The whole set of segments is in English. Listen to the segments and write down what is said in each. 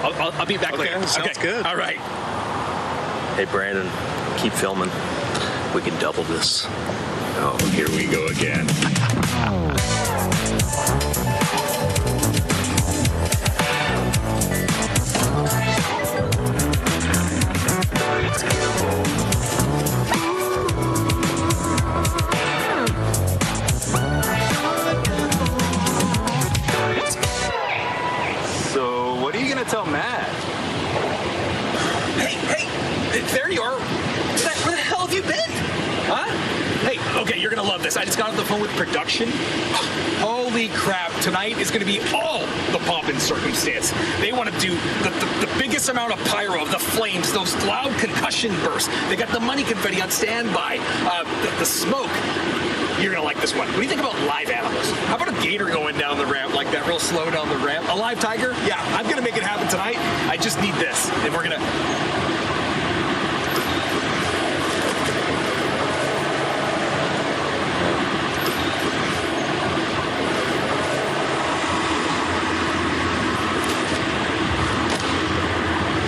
I'll be back later. Sounds good. All right. Hey, Brandon, keep filming. We can double this. Oh, here we go again. So, what are you going to tell Matt? Hey, there you are. Where the hell have you been? Huh? Hey, okay, you're gonna love this. I just got off the phone with production. Holy crap, tonight is gonna be all the pomp and circumstance. They want to do the biggest amount of pyro, the flames, those loud concussion bursts. They got the money confetti on standby, the smoke. You're gonna like this one. What do you think about live animals? How about a gator going down the ramp like that, real slow down the ramp? A live tiger? Yeah, I'm gonna make it happen tonight. I just need this, and we're gonna...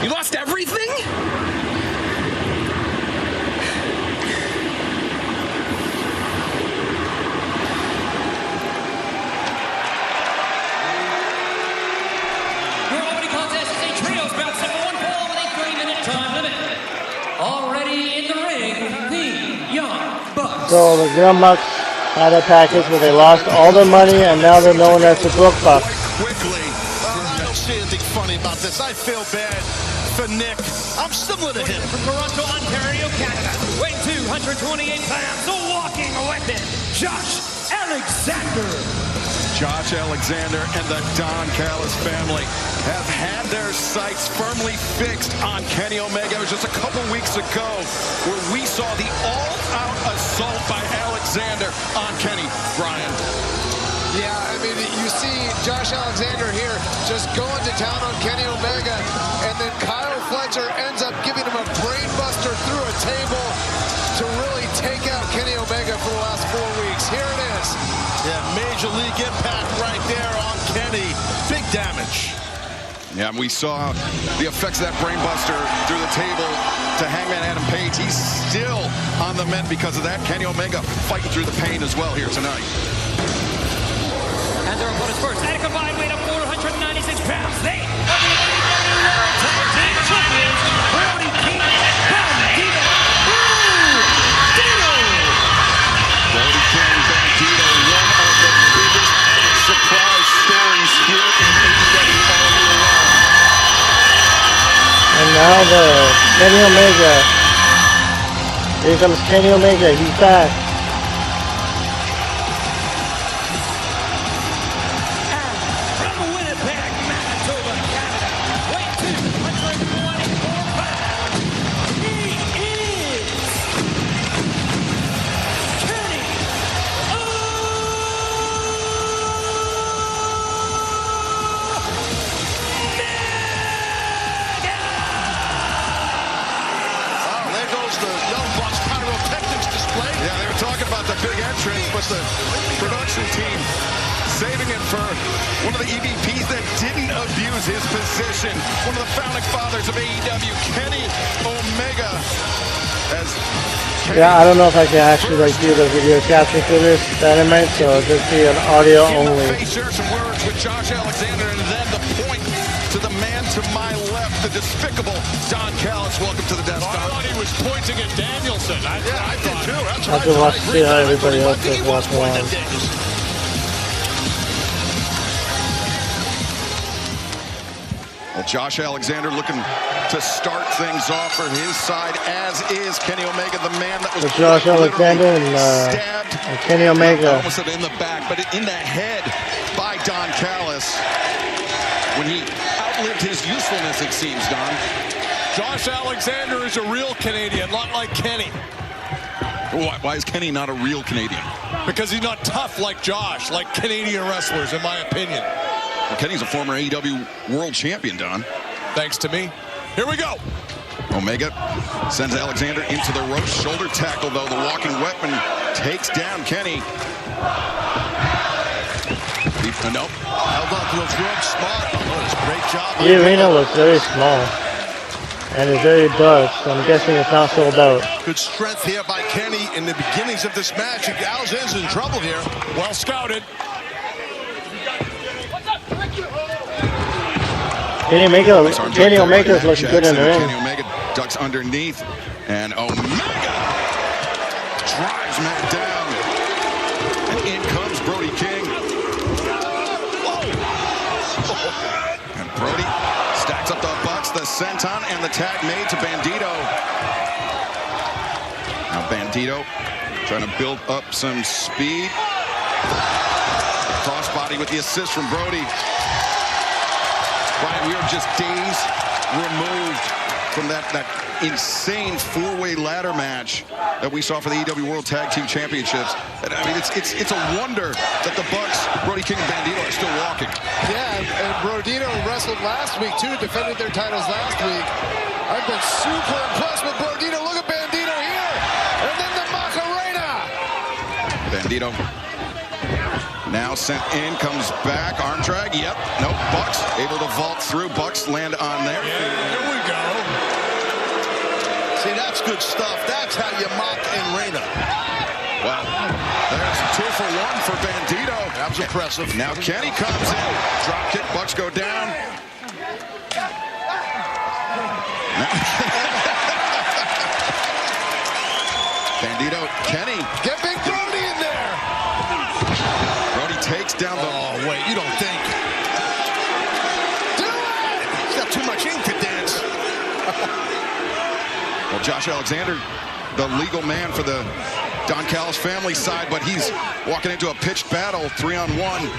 You lost everything? Your opening contest is a trios bout, 7-1 fall with a 3-minute time limit. Already in the ring, the Young Bucks. So the Young Bucks had a package where they lost all their money and now they're known as the Brook Bucks. Quickly. I don't see anything funny about this. I feel bad for Nick. I'm similar to him. From Toronto, Ontario, Canada, weighing 228 pounds, the walking weapon, Josh Alexander. Josh Alexander and the Don Callis family have had their sights firmly fixed on Kenny Omega. It was just a couple weeks ago where we saw the all-out assault by Alexander on Kenny. Brian. Yeah, I mean, you see Josh Alexander here just going to town on Kenny Omega, and then Kyle Fletcher ends up giving him a brainbuster through a table to really take out Kenny Omega for the last 4 weeks. Here it is. Yeah, major league impact right there on Kenny. Big damage. Yeah, we saw the effects of that brainbuster through the table to Hangman Adam Page. He's still on the mend because of that. Kenny Omega fighting through the pain as well here tonight. And their opponents first, at a combined weight of 496 pounds, they are the AEW World Tag Team Champions, Brody King and Bandito. Brody King, Bandito, one of the biggest surprise stories here in AEW all year long. And now the Kenny Omega. Here comes Kenny Omega. He's back. From Winnipeg, Manitoba, Canada, weighing 224 pounds, he is Kenny There goes the Young Bucks pyrotechnics display. Yeah, they were talking about the big entrance, but the production team saving it for one of the EVPs that didn't abuse his position. One of the founding fathers of AEW, Kenny Omega. Yeah, I don't know if I can actually do the video caption for this Dynamite, so it'll just be an audio only. Share some words with Josh Alexander, and then the point to the man to my left, the despicable Don Callis. Welcome to the desk. I thought he was pointing at Danielson. I did too. That's I have to watch, see how everybody else is watching along. Well, Josh Alexander looking to start things off for his side, as is Kenny Omega, the man that was Josh Alexander and Kenny Omega. Almost in the back, but in the head by Don Callis when he outlived his usefulness, it seems, Don. Josh Alexander is a real Canadian, not like Kenny. Why is Kenny not a real Canadian? Because he's not tough like Josh, like Canadian wrestlers, in my opinion. Well, Kenny's a former AEW world champion, Don. Thanks to me. Here we go. Omega sends Alexander into the ropes. Shoulder tackle, though. The walking weapon takes down Kenny. Nope. Held on to those ropes. Smart. Oh, great job. The arena looks very small. And it's very dark, so I'm guessing it's not sold out. Good strength here by Kenny in the beginnings of this match. Alexander's in trouble here. Well scouted. Kenny Omega's looking good in the ring. Kenny Omega ducks underneath. And Omega drives Matt down. And in comes Brody King. And Brody stacks up the Bucks, the senton, and the tag made to Bandito. Now Bandito trying to build up some speed. Crossbody with the assist from Brody. Brian, we are just days removed from that insane four-way ladder match that we saw for the AEW World Tag Team Championships. And, I mean, it's a wonder that the Bucks, Brody King and Bandito, are still walking. Yeah, and Bandito wrestled last week too, defended their titles last week. I've been super impressed with Bandito. Look at Bandito here, and then the Macarena. Bandito now sent in, comes back, arm drag, yep, nope, Bucks able to vault through, Bucks land on there. Yeah, there we go. See, that's good stuff. That's how you mock and Reyna. Wow, there's 2 for 1 for Bandito. That was impressive. Now Kenny comes in, drop kick, Bucks go down. Bandito, Kenny. Get Big Brody in there. Takes down the... Oh, wait, you don't think. Do it! He's got too much ink to dance. Well, Josh Alexander, the legal man for the Don Callis family side, but he's walking into a pitched battle, 3-on-1.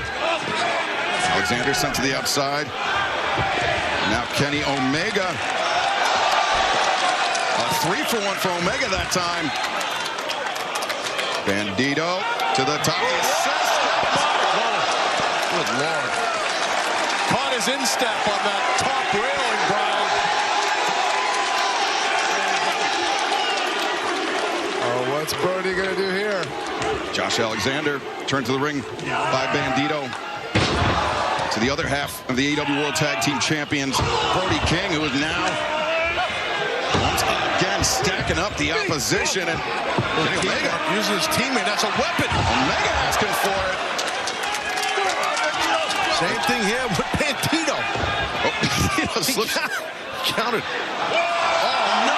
Alexander sent to the outside. Now Kenny Omega. A 3 for 1 for Omega that time. Bandito to the top of the assist. Good Lord. Caught his instep on that top railing, Brian. Oh, what's Brody gonna do here? Josh Alexander turned to the ring by Bandito. To the other half of the AEW World Tag Team Champions, Brody King, who is now once again stacking up the opposition. And Omega using his teammate. That's a weapon. Omega asking for it. Same thing here with Bandito. Oh, he slips. Counted. Oh, no.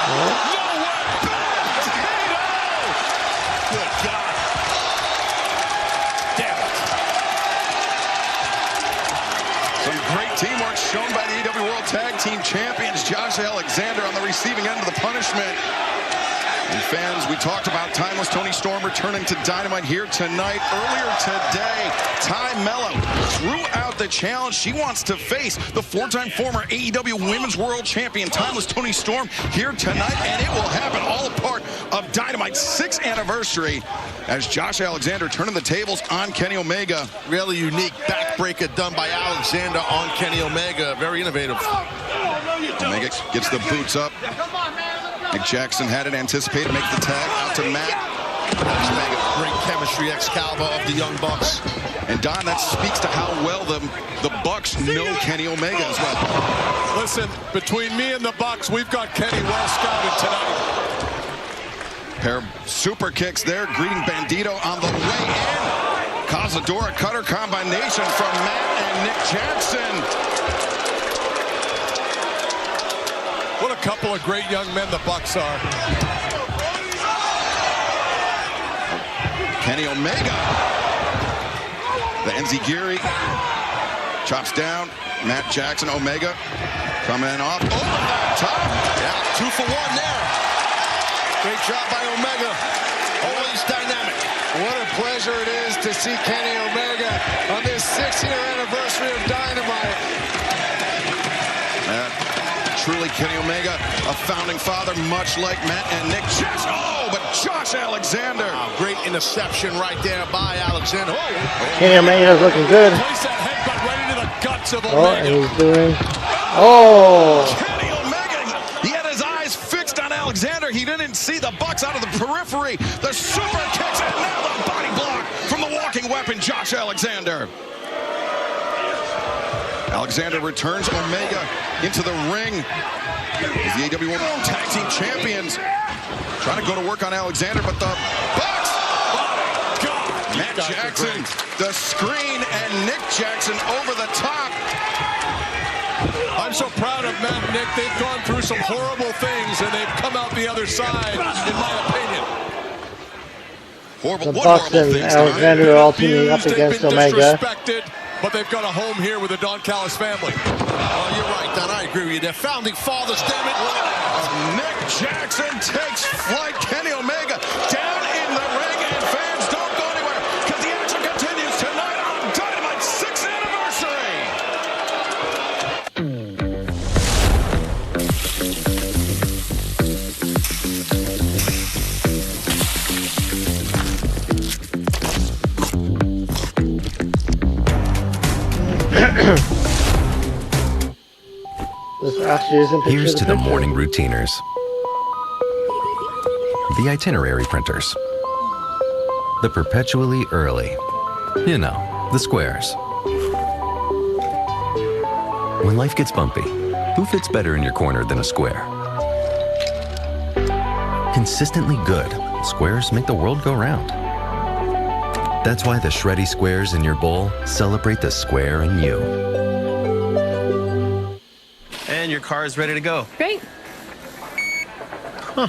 No way. Bandito! Good God. Damn it. Some great teamwork shown by the AEW World Tag Team Champions. Josh Alexander on the receiving end of the punishment. And fans, we talked about Timeless Toni Storm returning to Dynamite here tonight. Earlier today, Ty Mello threw out the challenge. She wants to face the 4-time former AEW Women's World Champion, Timeless Toni Storm, here tonight. And it will happen all a part of Dynamite's 6th anniversary as Josh Alexander turning the tables on Kenny Omega. Really unique backbreaker done by Alexander on Kenny Omega. Very innovative. Omega gets the boots up. Nick Jackson had it anticipated, make the tag out to Matt. Omega, great chemistry, Excalibur of the Young Bucks. And Don, that speaks to how well the Bucks know Kenny Omega as well. Listen, between me and the Bucks, we've got Kenny well scouted tonight. Pair of super kicks there, greeting Bandito on the way in. Cazadora cutter combination from Matt and Nick Jackson. What a couple of great young men the Bucks are. Kenny Omega. The Enziguri chops down. Matt Jackson, Omega coming off. Over the top. Yeah, 2 for 1 there. Great job by Omega. Always dynamic. What a pleasure it is to see Kenny Omega on this 6th-year anniversary of Dynamite. Truly, Kenny Omega, a founding father, much like Matt and Nick Jackson. Oh, but Josh Alexander. Oh, great interception right there by Alexander. Oh. Kenny Omega's looking good. Place that headbutt right into the guts of Oh, Omega. and he's doing... Oh! Kenny Omega, he had his eyes fixed on Alexander. He didn't see the Bucks out of the periphery. The super kicks and now the body block from the walking weapon, Josh Alexander. Alexander returns Omega into the ring. He's the AW World Tag Team Champions. Trying to go to work on Alexander, but the box. Matt Jackson, the screen, and Nick Jackson over the top. I'm so proud of Matt and Nick. They've gone through some horrible things, and they've come out the other side, in my opinion. The Bucks and Alexander are all teaming up against Omega. But they've got a home here with the Don Callis family. Oh, you're right, Don. I agree with you. They're founding fathers, damn it. Nick Jackson takes flight. Kenny Omega down in the ring, and fans don't go anywhere because the action continues tonight on Dynamite's 6th anniversary. This actually isn't Here's to the morning routiners, the itinerary printers, the perpetually early, you know, the squares. When life gets bumpy, who fits better in your corner than a square? Consistently good, squares make the world go round. That's why the shreddy squares in your bowl celebrate the square in you. And your car is ready to go. Great. Huh.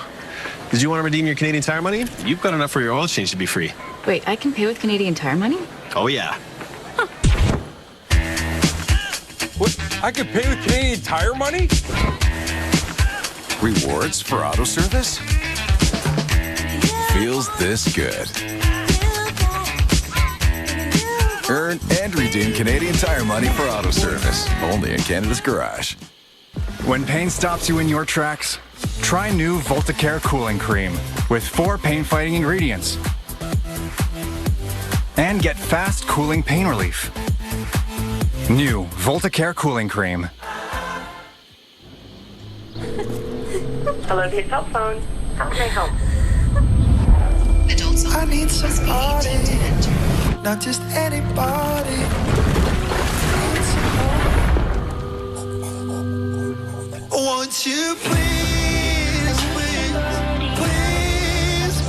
Did you want to redeem your Canadian Tire money? You've got enough for your oil change to be free. Wait, I can pay with Canadian Tire money? Oh, yeah. Huh. What? I can pay with Canadian Tire money? Rewards for auto service? Feels this good. Earn and redeem Canadian Tire money for auto service. Only in Canada's Garage. When pain stops you in your tracks, try new Voltacare Cooling Cream with 4 pain-fighting ingredients. And get fast cooling pain relief. New Voltacare Cooling Cream. Hello to your cell phone. How can I help? I need somebody, not just anybody. Won't you please, please, please, please,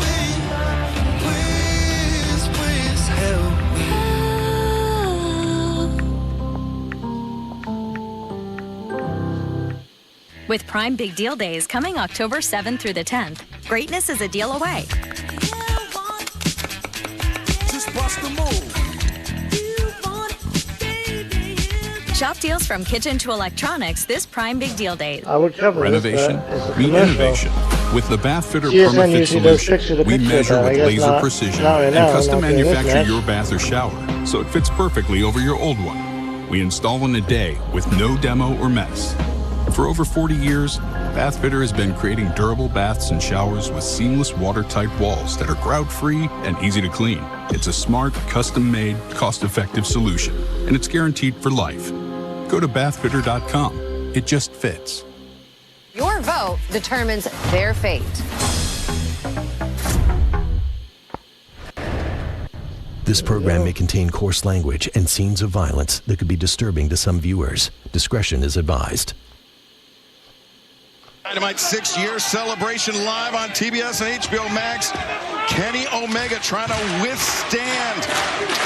please, please help me? With Prime Big Deal Days coming October 7th through the 10th, greatness is a deal away. Just bust the move. Shop deals from kitchen to electronics this Prime Big Deal Days. I would cover Renovation, meet innovation. With the Bath Fitter CSN PermaFit usually does solution, picture we measure with laser not precision right and now, custom not doing this manufacture match. your bath or shower, so it fits perfectly over your old one. We install in a day with no demo or mess. For over 40 years, Bath Fitter has been creating durable baths and showers with seamless watertight walls that are grout-free and easy to clean. It's a smart, custom-made, cost-effective solution, and it's guaranteed for life. Go to bathfitter.com. It just fits. Your vote determines their fate. This program may contain coarse language and scenes of violence that could be disturbing to some viewers. Discretion is advised. Dynamite 6-year celebration live on TBS and HBO Max. Kenny Omega trying to withstand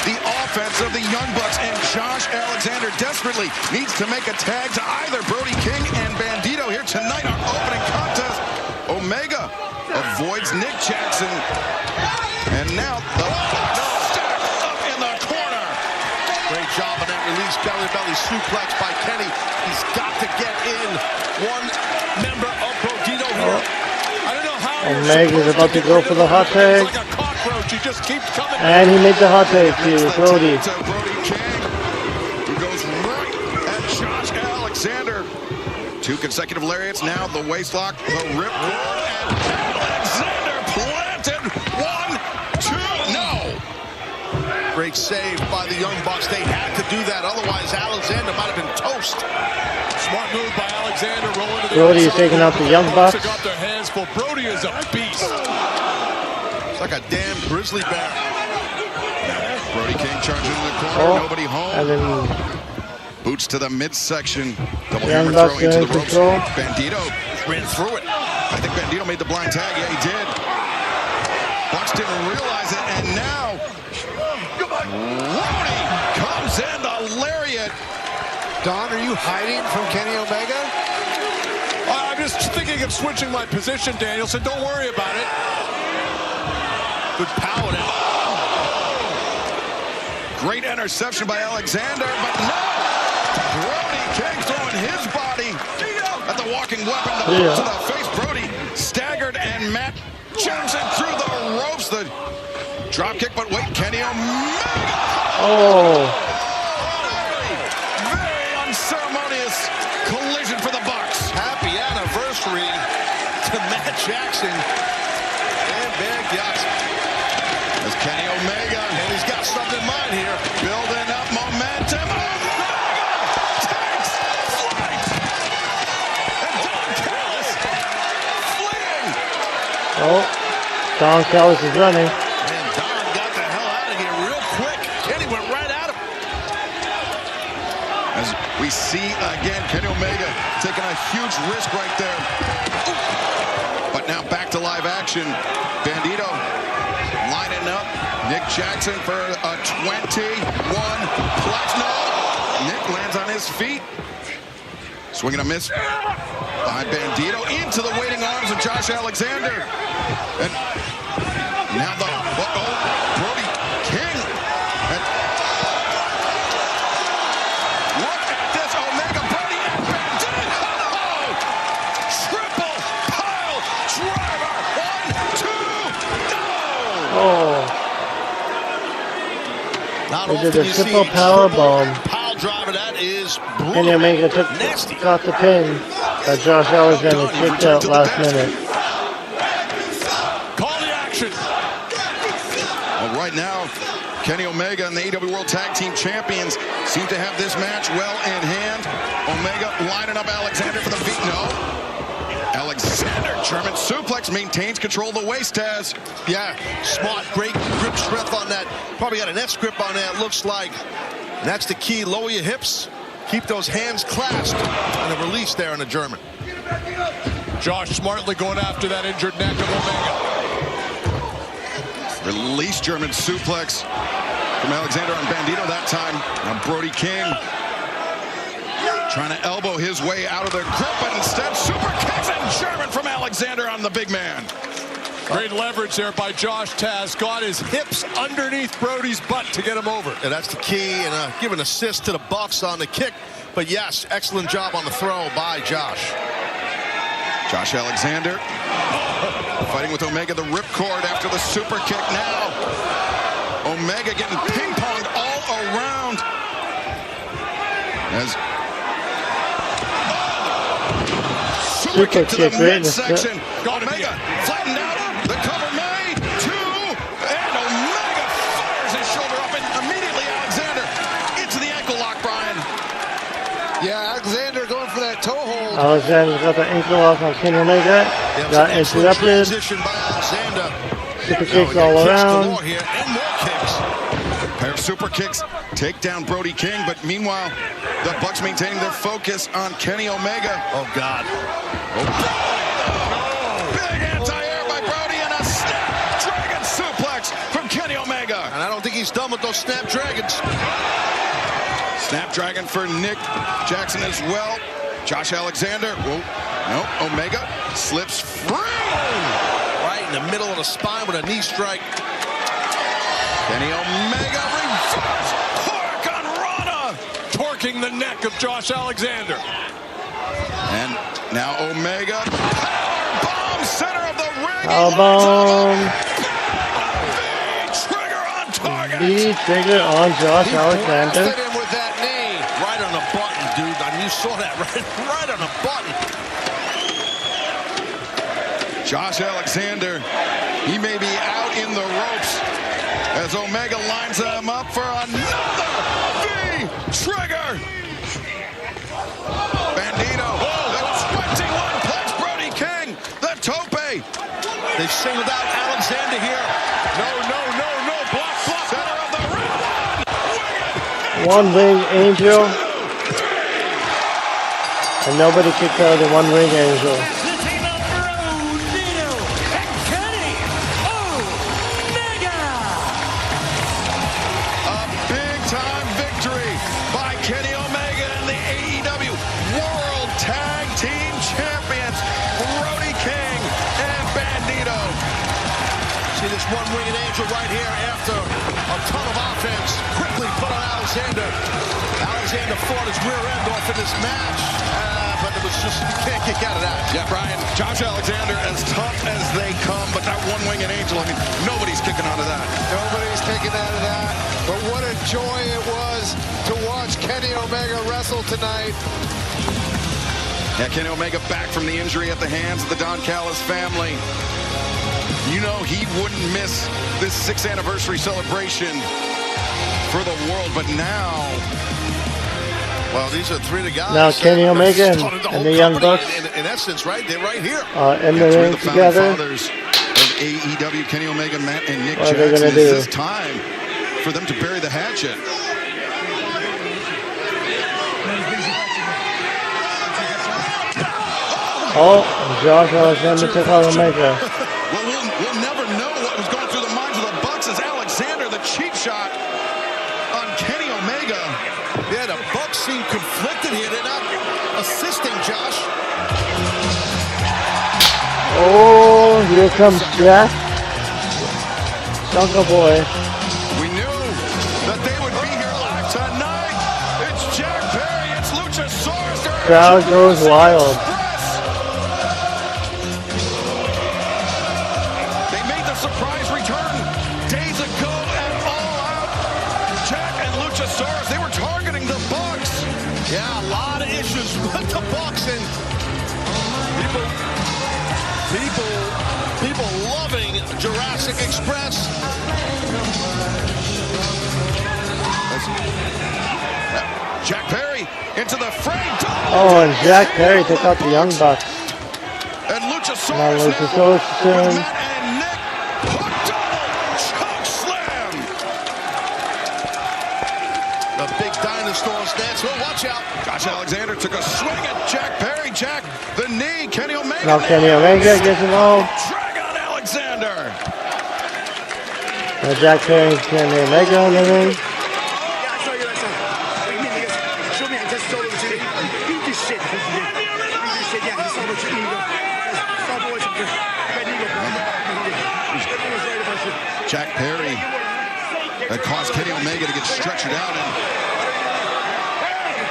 the offense of the Young Bucks, and Josh Alexander desperately needs to make a tag to either Brody King and Bandito here tonight, our opening contest. Omega avoids Nick Jackson, and now the Bucks stack up in the corner. Great job on that release, belly suplex by Kenny. He's got to get in. One member of Bandito here. I don't know how Omega's about to go for the hot tag. like a cockroach. He just keeps coming. And he made the hot tag to Brody. Brody King, who goes right at Josh Alexander. 2 consecutive lariats, now the waistlock, the ripcord, and Alexander planted. 1, 2, no. Great save by the Young Bucks. They had to do that, otherwise Alexander might have been toast. Smart move by Alexander, rolling to the Brody is taking out the Young Bucks. Got their hands full. Brody is a beast. It's like a damn grizzly bear. Brody King charging in the corner. Nobody home. And then Boots to the midsection. Double Young hammer throw Bucks into in the ropes. control. Bandito ran through it. I think Bandito made the blind tag. Yeah, he did. Bucks didn't realize it, and now Brody comes in the lariat. Don, are you hiding from Kenny Omega? I'm just thinking of switching my position, Danielson. Don't worry about it. Good power now. Great interception by Alexander, but no! Brody King throwing his body at the walking weapon. The boot to the face. Brody staggered, and Matt Jackson through the ropes. The drop kick, but wait, Kenny Omega! oh, Very unceremonious collision for the Bucks. Happy anniversary to Matt Jackson and Van Jackson. As Kenny Omega, And he's got something in mind here. building up momentum. Omega takes flight. And Don Callis fleeing. oh. Don Callis is running. And Don got the hell out of here real quick. Kenny went right at him. As we see again, Kenny Omega taking a huge risk right there. But now back to live action. Bandito lining up. Nick Jackson for a 21 plus. No. Nick lands on his feet. Swinging a miss behind Bandito into the waiting arms of Josh Alexander. And now the Brody King. And look at this, Omega, Brody, and Bandito. Oh, triple pile driver. 1, 2, no. Oh. They did a triple power bomb. Pile driver, that is brutal. Kenny Omega got the pin that Josh Alexander kicked out last minute. Call the action. Well, right now, Kenny Omega and the AEW World Tag Team Champions seem to have this match well in hand. Omega lining up Alexander for the beat. No. Alexander, German suplex, maintains control of the waist, Taz. Yeah, smart, great grip strength on that. Probably got an S grip on that, looks like. And that's the key. Lower your hips. Keep those hands clasped. And a release there on the German. Josh smartly going after that injured neck of Omega. Release German suplex from Alexander on Bandito that time. Now Brody King trying to elbow his way out of the grip, but instead super kicks and German from Alexander on the big man. Great leverage there by Josh. Taz got his hips underneath Brody's butt to get him over. And that's the key, and give an assist to the Bucks on the kick. But yes, excellent job on the throw by Josh. Josh Alexander fighting with Omega, the ripcord after the super kick now. Omega getting ping-ponged all around. As super kick to the midsection. Omega flattened out. The cover made. 2. And Omega fires his shoulder up. And immediately Alexander into the ankle lock, Brian. Yeah, Alexander going for that toe hold. Alexander's got the ankle lock on Kenny Omega. Got interrupted. By Alexander. Super kicks all around. Here, and more kicks. Pair of super kicks take down Brody King, but meanwhile, the Bucks maintaining their focus on Kenny Omega. Oh, God. Big anti-air by Brody and a Snapdragon suplex from Kenny Omega. And I don't think he's done with those Snapdragons. Snapdragon for Nick Jackson as well. Josh Alexander. Whoa. No, Omega slips free. Right in the middle of the spine with a knee strike. Kenny Omega reverse Hurricane Rana. Torquing the neck of Josh Alexander. And now Omega. Power bomb, center of the ring. Power bomb. V-trigger on target. V-trigger on Josh Alexander. Hit him with that knee. Right on the button, dude. I mean, you saw that right on the button. Josh Alexander, he may be out in the ropes as Omega lines him up for another V-trigger. Bandito, the 21 plus Brody King, the tope. They singled out Alexander here. No. Block. Center of the ring. One Wing Angel. And nobody kicked out the One Wing Angel. One-winged angel right here after a ton of offense. Quickly put on Alexander. Alexander fought his rear end off in this match, but it was just, you can't kick out of that. Yeah, Brian, Josh Alexander, as tough as they come, but that one-winged angel, I mean, nobody's kicking out of that. Nobody's kicking out of that. But what a joy it was to watch Kenny Omega wrestle tonight. Yeah, Kenny Omega back from the injury at the hands of the Don Callis family. You know he wouldn't miss this 6th anniversary celebration for the world, but now... Well, these are three of the guys. Now Kenny Omega and the Young Bucks. In essence, right? They're right here. In the ring together. Fathers of AEW, Kenny Omega, Matt, and Nick What are they Jackson. gonna do? It's this time for them to bury the hatchet. Oh, Josh Alexander took out Omega. Well, we'll never know what was going through the minds of the Bucks as Alexander, the cheap shot on Kenny Omega. Yeah, the Bucks seem conflicted here. They're not assisting Josh. Oh, here comes Jack. Jungle Boy. We knew that they would be here live tonight. It's Jack Perry, it's Luchasaurus. Crowd goes wild. Surprise return days ago at All Out. Jack and Luchasaurus, they were targeting the Bucks. Yeah, a lot of issues with the Bucks, and people loving Jurassic Express. Jack Perry into the frame. Oh, and Jack Perry took out the Young Bucks. And Luchasaurus now Luchasaurus turn. Stance. Well, watch out. Josh Alexander took a swing at Jack Perry. Jack, the knee. Kenny Omega. Now Kenny Omega gets involved. Drag on Alexander. Now Jack Perry and Kenny Omega in the ring. Jack Perry. That caused Kenny Omega to get stretchered out.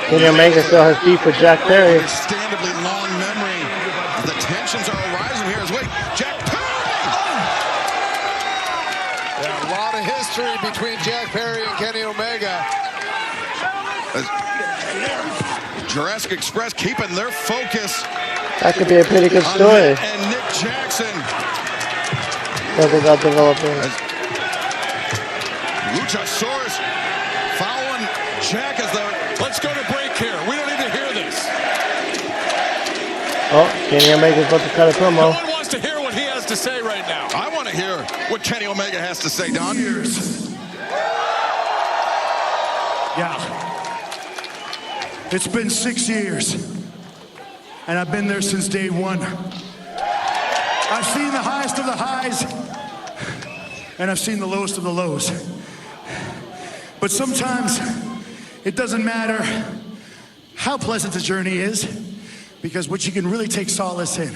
Kenny Omega still has beef with Jack Perry. Understandably long memory. The tensions are arising here as well. Jack Perry! Yeah, a lot of history between Jack Perry and Kenny Omega. Jurassic Express keeping their focus. That could be a pretty good story. And Nick Jackson. That they got developing. Luchasaurus following Jack as the... Let's go to break here. We don't need to hear this. Oh, Kenny Omega's about to cut a promo. No one wants to hear what he has to say right now. I want to hear what Kenny Omega has to say, Don. Yeah. It's been 6 years, and I've been there since day one. I've seen the highest of the highs, and I've seen the lowest of the lows. But sometimes it doesn't matter how pleasant the journey is, because what you can really take solace in,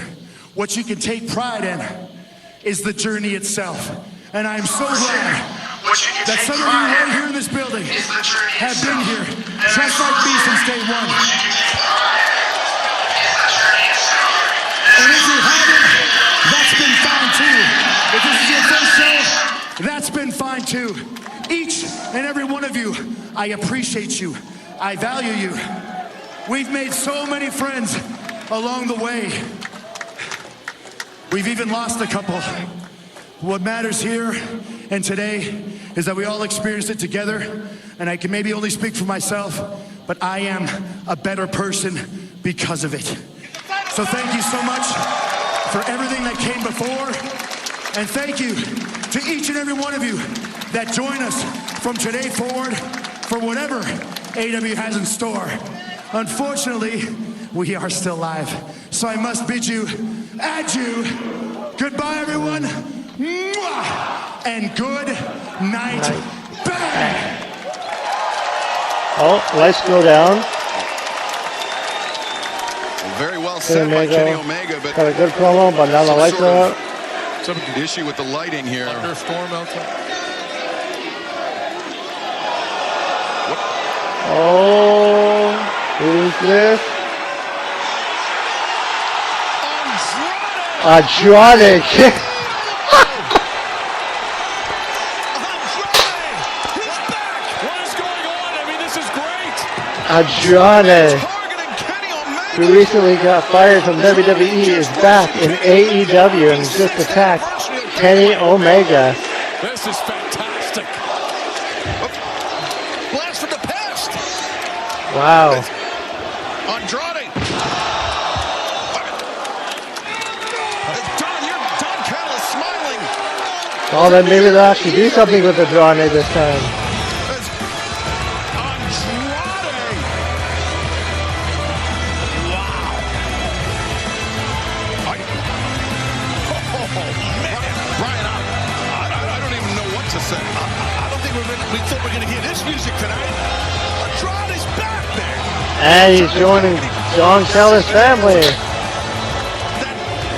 what you can take pride in, is the journey itself. And I'm so glad that some of you right here in this building have been here, just like me since day one. And if you haven't, that's been fine too. If this is your first show, that's been fine too. Each and every one of you, I appreciate you. I value you. We've made so many friends along the way. We've even lost a couple. What matters here and today is that we all experienced it together, and I can maybe only speak for myself, but I am a better person because of it. So thank you so much for everything that came before, and thank you to each and every one of you that join us from today forward. for whatever AEW has in store. Unfortunately, we are still live, so I must bid you adieu. Goodbye, everyone. Mwah! And good night. Bang! Oh, lights go down. Very well said by Kenny Omega, but got a good promo, but now the lights are out. Some issue with the lighting here. Thunderstorm outside. Oh, who's this? Andrade. Andrade, who recently got fired from WWE, is back in AEW and just attacked Kenny Omega. This is fantastic. Blast from the past. Wow. Andrade. Don Callis smiling. Oh, then maybe they'll actually do something with Andrade this time. And he's joining Don Callis' family. That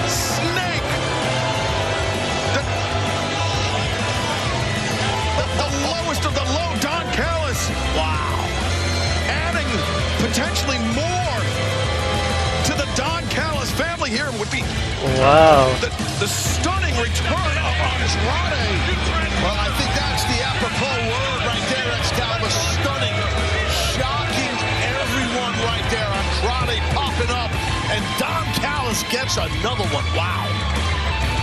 snake. The lowest of the low, Don Callis. Wow. Adding potentially more to the Don Callis family here would be the stunning return of Andrade. Well, I think that's the apropos word right there, Excalibur. Stunning. Shocking everyone right there. Andrade popping up, and Don Callis gets another one. Wow.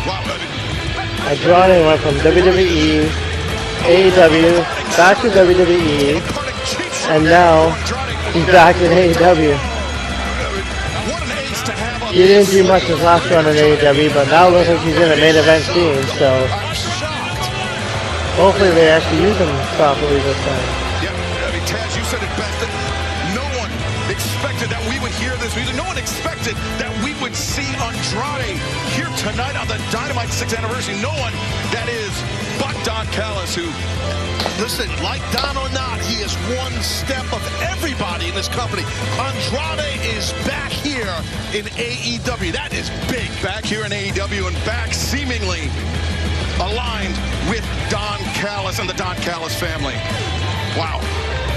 Wow. Andrade went from WWE, AEW, back to WWE, and now he's back in AEW. He didn't do much his last run in AEW, but now it looks like he's in the main event scene, so hopefully they actually use him properly this time. Yeah, I mean, Taz, you said it best. That no one expected that we would hear this music. No one expected that we would see Andrade here tonight on the Dynamite 6th anniversary. No one, that is, but Don Callis, who... Listen, like Don or not, he is one step of everybody in this company. Andrade is back here in AEW. That is big. Back here in AEW and back seemingly aligned with Don Callis and the Don Callis family. Wow.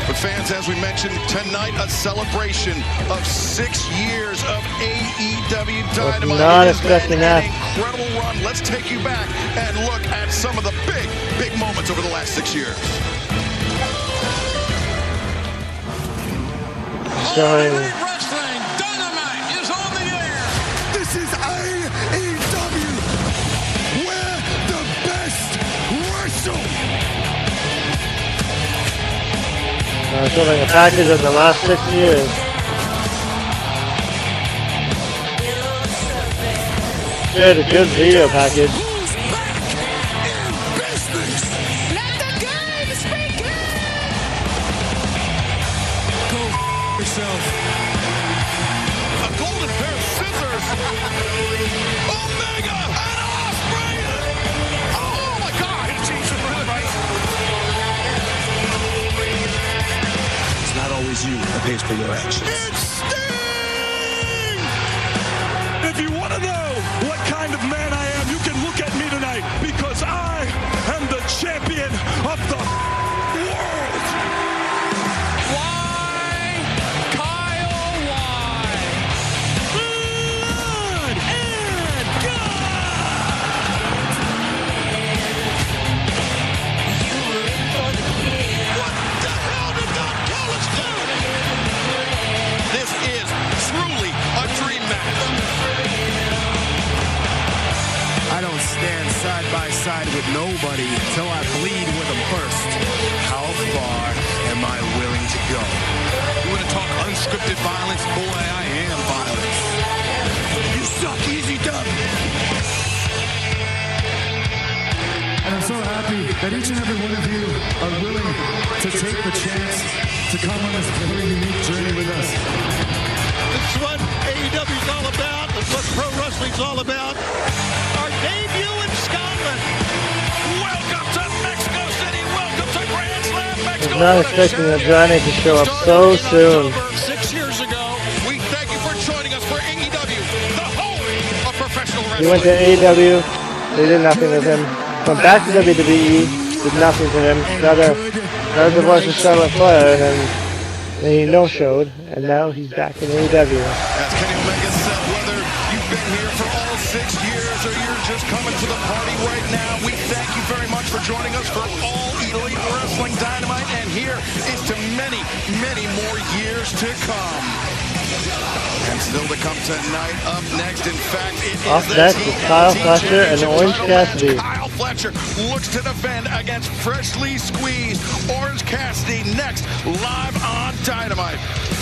But fans, as we mentioned, tonight a celebration of 6 years of AEW Dynamite. Not expecting that. Incredible run. Let's take you back and look at some of the big moments over the last 6 years. Showing Wrestling Dynamite is on the air. This is AEW, where the best wrestle. showing a package of the last 6 years. Good video package. A golden pair of scissors. Omega and Ospreay. Oh my God! Jesus Christ! It's not always you that pays for your actions. It's Sting! If you want to know what kind of man I am, you can look at me tonight because I am the champion of the world. Side by side with nobody until I bleed with them first. How far am I willing to go? You want to talk unscripted violence? Boy, I am violence. You suck, easy dub. And I'm so happy that each and every one of you are willing to take the chance to come on this very unique journey with us. This is what AEW is all about. This is what pro wrestling's all about. Our debut in Scotland. Welcome to Mexico City. Welcome to Grand Slam I Mexico. was not expecting the Johnny to show up so soon. 6 years ago, we thank you for joining us for AEW, the home of professional He wrestling. went to AEW, they did nothing with him. Went back to WWE, did nothing to him. Got a divorce with Charlotte Flair, and then he no-showed, and now he's back in AEW. As Kenny Omega said, whether you've been here for all 6 years or you're just coming to the party right now, we thank you very much for joining us for All Elite Wrestling Dynamite, and here is to many, many more years to come. And still to come tonight, up next, in fact, it is Up the next is Kyle Fletcher and Orange Cassidy. Kyle Fletcher looks to defend against freshly squeezed Orange Cassidy next, live on Dynamite.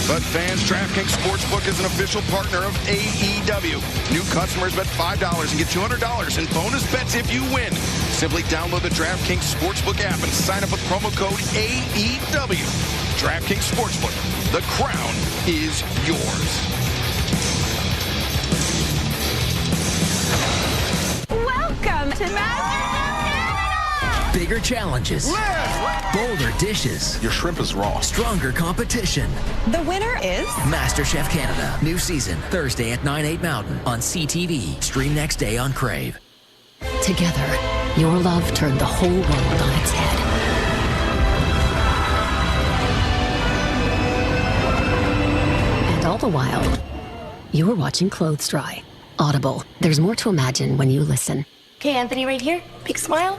But fans, DraftKings Sportsbook is an official partner of AEW. New customers bet $5 and get $200 in bonus bets if you win. Simply download the DraftKings Sportsbook app and sign up with promo code AEW. DraftKings Sportsbook. The crown is yours. Welcome to Canada! Bigger challenges. Bolder dishes. Your shrimp is raw. Stronger competition. The winner is MasterChef Canada. New season, Thursday at 9/8 Mountain on CTV. Stream next day on Crave. Together, your love turned the whole world on its head. And all the while, you were watching clothes dry. Audible. There's more to imagine when you listen. Okay, Anthony, right here. Big smile.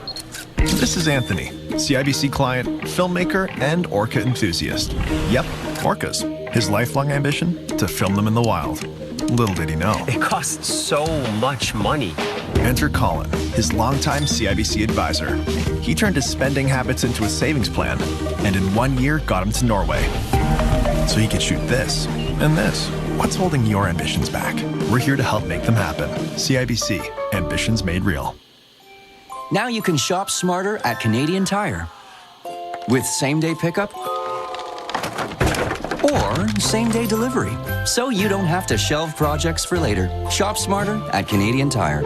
This is Anthony, CIBC client, filmmaker, and orca enthusiast. Yep, orcas. His lifelong ambition? To film them in the wild. Little did he know. It costs so much money. Enter Colin, his longtime CIBC advisor. He turned his spending habits into a savings plan, and in 1 year got him to Norway. So he could shoot this and this. What's holding your ambitions back? We're here to help make them happen. CIBC, ambitions made real. Now you can shop smarter at Canadian Tire. With same-day pickup or same-day delivery. So you don't have to shelve projects for later. Shop smarter at Canadian Tire.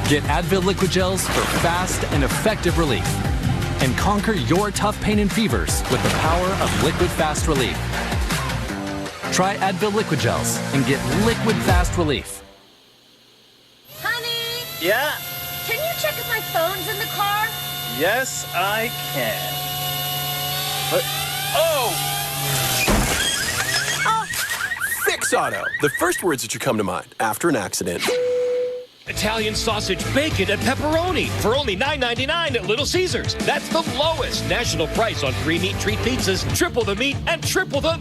Get Advil Liquid Gels for fast and effective relief. And conquer your tough pain and fevers with the power of Liquid Fast Relief. Try Advil Liquid Gels and get Liquid Fast Relief. Honey! Yeah? Can you check if my phone's in the car? Yes, I can. Fix Auto. The first words that should come to mind after an accident. Italian sausage, bacon, and pepperoni for only $9.99 at Little Caesars. That's the lowest national price on 3 meat treat pizzas, triple the meat and triple the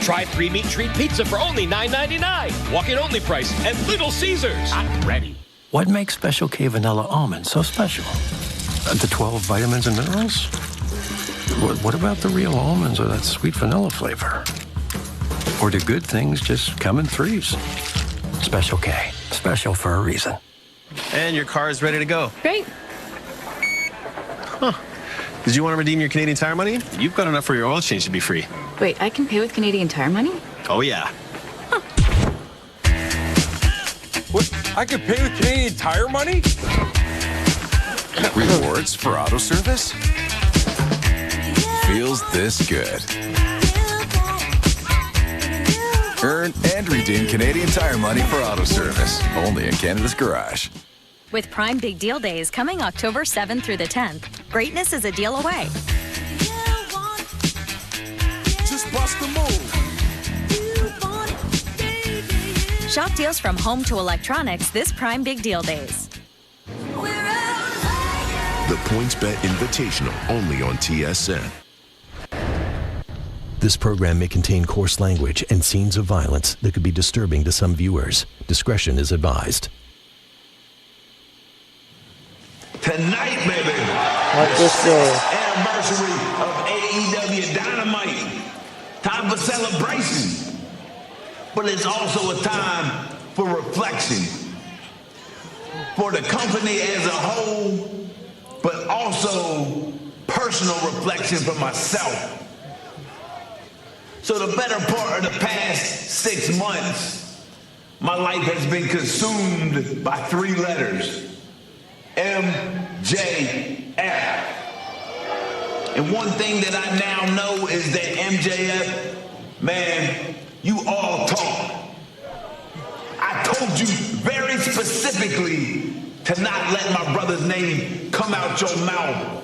Try 3 meat treat pizza for only $9.99. Walk-in only price at Little Caesars. I'm ready. What makes Special K Vanilla Almond so special? The 12 vitamins and minerals? What about the real almonds or that sweet vanilla flavor? Or do good things just come in threes? Special K. Special for a reason. And your car is ready to go. Great. Huh. Did you want to redeem your Canadian Tire money? You've got enough for your oil change to be free. Wait, I can pay with Canadian Tire money? Oh, yeah. What? I can pay with Canadian Tire money? Rewards for auto service? Feels this good. Earn and redeem Canadian Tire money for auto service. Only in Canada's Garage. With Prime Big Deal Days coming October 7th through the 10th, greatness is a deal away. Just bust the move. Shop deals from home to electronics this Prime Big Deal Days. The PointsBet Invitational, only on TSN. This program may contain coarse language and scenes of violence that could be disturbing to some viewers. Discretion is advised. Tonight, baby. Watch this go. Anniversary of AEW Dynamite. Time for celebration. But it's also a time for reflection. for the company as a whole, but also personal reflection for myself. So the better part of the past 6 months, my life has been consumed by 3 letters. MJF. And one thing that I now know is that MJF, man, you all talk. I told you very specifically to not let my brother's name come out your mouth.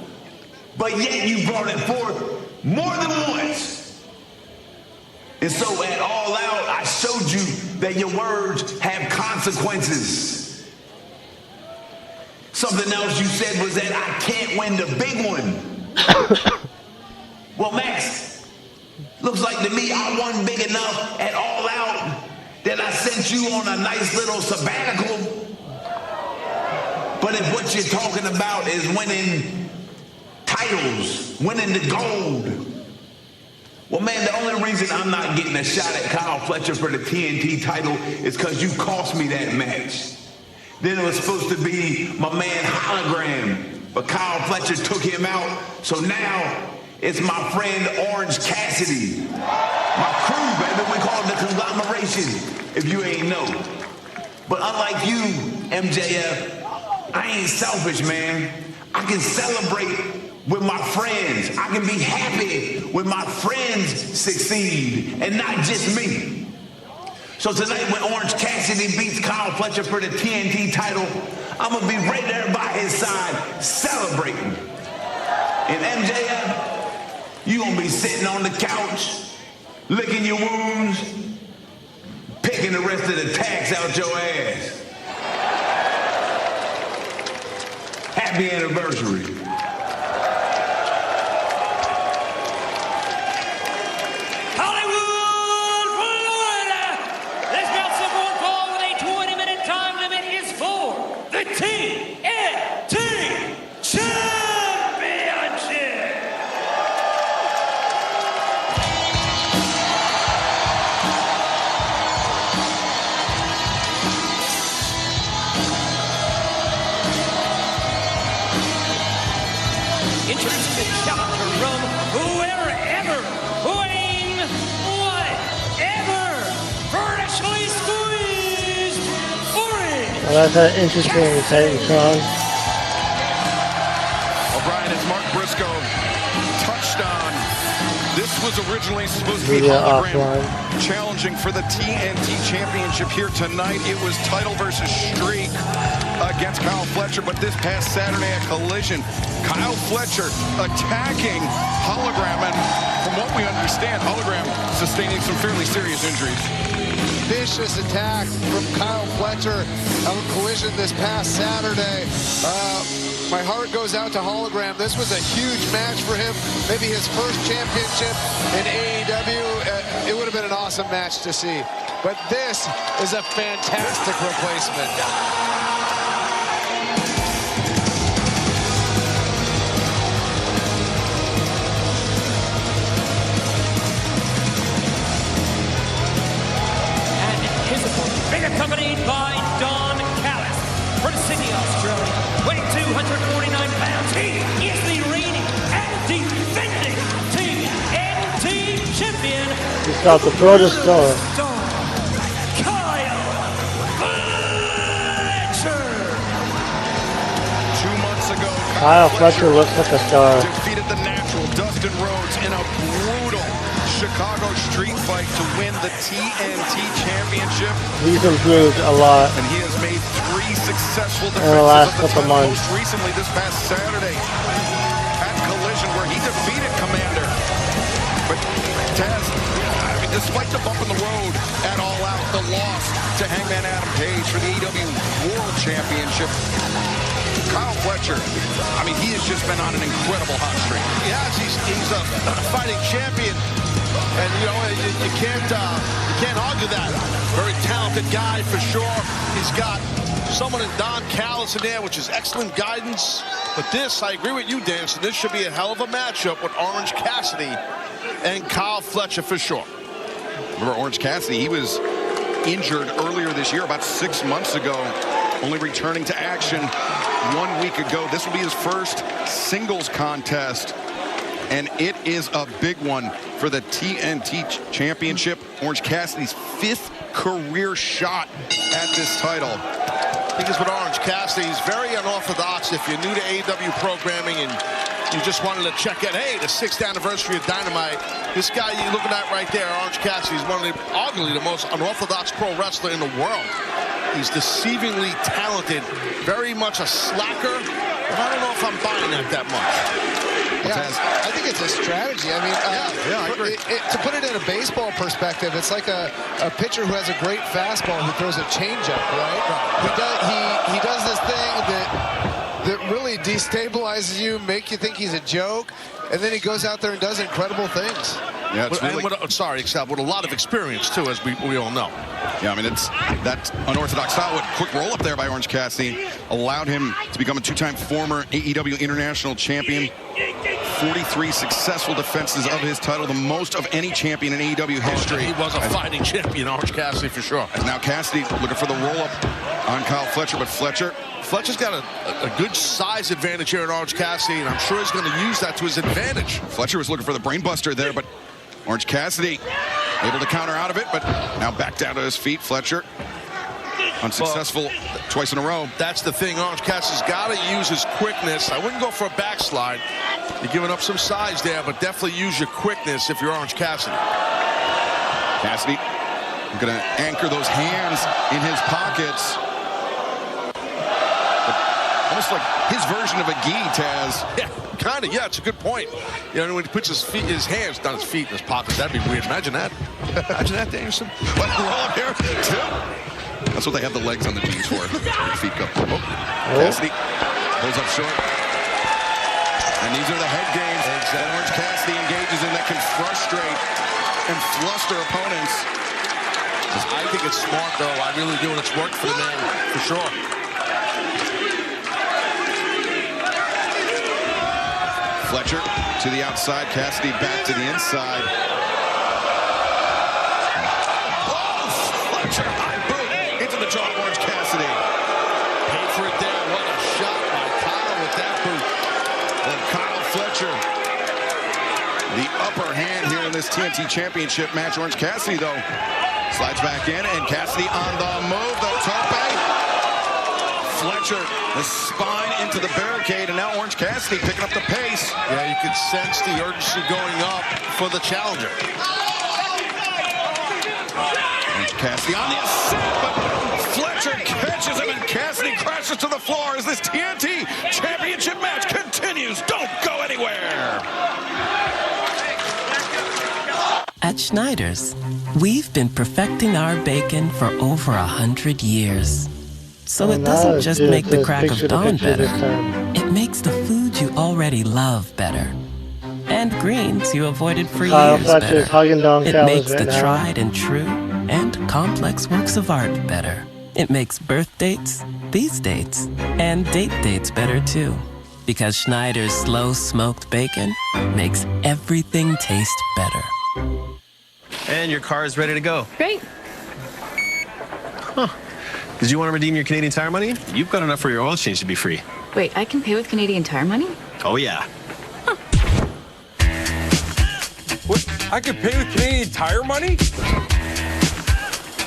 But yet you brought it forth more than once. And so at All Out, I showed you that your words have consequences. Something else you said was that I can't win the big one. Well, Max, looks like to me I won big enough at All Out that I sent you on a nice little sabbatical. But if what you're talking about is winning titles, winning the gold, well, man, the only reason I'm not getting a shot at Kyle Fletcher for the TNT title is because you cost me that match. Then it was supposed to be my man Hologram, but Kyle Fletcher took him out, so now it's my friend Orange Cassidy. My crew, baby, we call it the conglomeration, if you ain't know. But unlike you, MJF, I ain't selfish, man. I can celebrate with my friends. I can be happy when my friends succeed and not just me. So tonight when Orange Cassidy beats Kyle Fletcher for the TNT title, I'm gonna be right there by his side celebrating. And MJF, you gonna be sitting on the couch, licking your wounds, picking the rest of the tax out your ass. Happy anniversary. Well, that's an interesting Titantron. O'Brien, as Mark Briscoe touched on, this was originally supposed to be Hologram challenging for the TNT Championship here tonight. It was title versus streak against Kyle Fletcher, but this past Saturday at Collision, Kyle Fletcher attacking Hologram, and from what we understand, Hologram sustaining some fairly serious injuries. Vicious attack from Kyle Fletcher on Collision this past Saturday. My heart goes out to Hologram. This was a huge match for him. Maybe his first championship in AEW. It would have been an awesome match to see. But this is a fantastic replacement. Accompanied by Don Callis from Sydney, Australia, weighing 249 pounds. He is the reigning and defending TNT champion. He's got the protostar. Kyle Fletcher. 2 months ago, Kyle Fletcher looks like a star. Defeated the natural Dustin Rhodes in a brutal Chicago street fight to win the TNT Championship. He's improved a lot. And he has made 3 successful defenses in the last of the couple title, months. most recently this past Saturday at Collision, where he defeated Commander. But Taz, I mean, despite the bump in the road at All Out, the loss to Hangman Adam Page for the AEW World Championship, Kyle Fletcher, I mean, he has just been on an incredible hot streak. Yes, he's a fighting champion. And, you know, you can't argue that. Very talented guy for sure. He's got someone in Don Callis in there, which is excellent guidance. But this, I agree with you, Dan, so this should be a hell of a matchup with Orange Cassidy and Kyle Fletcher for sure. Remember Orange Cassidy, he was injured earlier this year, about 6 months ago, only returning to action 1 week ago. This will be his first singles contest, and it is a big one for the TNT Championship. Orange Cassidy's 5th career shot at this title. I think it's with Orange Cassidy. He's very unorthodox. If you're new to AEW programming and you just wanted to check out, hey, the 6th anniversary of Dynamite, this guy you're looking at right there, Orange Cassidy, is one of the, arguably the most unorthodox pro wrestler in the world. He's deceivingly talented, very much a slacker, but I don't know if I'm buying that much. Yeah, I think it's a strategy. I mean, I agree. To put it in a baseball perspective, it's like a pitcher who has a great fastball who throws a changeup, right? He does this thing that really destabilizes you, make you think he's a joke, and then he goes out there and does incredible things. Yeah, it's really... with a lot of experience, too, as we all know. Yeah, I mean, it's that unorthodox style. What quick roll up there by Orange Cassidy allowed him to become a 2-time former AEW International Champion. 43 successful defenses of his title, the most of any champion in AEW history. He was a fighting champion, Orange Cassidy, for sure. And now Cassidy looking for the roll-up on Kyle Fletcher, but Fletcher's got a good size advantage here in Orange Cassidy, and I'm sure he's going to use that to his advantage. Fletcher was looking for the brainbuster there, but Orange Cassidy able to counter out of it, but now back down to his feet. Fletcher unsuccessful twice in a row. That's the thing. Orange Cassidy's got to use his quickness. I wouldn't go for a backslide. You're giving up some size there, but definitely use your quickness if you're Orange Cassidy. Cassidy going to anchor those hands in his pockets. Almost like his version of a gi, Taz. Yeah, kind of. Yeah, it's a good point. You know, when he puts his hands, not his feet, in his pockets, that'd be weird. Imagine that. Imagine that, Danielson. What, roll up here, too? That's what they have the legs on the jeans for. The feet go. Cassidy pulls up short. And these are the head games that Orange Cassidy engages in that can frustrate and fluster opponents. I think it's smart, though. I really do, and it's worked for the man, for sure. Fletcher to the outside, Cassidy back to the inside. Oh, Fletcher, high boot into the jaw of Orange Cassidy. Paid for it there. What a shot by Kyle with that boot. And Kyle Fletcher, the upper hand here in this TNT Championship match. Orange Cassidy, though, slides back in, and Cassidy on the move, the tope. Fletcher, the spine into the barricade, and now Orange Cassidy picking up the pace. Yeah, you can sense the urgency going up for the challenger. Orange Cassidy on the ascent, but Fletcher catches him, and Cassidy crashes to the floor as this TNT Championship match continues. Don't go anywhere. At Schneider's, we've been perfecting our bacon for over 100 years. So it doesn't just make the crack of dawn better, it makes the food you already love better. And greens you avoided for years better. It makes the tried and true and complex works of art better. It makes birth dates, these dates, and date dates better too. Because Schneider's slow smoked bacon makes everything taste better. And your car is ready to go. Great. Huh. Did you want to redeem your Canadian Tire money? You've got enough for your oil change to be free. Wait, I can pay with Canadian Tire money? Oh, yeah. What? I can pay with Canadian Tire money?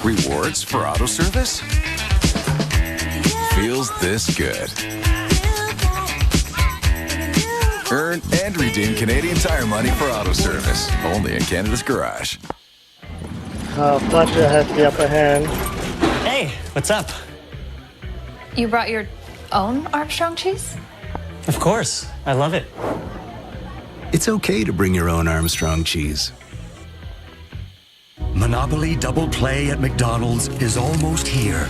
Rewards for auto service? Feels this good. Earn and redeem Canadian Tire money for auto service. Only in Canada's Garage. Fletcher has the upper hand. Hey, what's up? You brought your own Armstrong cheese? Of course. I love it. It's okay to bring your own Armstrong cheese. Monopoly Double Play at McDonald's is almost here.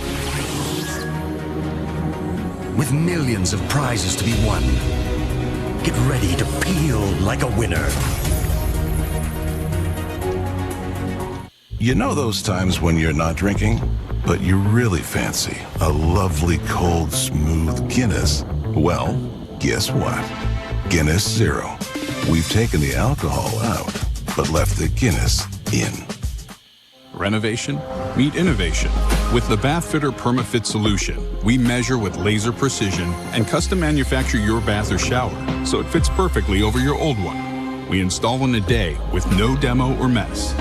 With millions of prizes to be won. Get ready to peel like a winner. You know those times when you're not drinking, but you really fancy a lovely, cold, smooth Guinness? Well, guess what? Guinness Zero. We've taken the alcohol out, but left the Guinness in. Renovation? Meet innovation. With the Bathfitter PermaFit solution, we measure with laser precision and custom manufacture your bath or shower so it fits perfectly over your old one. We install in a day with no demo or mess.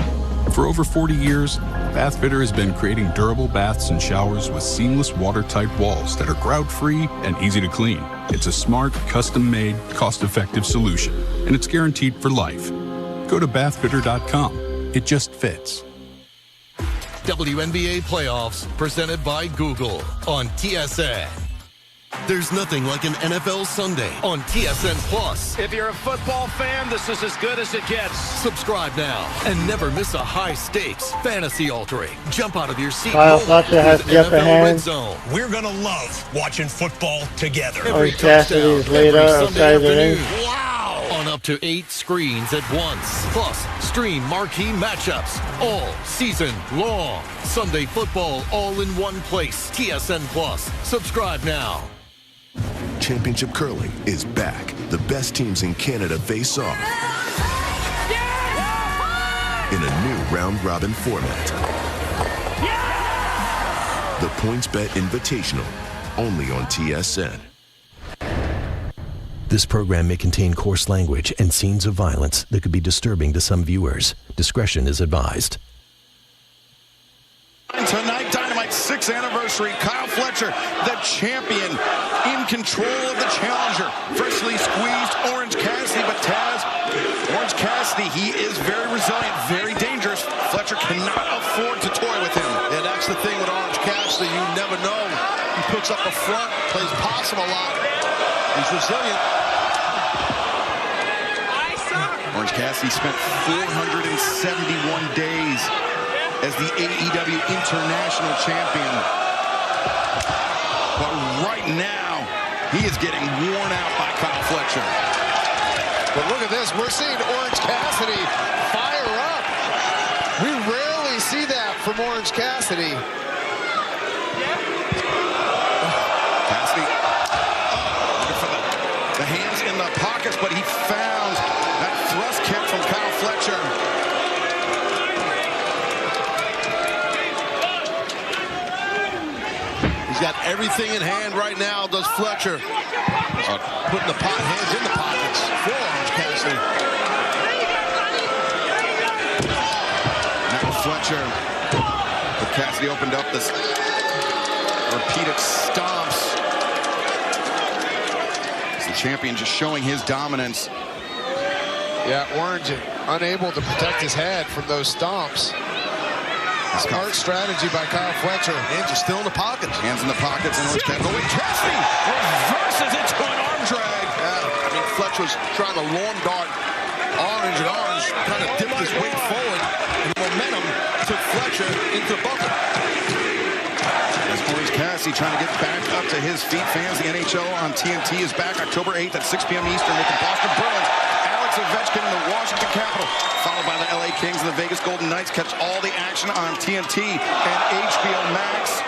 For over 40 years, Bathfitter has been creating durable baths and showers with seamless watertight walls that are grout-free and easy to clean. It's a smart, custom-made, cost-effective solution, and it's guaranteed for life. Go to bathfitter.com. It just fits. WNBA playoffs presented by Google on TSN. There's nothing like an NFL Sunday on TSN Plus. If you're a football fan, this is as good as it gets. Subscribe now and never miss a high-stakes, fantasy-altering, jump out of your seat. Kyle Fletcher has the upper hand. We're going to love watching football together. Orange Cassidy is later outside the ring. Wow! On up to 8 screens at once. Plus, stream marquee matchups all season long. Sunday football all in one place. TSN Plus. Subscribe now. Championship Curling is back. The best teams in Canada face off in a new round-robin format. The PointsBet Invitational, only on TSN. This program may contain coarse language and scenes of violence that could be disturbing to some viewers. Discretion is advised. Tonight, Dynamite's 6th anniversary. Kyle Fletcher, the champion, in control of the challenger. Freshly squeezed Orange Cassidy, but Taz, Orange Cassidy, he is very resilient, very dangerous. Fletcher cannot afford to toy with him. And that's the thing with Orange Cassidy. You never know. He picks up the front, plays possum a lot. He's resilient. Orange Cassidy spent 471 days as the AEW International Champion. But right now, he is getting worn out by Kyle Fletcher. But look at this. We're seeing Orange Cassidy fire up. We rarely see that from Orange Cassidy. Cassidy, looking for the hands in the pockets, but he found that thrust kick from Kyle Fletcher. He's got everything in hand right now, does Fletcher. Putting the hands in the pockets for Orange Cassidy. Now Fletcher, but Cassidy opened up this repeated stomps. It's the champion just showing his dominance. Yeah, Orange unable to protect his head from those stomps. Smart strategy by Kyle Fletcher. Hands are still in the pockets. Hands in the pockets, and Orange Cassidy. Oh, Cassidy reverses into an arm drag. Yeah, I mean, Fletcher was trying to lawn dart Orange, and Orange kind of dipped his weight forward, and the momentum took Fletcher into the bucket. As Orange Cassidy trying to get back up to his feet. Fans, the NHL on TNT is back October 8th at 6 p.m. Eastern with the Boston Bruins. Alex Ovechkin and the Washington Capitals, followed by the LA Kings and the Vegas Golden Knights. Catch all the action on TNT and HBO Max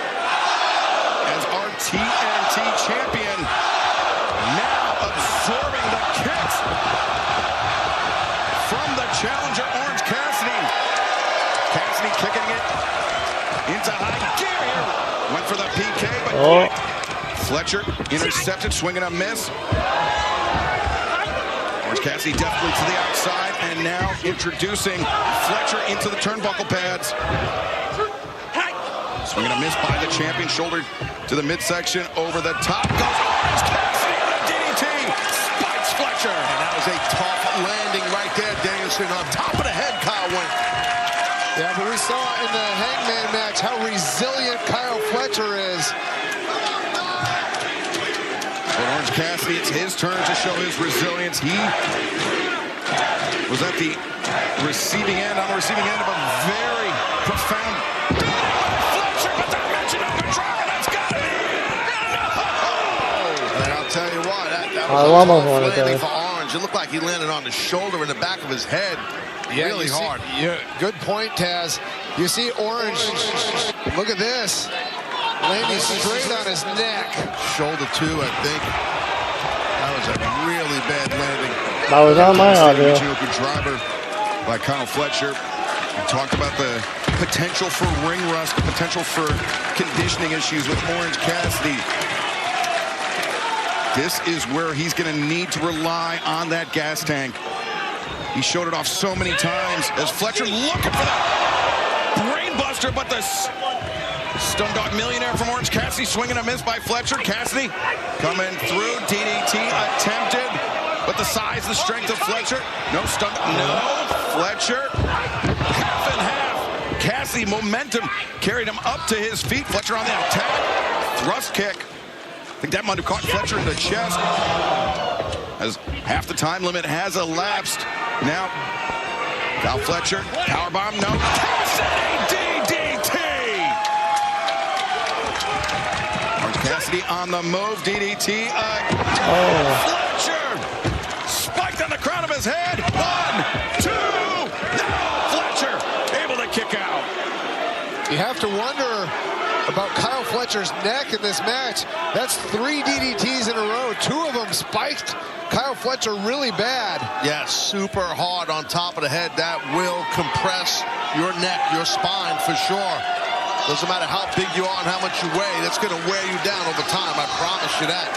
as our TNT champion now absorbing the kicks from the challenger Orange Cassidy. Cassidy kicking it into high gear here. Went for the PK, but Fletcher intercepted, swinging a miss. Orange Cassidy definitely to the outside, and now introducing Fletcher into the turnbuckle pads. Swinging a miss by the champion, shoulder to the midsection, over the top goes Orange Cassidy, the DDT, spikes Fletcher. And that was a tough landing right there, Danielson. On top of the head, Kyle went. Yeah, but we saw in the Hangman match how resilient Kyle Fletcher is. But Orange Cassidy, it's his turn to show his resilience. He was at the receiving end, on the receiving end of a very profound Fletcher, but dimension of the dragon, that's got it. And I'll tell you what, that I was a almost tough wanted landing that. for Orange. It looked like he landed on the shoulder and the back of his head. Yeah, really hard. Good point, Taz. You see Orange, look at this. Landing straight on his neck. Shoulder too, I think. That was a really bad landing. That was on my audio. Driver by Kyle Fletcher. We talked about the potential for ring rust, the potential for conditioning issues with Orange Cassidy. This is where he's going to need to rely on that gas tank. He showed it off so many times as Fletcher looking for that brainbuster, but the Stun Dog Millionaire from Orange Cassidy swinging a miss by Fletcher. Cassidy coming through, DDT attempted, but the size, the strength of Fletcher. No stun, no, Fletcher, half and half. Cassidy, momentum, carried him up to his feet. Fletcher on the attack, thrust kick. I think that might have caught Fletcher in the chest. As half the time limit has elapsed. Now, Kyle Fletcher, powerbomb, no. Cassidy, DDT! Orange Cassidy on the move, DDT. Fletcher spiked on the crown of his head. 1, 2, now Fletcher able to kick out. You have to wonder about Kyle Fletcher's neck in this match. That's 3 DDTs in a row. 2 of them spiked Kyle Fletcher really bad. Yes, super hard on top of the head. That will compress your neck, your spine for sure. Doesn't matter how big you are and how much you weigh. That's going to wear you down over time. I promise you that.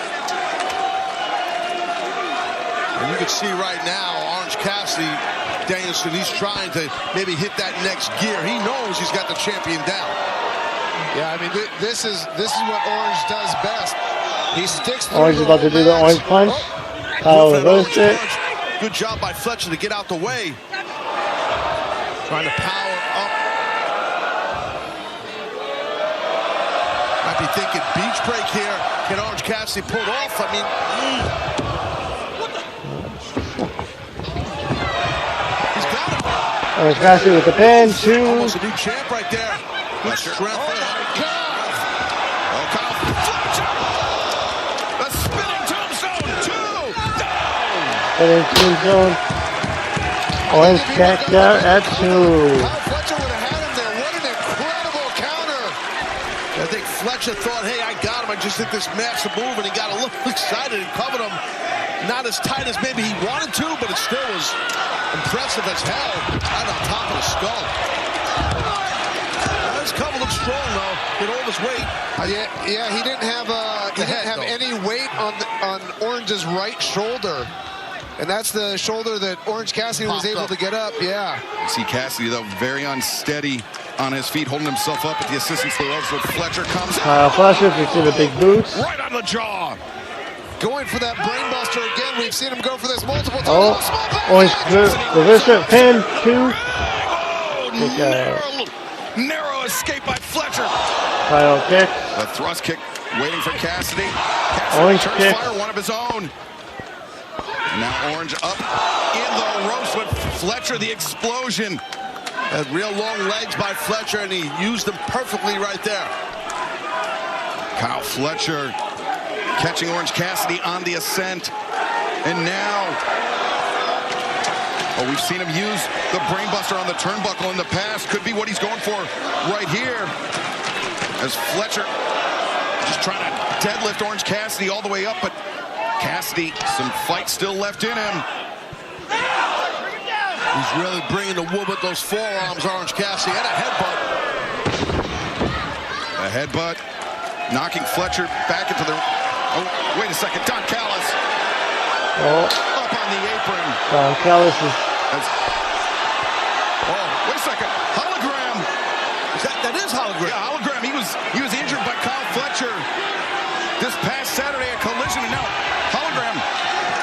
And you can see right now, Orange Cassidy, Danielson, he's trying to maybe hit that next gear. He knows he's got the champion down. Yeah, I mean, this is what Orange does best. He sticks through. Orange is about to do the orange punch. Kyle reversed it. Good job by Fletcher to get out the way. Trying to power up. Might be thinking beach break here. Can Orange Cassidy pull it off? I mean, he's got it. Orange Cassidy with the pin. 2. Almost a new champ right there. Good strength there. Oh, Kyle Fletcher. The spinning tombstone. 2. Spinning tombstone. Orange kick there at 2. Kyle Fletcher would have had him there. What an incredible counter. I think Fletcher thought, hey, I got him. I just hit this massive move, and he got a little excited and covered him. Not as tight as maybe he wanted to, but it still was impressive as hell. Right on top of the skull. His cover looks strong though. With all his weight. Yeah, he didn't have any weight on Orange's right shoulder, and that's the shoulder that Orange Cassidy was able to get up. Yeah. You see Cassidy though very unsteady on his feet, holding himself up at the assistance of the ropes. When Fletcher comes. Kyle Fletcher, you see the big boots. Right on the jaw. Going for that brainbuster again. We've seen him go for this multiple times. Oh, Orange reverse it, pin. 2. Narrow escape by Fletcher. Kyle kick. A thrust kick waiting for Cassidy. Orange turns kick. fire, one of his own. Now Orange up in the ropes with Fletcher, the explosion. Had real long legs by Fletcher, and he used them perfectly right there. Kyle Fletcher catching Orange Cassidy on the ascent. And now, we've seen him use the brainbuster on the turnbuckle in the past. Could be what he's going for right here. As Fletcher just trying to deadlift Orange Cassidy all the way up, but Cassidy, some fight still left in him. He's really bringing the wood with those forearms, Orange Cassidy, and a headbutt. A headbutt, knocking Fletcher back into the... Oh, wait a second, Don Callis. Up on the apron. Don Callis is... Oh, wait a second, hologram. That is hologram. Yeah, hologram. He was injured by Kyle Fletcher this past Saturday, a collision, and now hologram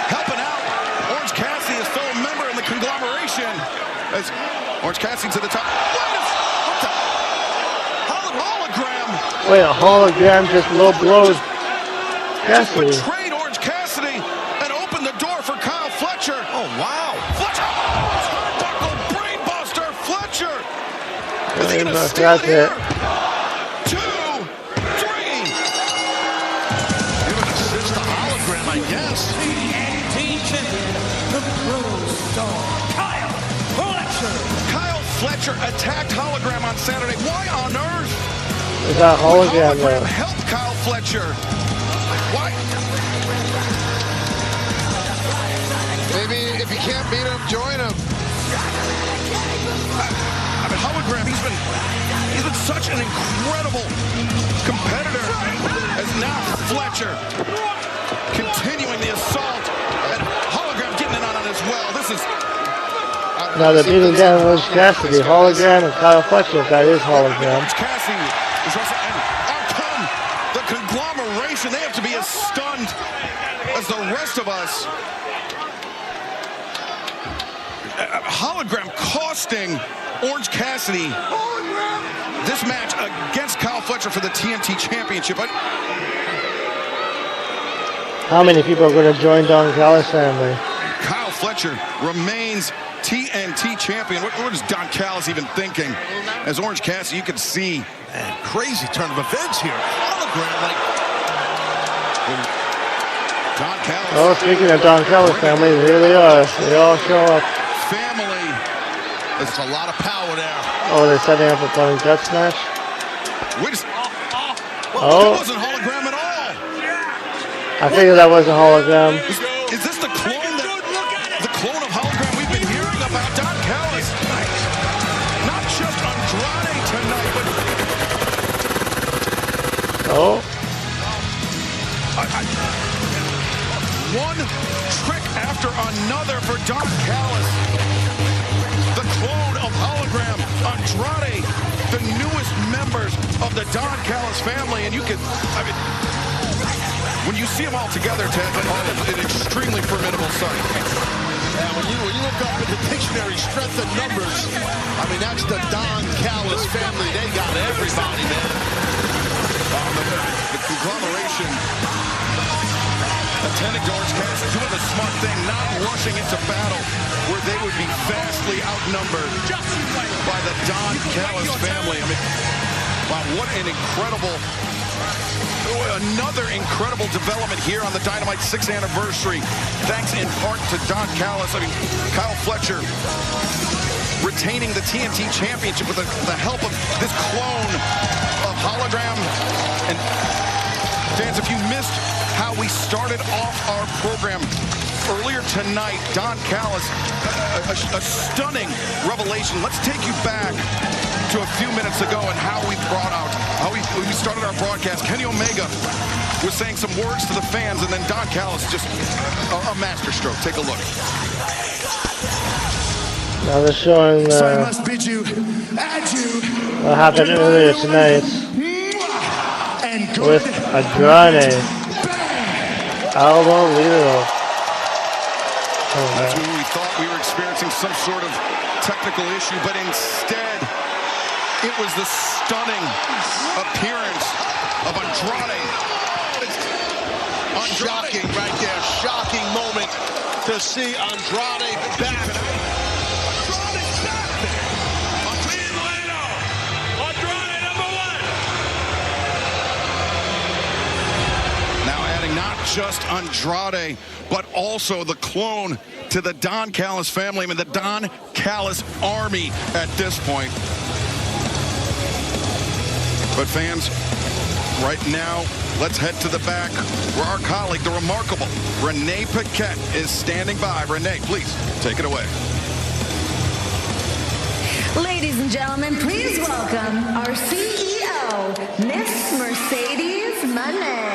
helping out Orange Cassidy, his fellow member in the conglomeration. As Orange Cassidy to the top. What the? Hologram. Wait, a hologram just low blows Cassidy. Betrayed Orange Cassidy and opened the door for Kyle Fletcher. Oh, wow. Fletcher. Turnbuckle brainbuster. Fletcher. Is he gonna steal That's it here? it. 2, 3. Give an assist to hologram, I guess. TNT champion, the Bruce Dog, Kyle Fletcher. Kyle Fletcher attacked hologram on Saturday. Why on earth Is that hologram would hologram though? help Kyle Fletcher? Why? Maybe if you can't beat him, join him. I he's been such an incredible competitor. As now Fletcher continuing the assault, and Hologram getting in on it as well. This is now they're beating down Orange Cassidy, Hologram, and Kyle Fletcher. That is Hologram. Orange Cassidy is wrestling, and out come the conglomeration. They have to be as stunned as the rest of us. Hologram costing Orange Cassidy this match against Kyle Fletcher for the TNT Championship. How many people are going to join Don Callis' family? Kyle Fletcher remains TNT champion. What is Don Callis even thinking? As Orange Cassidy, you can see. Man, crazy turn of events here. Hologram, like Don Callis. Oh, speaking of Don Callis' family, here they are. They all show up. Family. There's a lot of power there. Oh, they're setting up a fun death match. Wait a second. Oh. It wasn't Hologram at all. I figured that was a hologram. Is this the clone of Hologram we've been hearing about? Don Callis. Not just Andrade tonight, but one trick after another for Don Callis. The clone of Hologram, Andrade, the newest members of the Don Callis family, and you can, when you see them all together, Ted, it's an extremely formidable sight. Yeah, when you look up at the dictionary, strength in numbers, I mean, that's the Don Callis family. They got everybody, man. The conglomeration attending to Orange Cassidy, doing the smart thing, not rushing into battle where they would be vastly outnumbered by the Don Callis family. I mean, wow, what an another incredible development here on the Dynamite 6th anniversary. Thanks in part to Don Callis. I mean, Kyle Fletcher retaining the TNT Championship with the help of this clone of Hologram. And fans, if you missed how we started off our program earlier tonight, Don Callis, a stunning revelation. Let's take you back to a few minutes ago and how we started our broadcast. Kenny Omega was saying some words to the fans, and then Don Callis just a masterstroke. Take a look. Now they're showing So I must bid you adieu. what happened earlier tonight with Andrade. Unbelievable. That's when we thought we were experiencing some sort of technical issue, but instead it was the stunning appearance of Andrade. Shocking right there. Shocking moment to see Andrade back. Not just Andrade, but also the clone to the Don Callis family. I mean, the Don Callis army at this point. But fans, right now, let's head to the back where our colleague, the remarkable Renee Paquette, is standing by. Renee, please take it away. Ladies and gentlemen, please welcome our CEO, Miss Mercedes Moné.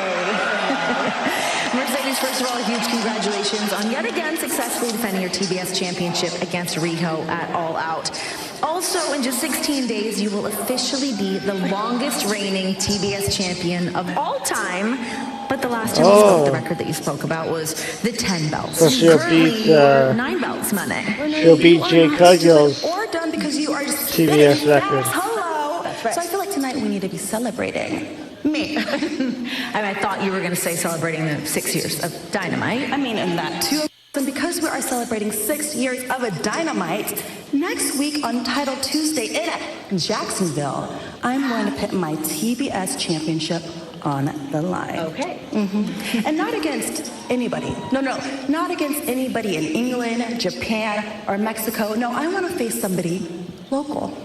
Mercedes, first of all, huge congratulations on yet again successfully defending your TBS championship against Riho at All Out. Also, in just 16 days, you will officially be the longest reigning TBS champion of all time. But the last time you spoke, the record that you spoke about was the 10 belts. So she'll Currently, beat 9 belts, Moné. she'll beat Jay Cudgill's Or done because you are TBS record. Hello. So I feel like tonight we need to be celebrating. Me. I thought you were going to say celebrating the 6 years of Dynamite. And that too. And because we are celebrating 6 years of a Dynamite, next week on Title Tuesday in Jacksonville, I'm going to put my TBS championship on the line. Okay. And not against anybody. No, not against anybody in England, Japan, or Mexico. No, I want to face somebody local.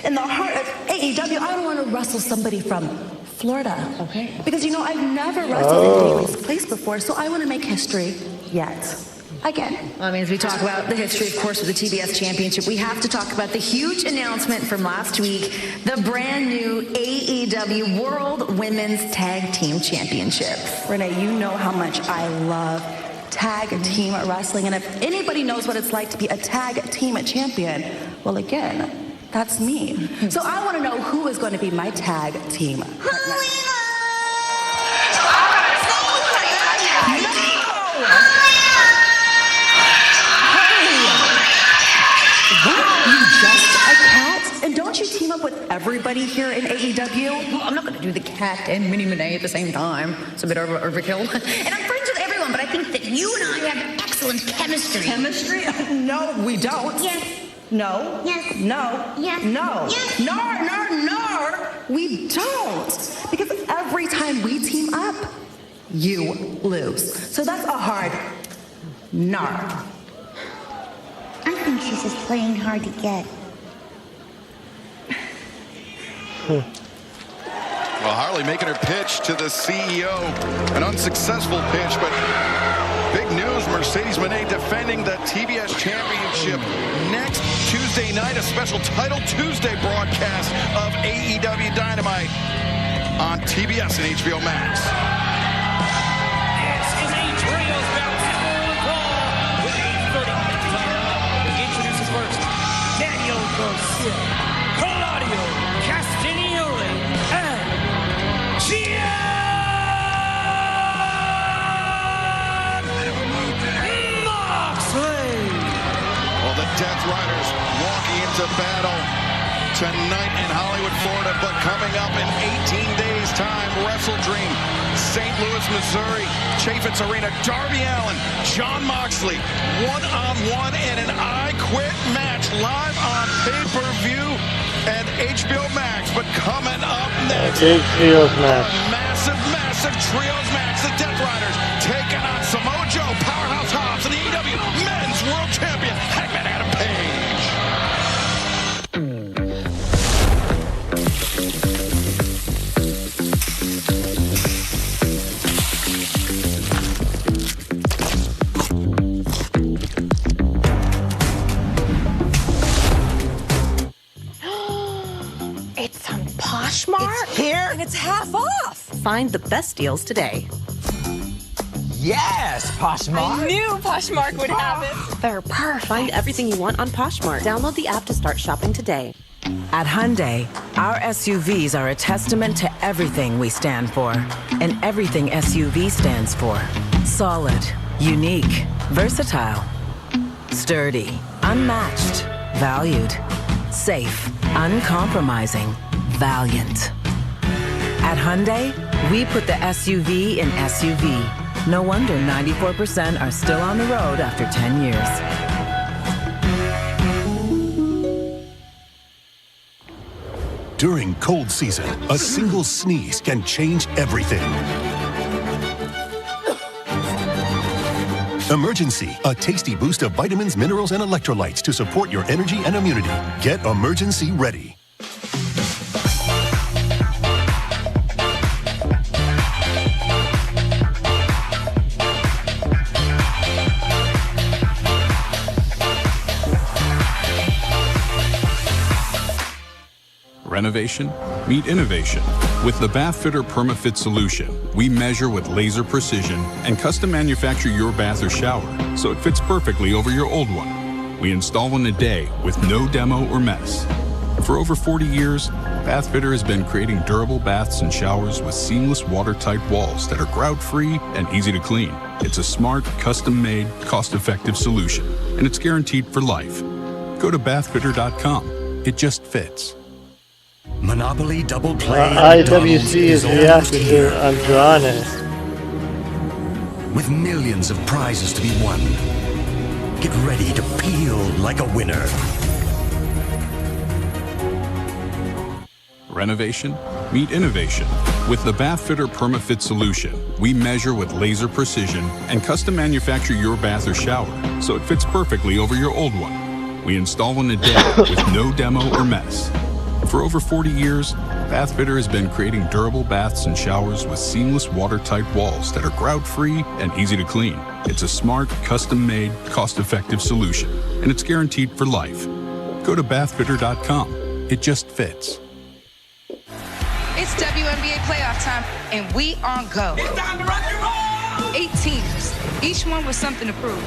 In the heart of AEW, I don't want to wrestle somebody from Florida. Okay. Because, I've never wrestled in Bailey's place before, so I want to make history yet Again, I mean, as we talk about the history, of course, of the TBS Championship, we have to talk about the huge announcement from last week, the brand new AEW World Women's Tag Team Championship. Renee, you know how much I love tag team wrestling, and if anybody knows what it's like to be a tag team champion, well, again, that's me. So I want to know who is going to be my tag team partner. And don't you team up with everybody here in AEW? Well, I'm not going to do the cat and Minnie Monet at the same time. It's a bit overkill. And I'm friends with everyone, but I think that you and I have excellent chemistry. Chemistry? No, we don't. Yes. No. Yes. No. Yes. No. Yes. No. We don't. Because every time we team up, you lose. So that's a hard nar. I think she's just playing hard to get. Well, Harley making her pitch to the CEO. An unsuccessful pitch, but big news. Mercedes Moné defending the TBS Championship next Tuesday night. A special Title Tuesday broadcast of AEW Dynamite on TBS and HBO Max. This is a trios bout with a 30-minute timer. Introduces first Daniel Garcia, Claudio Castagnoli, and Moxley. Well, the Death Riders walking into battle tonight in Hollywood, Florida, but coming up in 18 days' time, Wrestle Dream, St. Louis, Missouri, Chaffetz Arena, Darby Allin, Jon Moxley, one-on-one in an I Quit match live on pay-per-view and HBO Max. But coming up next, big trios match. Massive trios match. The Death Riders taking on Samoa Joe, Powerhouse Hobbs, and the AEW Men's World Champion, Hangman Adam Page. It's on Poshmark. It's here. And it's half off. Find the best deals today. Yes, Poshmark. I knew Poshmark would have it. They're perfect. Find everything you want on Poshmark. Download the app to start shopping today. At Hyundai, our SUVs are a testament to everything we stand for. And everything SUV stands for. Solid, unique, versatile, sturdy, unmatched, valued, safe, uncompromising, valiant. At Hyundai, we put the SUV in SUV. No wonder 94% are still on the road after 10 years. During cold season, a single sneeze can change everything. Emergency, a tasty boost of vitamins, minerals, and electrolytes to support your energy and immunity. Get emergency ready. Renovation? Meet innovation. With the Bathfitter PermaFit solution, we measure with laser precision and custom manufacture your bath or shower so it fits perfectly over your old one. We install in a day with no demo or mess. For over 40 years, Bathfitter has been creating durable baths and showers with seamless watertight walls that are grout-free and easy to clean. It's a smart, custom-made, cost-effective solution, and it's guaranteed for life. Go to bathfitter.com. It just fits. Monopoly Double Play. IWC is reacting to Andrade. With millions of prizes to be won, get ready to peel like a winner. Renovation? Meet innovation. With the Bathfitter PermaFit solution, we measure with laser precision and custom manufacture your bath or shower so it fits perfectly over your old one. We install in a day with no demo or mess. For over 40 years, Bathfitter has been creating durable baths and showers with seamless watertight walls that are grout-free and easy to clean. It's a smart, custom-made, cost-effective solution, and it's guaranteed for life. Go to bathfitter.com. It just fits. It's WNBA playoff time, and we on go. It's time to rock and roll! 8 teams, each one with something to prove.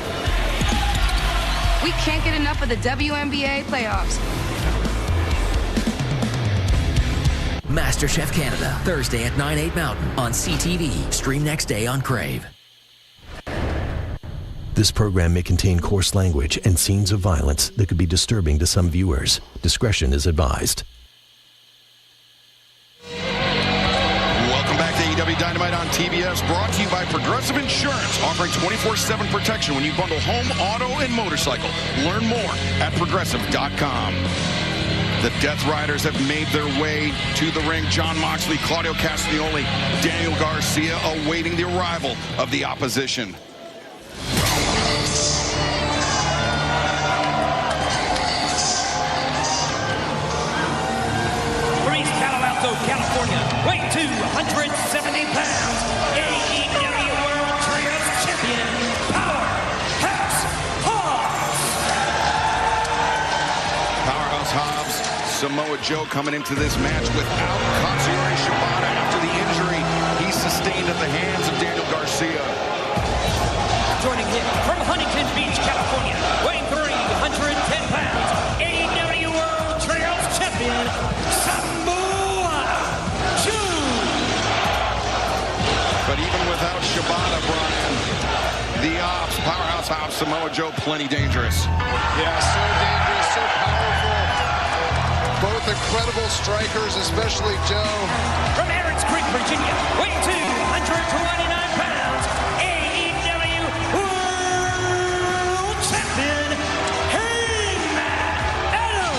We can't get enough of the WNBA playoffs. MasterChef Canada, Thursday at 9/8 Mountain on CTV. Stream next day on Crave. This program may contain coarse language and scenes of violence that could be disturbing to some viewers. Discretion is advised. Welcome back to AEW Dynamite on TBS, brought to you by Progressive Insurance, offering 24/7 protection when you bundle home, auto, and motorcycle. Learn more at progressive.com. The Death Riders have made their way to the ring. Jon Moxley, Claudio Castagnoli, Daniel Garcia awaiting the arrival of the opposition. From East Palo Alto, California, weighing 270 pounds, AEW World Trios Champion, Powerhouse Hobbs. Powerhouse Hobbs, Samoa Joe coming into this match without Katsuyori Shibata after the injury he sustained at the hands of Daniel Garcia. Joining him from Huntington Beach, California, weighing 310 pounds, AEW World Trios Champion, Samoa Joe. But even without Shibata, Brian, the Ops, Powerhouse Hobbs, Samoa Joe, plenty dangerous. Yeah, so dangerous, so powerful. Both incredible strikers, especially Joe. From Aaron's Creek, Virginia, weighing 229 pounds, AEW World Champion, Hangman Adam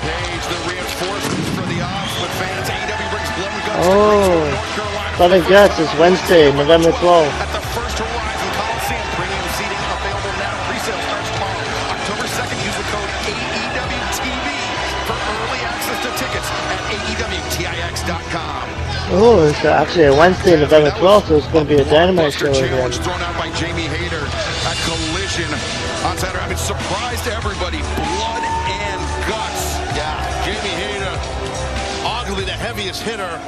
Page, the reinforcements for the Ops with fans. AEW brings blood and guts to Oh, North Carolina. Blood and Guts is Wednesday, November 12th. At the First Horizon Coliseum, premium seating available now. Pre-sale starts tomorrow, October 2nd. Use the code AEWTV for early access to tickets at AEWTIX.com. Oh, it's actually a Wednesday, November 12th, so it's going to be a Dynamite show again. Challenge thrown out by Jamie Hayter at Collision on Saturday. I mean, surprised everybody. Blood and guts. Yeah, Jamie Hayter, arguably the heaviest hitter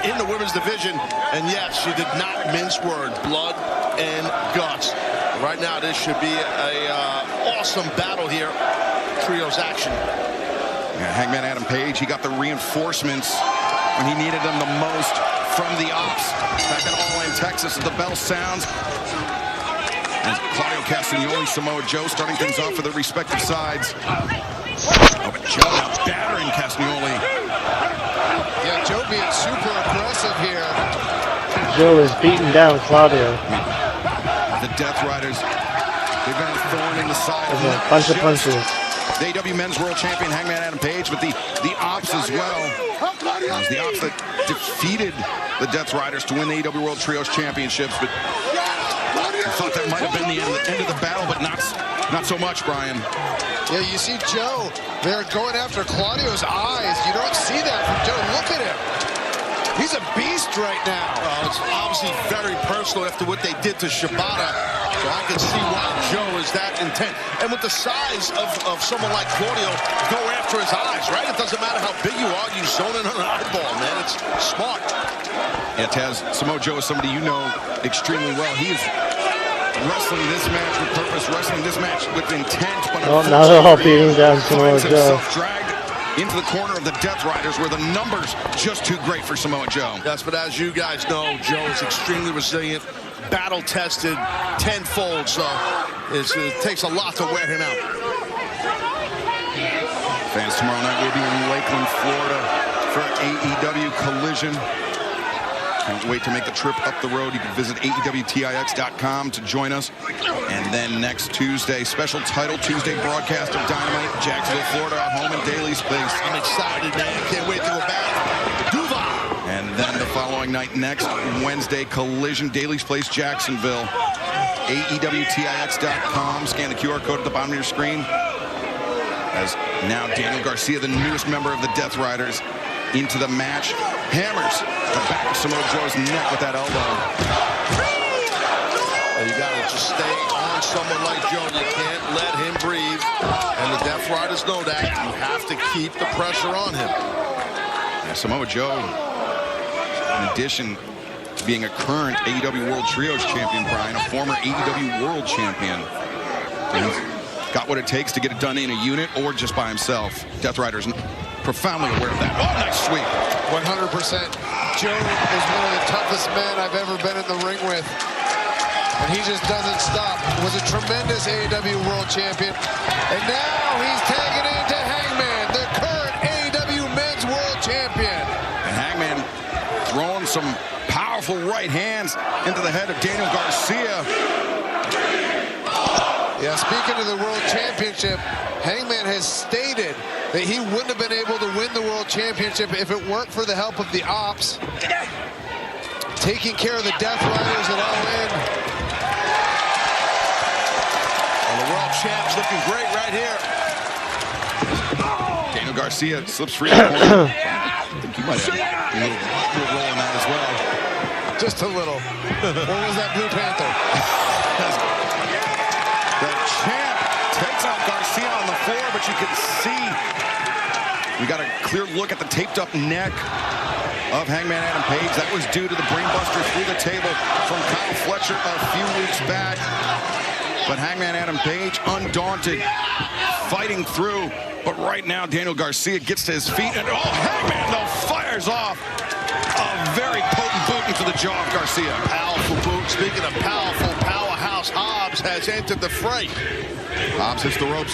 in the women's division. And yes, she did not mince words. Blood and guts. Right now, this should be a awesome battle here. Trios action. Yeah, Hangman Adam Page, he got the reinforcements when he needed them the most from the Ops. Back in All In, Texas, as the bell sounds. And Claudio Castagnoli, Samoa Joe starting things off for their respective sides. Oh, but Joe now battering Castagnoli. Yeah, Joe being super aggressive here. Joe is beating down Claudio. The Death Riders, they've been a thorn in the side. There's a bunch of punches. The AEW Men's World Champion Hangman Adam Page, but the Ops as well. It was the Ops that defeated the Death Riders to win the AEW World Trios Championships, but I thought that might have been the end of the battle, but not so much, Brian. Yeah, you see Joe, they're going after Claudio's eyes. You don't see that from Joe. Look at him. He's a beast right now. Well, it's obviously very personal after what they did to Shibata. So I can see why Joe is that intent. And with the size of someone like Claudio, go after his eyes, right? It doesn't matter how big you are, you zone in on an eyeball, man. It's smart. Yeah, Taz, Samoa Joe is somebody you know extremely well. He is wrestling this match with purpose, wrestling this match with intent. But now they're all beating down Samoa Joe. Dragged into the corner of the Death Riders where the numbers just too great for Samoa Joe. Yes, but as you guys know, Joe is extremely resilient, battle-tested, tenfold, so it takes a lot to wear him out. Fans tomorrow night will be in Lakeland, Florida for AEW Collision. Can't wait to make the trip up the road. You can visit AEWTIX.com to join us. And then next Tuesday, special title Tuesday broadcast of Dynamite, Jacksonville, Florida, our home in Daly's Place. I'm excited, man. Can't wait to go back. Duval! And then the following night, next Wednesday, Collision, Daly's Place, Jacksonville. AEWTIX.com. Scan the QR code at the bottom of your screen. as now Daniel Garcia, the newest member of the Death Riders, into the match. Hammers the back of Samoa Joe's neck with that elbow. You got to just stay on someone like Joe. You can't let him breathe. And the Death Riders know that. You have to keep the pressure on him. Yeah, Samoa Joe, in addition to being a current AEW World Trios champion, Brian, a former AEW World champion. And he's got what it takes to get it done in a unit or just by himself. Death Riders profoundly aware of that. Oh, nice sweep. 100%. Joe is one of the toughest men I've ever been in the ring with. And he just doesn't stop. Was a tremendous AEW World Champion. And now he's tagging into Hangman, the current AEW Men's World Champion. And Hangman throwing some powerful right hands into the head of Daniel Garcia. Yeah, speaking of the World Championship, Hangman has stated that he wouldn't have been able to win the World Championship if it weren't for the help of the Ops. Taking care of the Death Riders at All In. And the World Champ's looking great right here. Daniel Garcia slips free in the corner. I think he might have a little roll in that as well. Just a little. Or was that Blue Panther? The champ takes out Garcia on the floor, but you can see we got a clear look at the taped up neck of Hangman Adam Page. That was due to the brainbuster through the table from Kyle Fletcher a few weeks back. But Hangman Adam Page, undaunted, fighting through. But right now, Daniel Garcia gets to his feet, and Hangman, though, fires off a very potent boot into the jaw of Garcia. Powerful boot. Speaking of powerful, powerhouse Hobbs has entered the fray. Hobbs hits the ropes,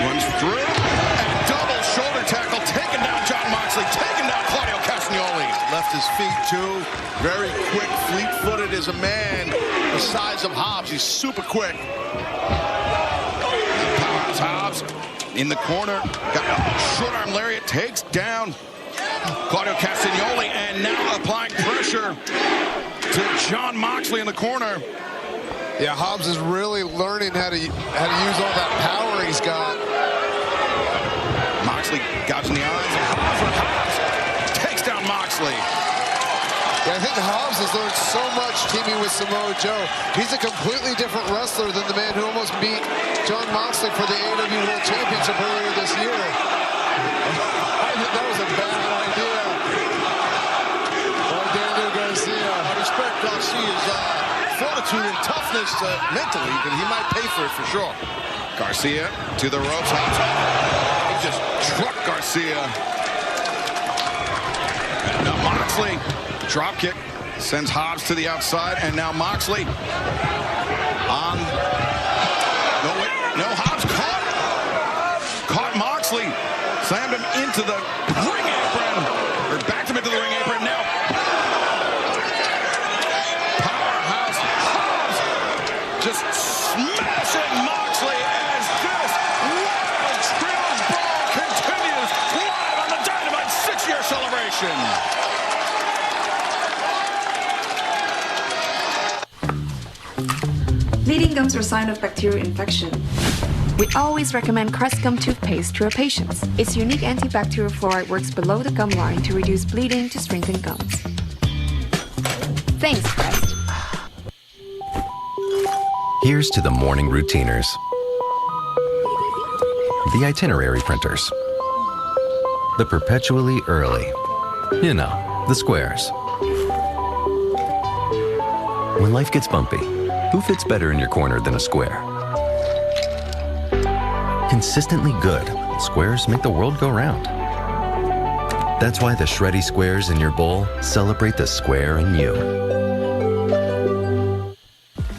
runs through, and double shoulder tackle, taking down John Moxley, taking down Claudio Castagnoli. Left his feet, too. Very quick, fleet-footed as a man the size of Hobbs. He's super quick. Powerhouse Hobbs in the corner. Got a short arm lariat, takes down Claudio Castagnoli, and now applying pressure to John Moxley in the corner. Yeah, Hobbs is really learning how to use all that power he's got. Moxley gouging the eyes. Hobbs takes down Moxley. Yeah, I think Hobbs has learned so much teaming with Samoa Joe. He's a completely different wrestler than the man who almost beat John Moxley for the AEW World Championship earlier this year. I think that was a bad idea by Daniel Garcia. I respect Garcia's fortitude and toughness mentally, but he might pay for it for sure. Garcia to the ropes. He just trucked Garcia. And now Moxley, drop kick, sends Hobbs to the outside, and now Moxley on. No, Hobbs caught Moxley, slammed him into the ring apron, or backed him into the ring apron. Now powerhouse Hobbs just smashing Moxley as this Wild Trios Brawl continues live on the Dynamite 6-year celebration. Bleeding gums are a sign of bacterial infection. We always recommend Crest Gum toothpaste to our patients. Its unique antibacterial fluoride works below the gum line to reduce bleeding to strengthen gums. Thanks, Crest. Here's to the morning routiners. The itinerary printers. The perpetually early. You know, the squares. When life gets bumpy, who fits better in your corner than a square? Consistently good, squares make the world go round. That's why the shreddy squares in your bowl celebrate the square in you.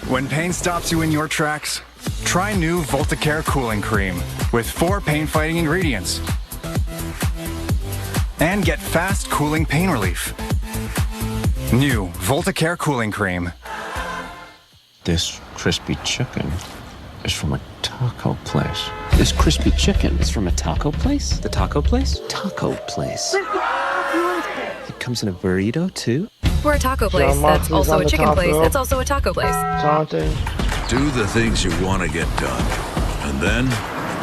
When pain stops you in your tracks, try new Voltacare Cooling Cream with 4 pain-fighting ingredients. And get fast cooling pain relief. New Voltacare Cooling Cream. This crispy chicken is from a taco place. This crispy chicken is from a taco place? The taco place? Taco place. It comes in a burrito, too? We're a taco place. That's also a chicken place. That's also a taco place. Taunting. Do the things you want to get done. And then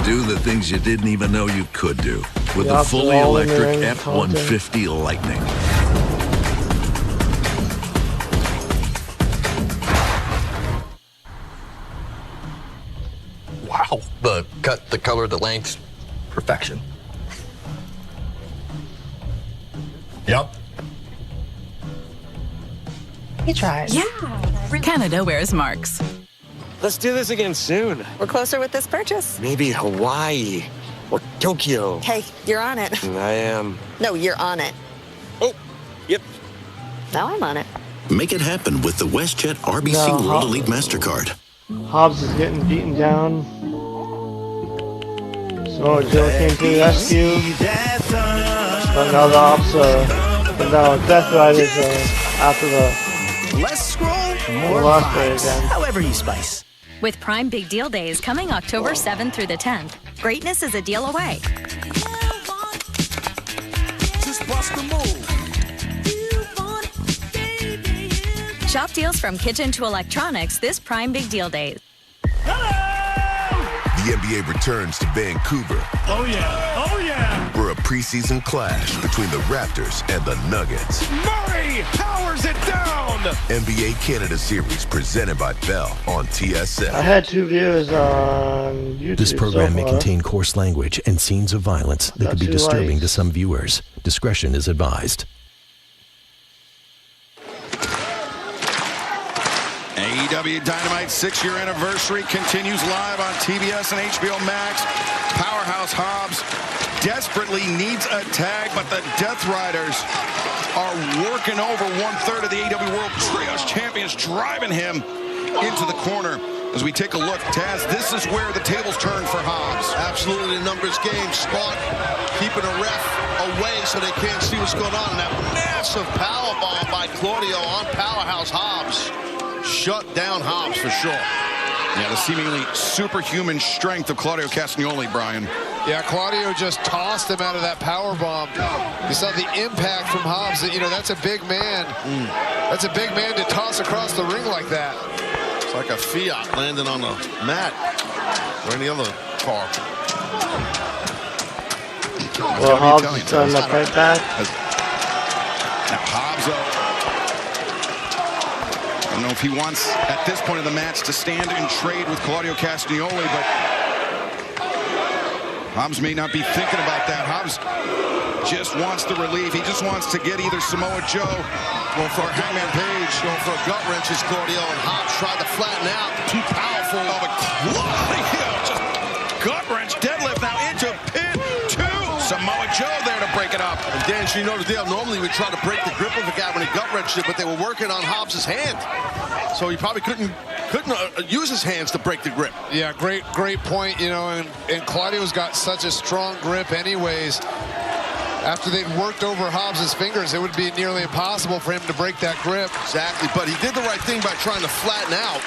Do the things you didn't even know you could do with the Yeah, fully all in the electric ring, F-150 Lightning. Wow. The cut, the color, the length, perfection. Yep. He tried. Yeah. Canada wears marks. Let's do this again soon. We're closer with this purchase. Maybe Hawaii or Tokyo. Hey, you're on it. I am. No, you're on it. Oh, yep. Now I'm on it. Make it happen with the WestJet RBC No, World Elite MasterCard. Hobbs is getting beaten down. So Joe came to the rescue. But now the Hobbs, but now Death Riders after the less scroll, more lost vibes. again. However you spice. With Prime Big Deal Days coming October 7th through the 10th, greatness is a deal away. Just bust the move. Shop deals from kitchen to electronics this Prime Big Deal Days. The NBA returns to Vancouver. Oh yeah, oh yeah. For a preseason clash between the Raptors and the Nuggets. Murray powers it down. NBA Canada Series presented by Bell on TSN. I had 2 viewers on YouTube. This program so may far. contain coarse language and scenes of violence that could be 2 disturbing likes. to some viewers. Discretion is advised. AEW Dynamite 6-year anniversary continues live on TBS and HBO Max. Powerhouse Hobbs desperately needs a tag, but the Death Riders are working over 1/3 of the AEW World Trios Champions, driving him into the corner. As we take a look, Taz, this is where the tables turn for Hobbs. Absolutely, the numbers game. Smart, keeping a ref away so they can't see what's going on. And that massive powerbomb by Claudio on Powerhouse Hobbs. Shut down Hobbs for sure. Yeah, the seemingly superhuman strength of Claudio Castagnoli, Brian. Yeah, Claudio just tossed him out of that power bomb. You saw the impact from Hobbs. You know, that's a big man. That's a big man to toss across the ring like that. It's like a Fiat landing on the mat or any other car. Well, Hobbs is trying to fight back. Now Hobbs, I don't know if he wants, at this point in the match, to stand and trade with Claudio Castagnoli, but Hobbs may not be thinking about that. Hobbs just wants the relief. He just wants to get either Samoa Joe or Hangman Page. Going for a gut wrench is Claudio, and Hobbs tried to flatten out. Too powerful. Oh, but Claudio just gut wrench, deadlift now into pin 2. Samoa Joe there to break it up. And Dan, you know the deal. Normally we try to break the grip of a guy when he gut wrenched it, but they were working on Hobbs' hand. So he probably couldn't use his hands to break the grip. Yeah, great point, you know, and Claudio's got such a strong grip anyways. After they'd worked over Hobbs' fingers, it would be nearly impossible for him to break that grip. Exactly, but he did the right thing by trying to flatten out,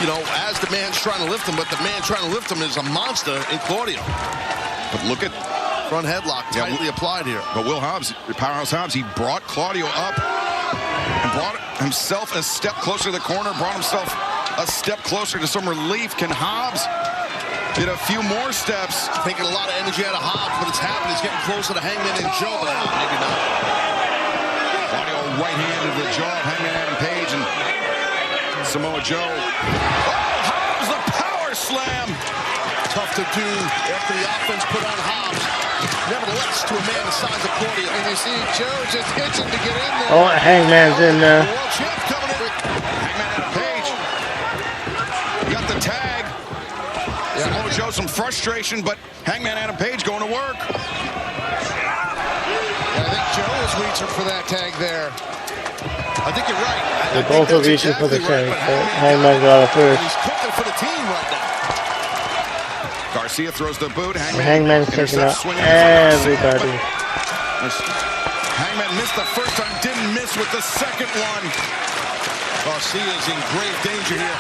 you know, as the man's trying to lift him, but the man trying to lift him is a monster in Claudio. But look at front headlock tightly applied here. But Will Hobbs, Powerhouse Hobbs, he brought Claudio up and brought himself a step closer to the corner, brought himself a step closer to some relief. Can Hobbs get a few more steps? Taking a lot of energy out of Hobbs, but it's happening. He's getting closer to Hangman and Joe, but maybe not. Claudio right hand to the jaw of Hangman Adam Page and Samoa Joe. Oh, Hobbs, the power slam. Tough to do after the offense put on Hobbs. Nevertheless, to a man the size of Claudio. And you see Joe just itching to get in there. Oh, Hangman's in there. World champ coming in. Hangman Adam Page got the tag. Yeah, Samoa Joe some frustration, but Hangman Adam Page going to work. I think Joe was reaching for that tag there. I think you're right. They both are reaching for the tag. Hangman got it first. He's cooking for the team right now. Garcia throws the boot. Hangman's taking out everybody. Hangman missed the first time, didn't miss with the second one. Garcia's in grave danger here.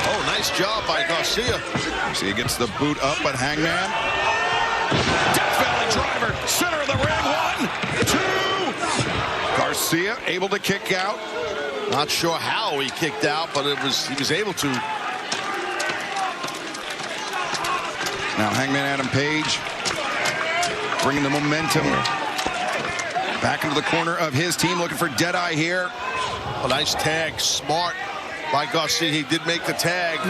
Oh, nice job by Garcia. Garcia gets the boot up, but Hangman. Death Valley driver, center of the ring. 1, 2. Garcia able to kick out. Not sure how he kicked out, but he was able to. Now Hangman Adam Page bringing the momentum back into the corner of his team, looking for Deadeye here. A nice tag, smart by Garcia. He did make the tag to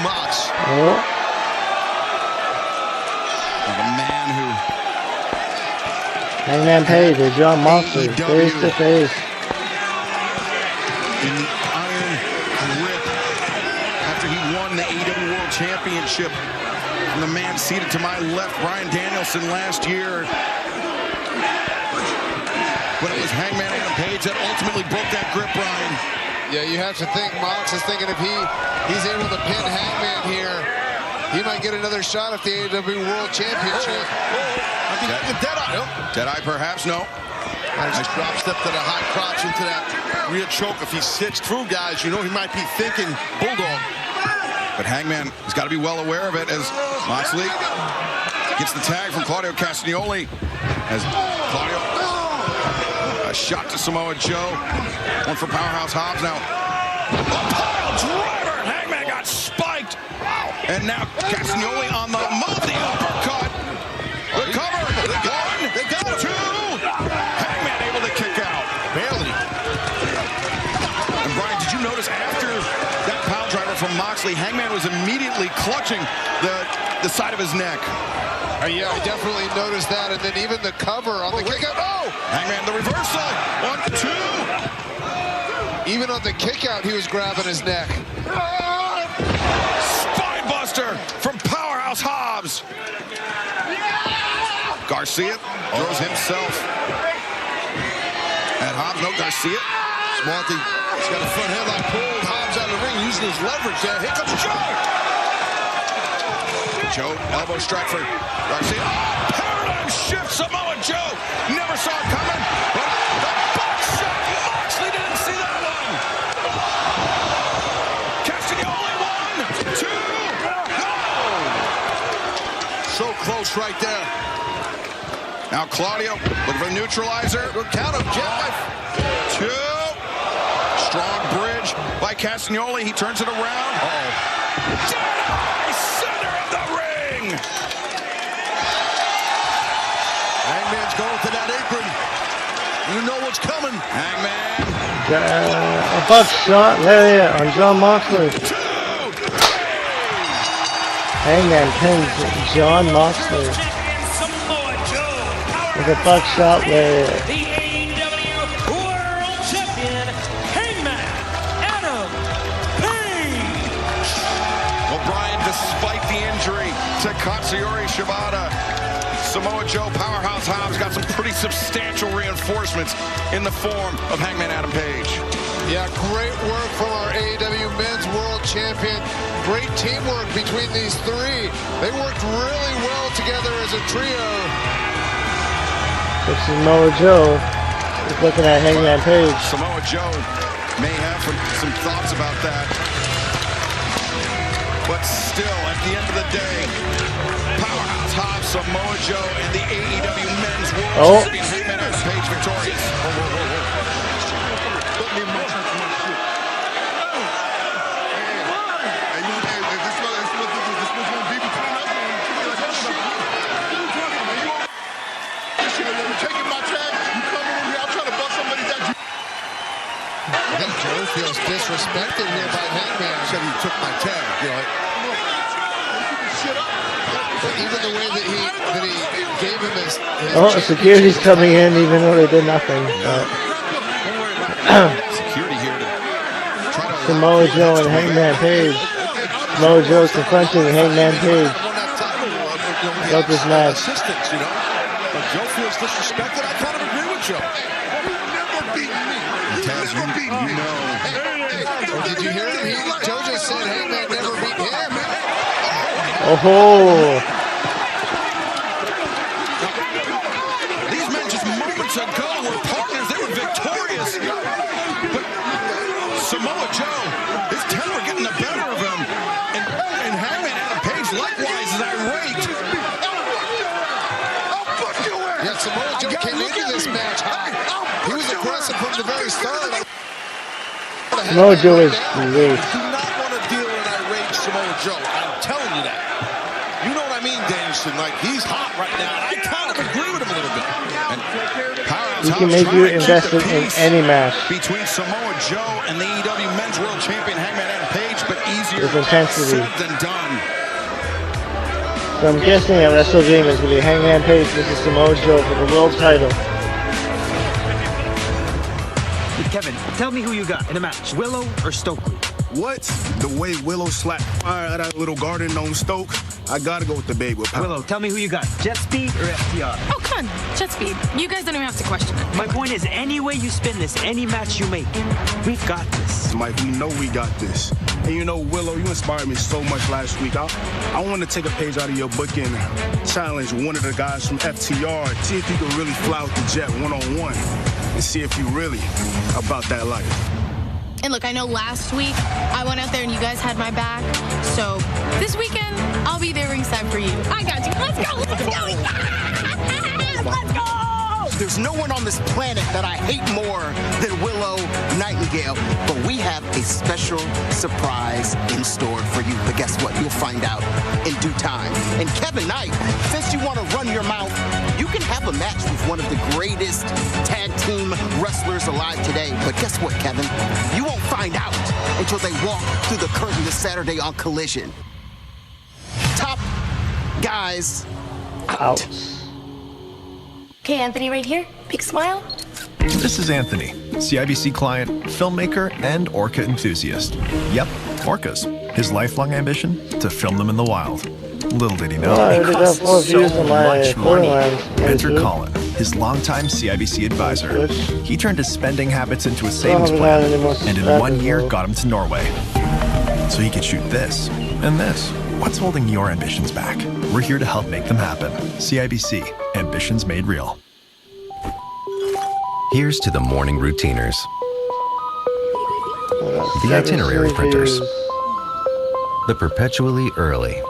Mox. The man who... Hangman Page with John Moxley, face to face. In the iron grip after he won the AEW World Championship. And the man seated to my left, Bryan Danielson, last year. But it was Hangman Adam Page that ultimately broke that grip, Brian. Yeah, you have to think Mox is thinking if he's able to pin Hangman here, he might get another shot at the AEW World Championship. Deadeye perhaps, no. Nice drop step to the high crotch into that rear choke. If he sits through, guys, you know he might be thinking Bulldog. But Hangman has got to be well aware of it as Moxley gets the tag from Claudio Castagnoli. As Claudio, a shot to Samoa Joe. One for Powerhouse Hobbs now. A pile driver! Hangman got spiked. Wow. And now Castagnoli on the move. The uppercut. The cover. One. They got him. Two. Hangman able to kick out. Barely. And Brian, did you notice after that pile driver from Moxley, Hangman was immediately clutching the side of his neck. Yeah, I definitely noticed that. And then even the cover on the kick out. Oh! Hangman, the reversal. 1, 2. Even on the kick out, he was grabbing his neck. Spinebuster from Powerhouse Hobbs. Garcia throws himself at Hobbs. No, Garcia. Smarty. He's got a front headlock pulled. Hobbs out of the ring using his leverage there. Here comes Joe. Joe, elbow strike for Garcia. Oh, paradigm shift. Samoa Joe never saw it coming. But the box shot. Moxley didn't see that one. Castagnoli 1, 2. No. So close right there. Now Claudio looking for the neutralizer. Good count of Jeff. 2. Strong bridge by Castagnoli. He turns it around. Deadeye, center of the ring. Hangman's going to that apron. You know what's coming. Hangman. A buckshot lariat on John Moxley. Hangman pins John Moxley with a buckshot lariat. The AEW World Champion, Hangman Adam Page. Well, Brian, despite the injury to Katsuyori Shibata, Samoa Joe, Powerhouse Hobbs got some pretty substantial reinforcements in the form of Hangman Adam Page. Yeah, great work from our AEW Men's World Champion. Great teamwork between these three. They worked really well together as a trio. This is Samoa Joe. He's looking at Hangman Page. Samoa Joe may have some thoughts about that. But still, at the end of the day, Powerhouse Hobbs, Samoa Joe, and the AEW Men's World Champion Hangman Adam Page victorious. Put me in motion for my shit. I think Joe feels disrespected here by Hangman. Said he took my tag, you know. But even the way that he gave him his Security's coming in even though they did nothing. Security here to try to Samoa Joe and Hangman Page. Samoa Joe's confronting Hangman Page about this match. Assistance, you know. But Joe feels disrespected. I kind of agree with Joe. Taz, you know. Did you hear him? Joe just said Hangman never beat him. Oh. These men just moments ago were partners. They were victorious. But Samoa Joe, his temper getting the better of him. And Hangman Adam Page likewise is irate. Yeah, Samoa Joe came into this match hot. He was aggressive from the very start. Samoa Joe is great. Do not want to deal with an irate Samoa Joe. I'm telling you that. You know what I mean? Listen, like, he's hot right now. I kind of agree with him a little bit. And He can make you invested in any match. Between Samoa Joe and the AEW Men's World Champion Hangman Adam Page, but easier With intensity. said than done. So I'm guessing at WrestleDream is going to be Hangman Page versus Samoa Joe for the world title. Kevin, tell me who you got in a match, Willow or Stokely? What? The way Willow slapped fire at that little garden on Stoke, I gotta go with the babe with power. Willow, tell me who you got, Jet Speed or FTR? Oh, come on, Jet Speed. You guys don't even have to question it. My point is, any way you spin this, any match you make, we've got this. Mike, we know we got this. And you know, Willow, you inspired me so much last week. I want to take a page out of your book and challenge one of the guys from FTR. See if you can really fly with the Jet one-on-one and see if you really about that life. And look, I know last week I went out there and you guys had my back. So this weekend, I'll be there ringside for you. I got you. Let's go. Let's go. Yes, let's go. There's no one on this planet that I hate more than Willow Nightingale, but we have a special surprise in store for you. But guess what? You'll find out in due time. And Kevin Knight, since you want to run your mouth, you can have a match with one of the greatest tag team wrestlers alive today. But guess what, Kevin? You won't find out until they walk through the curtain this Saturday on Collision. Top guys out. Okay, Anthony, right here. Big smile. This is Anthony, CIBC client, filmmaker, and orca enthusiast. Yep, orcas. His lifelong ambition? To film them in the wild. Little did he know, it costs so much money. Enter Colin, his longtime CIBC advisor. He turned his spending habits into a savings plan, and in 1 year got him to Norway. So he could shoot this and this. What's holding your ambitions back? We're here to help make them happen. CIBC, ambitions made real. Here's to the morning routiners. The itinerary printers. The perpetually early.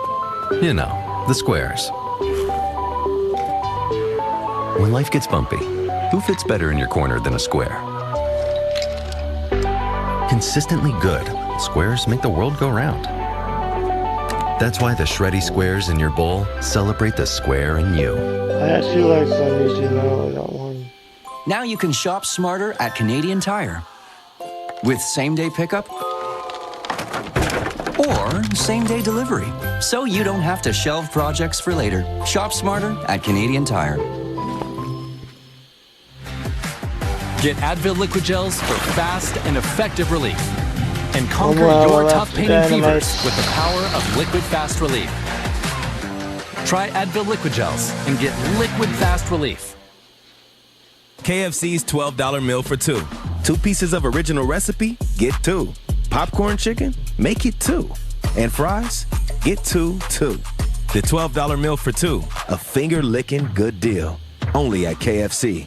You know, the squares. When life gets bumpy, who fits better in your corner than a square? Consistently good, squares make the world go round. That's why the shreddy squares in your bowl celebrate the square in you. I had 2 lights on these, you know, I got one. Now you can shop smarter at Canadian Tire. With same-day pickup or same-day delivery. So you don't have to shelve projects for later. Shop smarter at Canadian Tire. Get Advil Liquid Gels for fast and effective relief. And conquer your tough pain and fevers with the power of Liquid Fast Relief. Try Advil Liquid Gels and get liquid fast relief. KFC's $12 meal for 2. 2 pieces of original recipe, get 2. Popcorn chicken, make it 2. And fries, get 2, too. The $12 meal for 2, a finger-licking good deal. Only at KFC.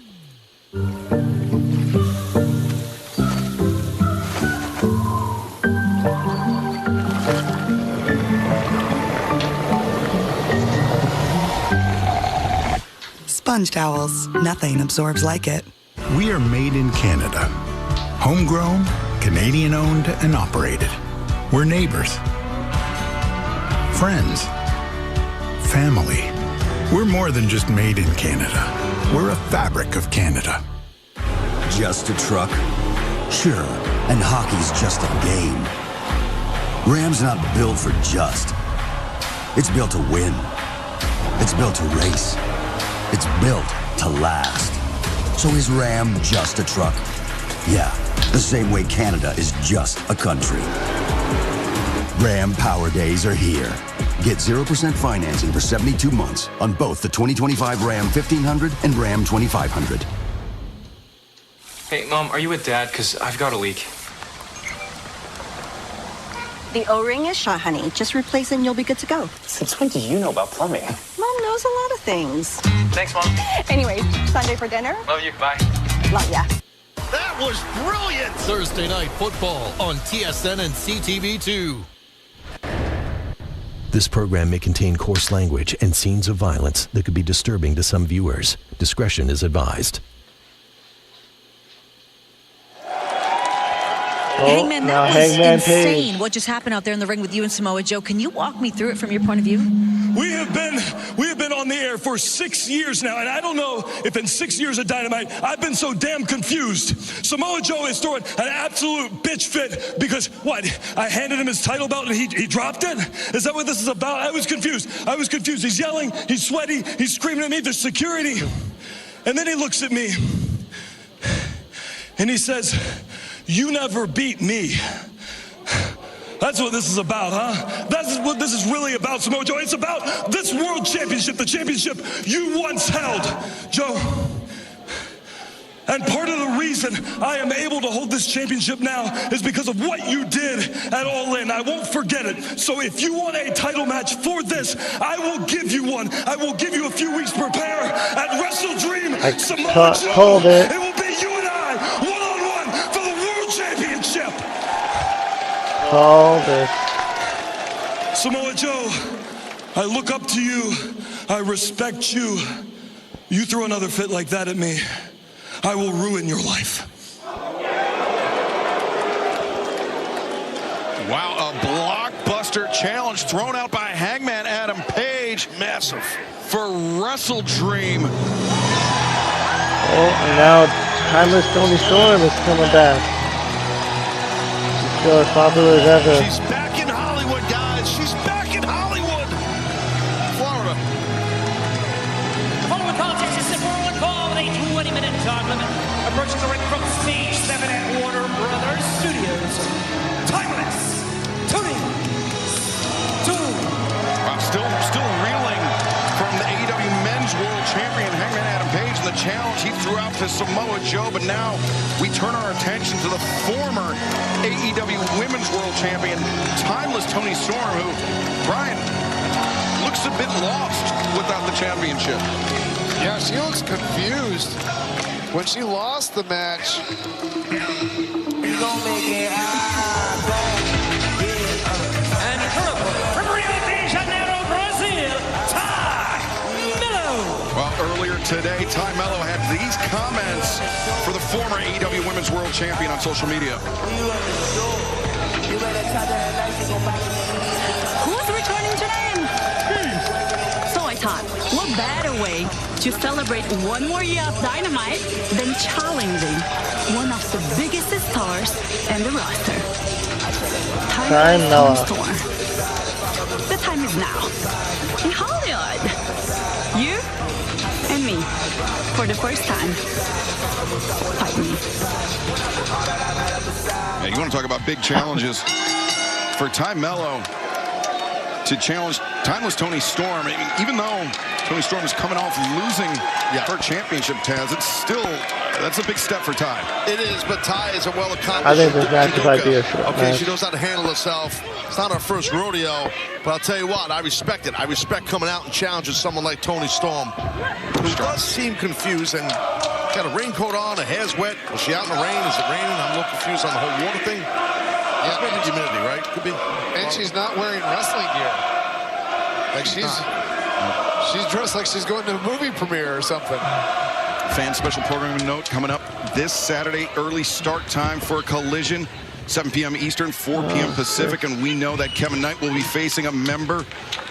Sponge towels. Nothing absorbs like it. We are made in Canada. Homegrown, Canadian owned and operated. We're neighbors. Friends. Family. We're more than just made in Canada. We're a fabric of Canada. Just a truck? Sure, and hockey's just a game. Ram's not built for just. It's built to win. It's built to race. It's built to last. So is Ram just a truck? Yeah, the same way Canada is just a country. Ram Power Days are here. Get 0% financing for 72 months on both the 2025 Ram 1500 and Ram 2500. Hey, Mom, are you with Dad? Because I've got a leak. The O-ring is shot, honey. Just replace it and you'll be good to go. Since when do you know about plumbing? Mom knows a lot of things. Thanks, Mom. Anyway, Sunday for dinner? Love you. Bye. Love ya. That was brilliant! Thursday Night Football on TSN and CTV2. This program may contain coarse language and scenes of violence that could be disturbing to some viewers. Discretion is advised. Hangman, now that was Hangman insane. Page. What just happened out there in the ring with you and Samoa Joe? Can you walk me through it from your point of view? We have been on the air for 6 years now, and I don't know if in 6 years of Dynamite I've been so damn confused. Samoa Joe is throwing an absolute bitch fit because what? I handed him his title belt and he dropped it? Is that what this is about? I was confused. He's yelling, he's sweaty, he's screaming at me, there's security. And then he looks at me and he says, "You never beat me." That's what this is about, huh? That's what this is really about, Samoa Joe. It's about this world championship, the championship you once held, Joe. And part of the reason I am able to hold this championship now is because of what you did at All In. I won't forget it. So if you want a title match for this, I will give you one. I will give you a few weeks to prepare at Wrestle Dream. Samoa Joe, hold it. It will be you and I, one-on-one for the world championship. Call this. Samoa Joe, I look up to you. I respect you. You throw another fit like that at me, I will ruin your life. Wow, a blockbuster challenge thrown out by Hangman Adam Page. Massive. For Wrestle Dream. Oh, and now Timeless Tony Storm is coming back. Still as popular as ever. She's back in Hollywood, guys. She's back in Hollywood. Florida. The following contest is set for one fall with a 20-minute time limit. Approaching the ring from Stage 7 at Warner Brothers Studios. Timeless Tony Storm. Wow, still reeling from the AEW Men's World Champion Hangman Adam Page and the challenge he threw out to Samoa Joe, but now we turn our attention to the former AEW Women's World Champion, Timeless Toni Storm, who, Brian, looks a bit lost without the championship. Yeah, she looks confused. When she lost the match, And currently, from Rio de Janeiro, Brazil, Ty Mello. Well, earlier today, Ty Mello had these comments for the former AEW Women's World Champion on social media. Who's returning to them? So I thought, what better way to celebrate one more year of Dynamite than challenging one of the biggest stars in the roster. Time now. Storm. The time is now. In Hollywood. You and me, for the first time, fight me. Yeah, you want to talk about big challenges for Ty Mello to challenge Timeless Toni Storm. I mean, even though Toni Storm is coming off losing her championship, Taz, it's still, that's a big step for Ty. It is, but Ty is a well-accomplished. I think this match might be a short Okay, match. she knows how to handle herself. It's not her first rodeo, but I'll tell you what, I respect it. I respect coming out and challenging someone like Toni Storm, who does seem confused and got a raincoat on, her hair's wet. Was she out in the rain? Is it raining? I'm a little confused on the whole water thing. Yeah, maybe humidity, right? Could be. and she's not wearing wrestling gear. Like she's dressed like she's going to a movie premiere or something. Fan special programming note coming up this Saturday, early start time for Collision, 7 p.m. Eastern, 4 p.m. Pacific, and we know that Kevin Knight will be facing a member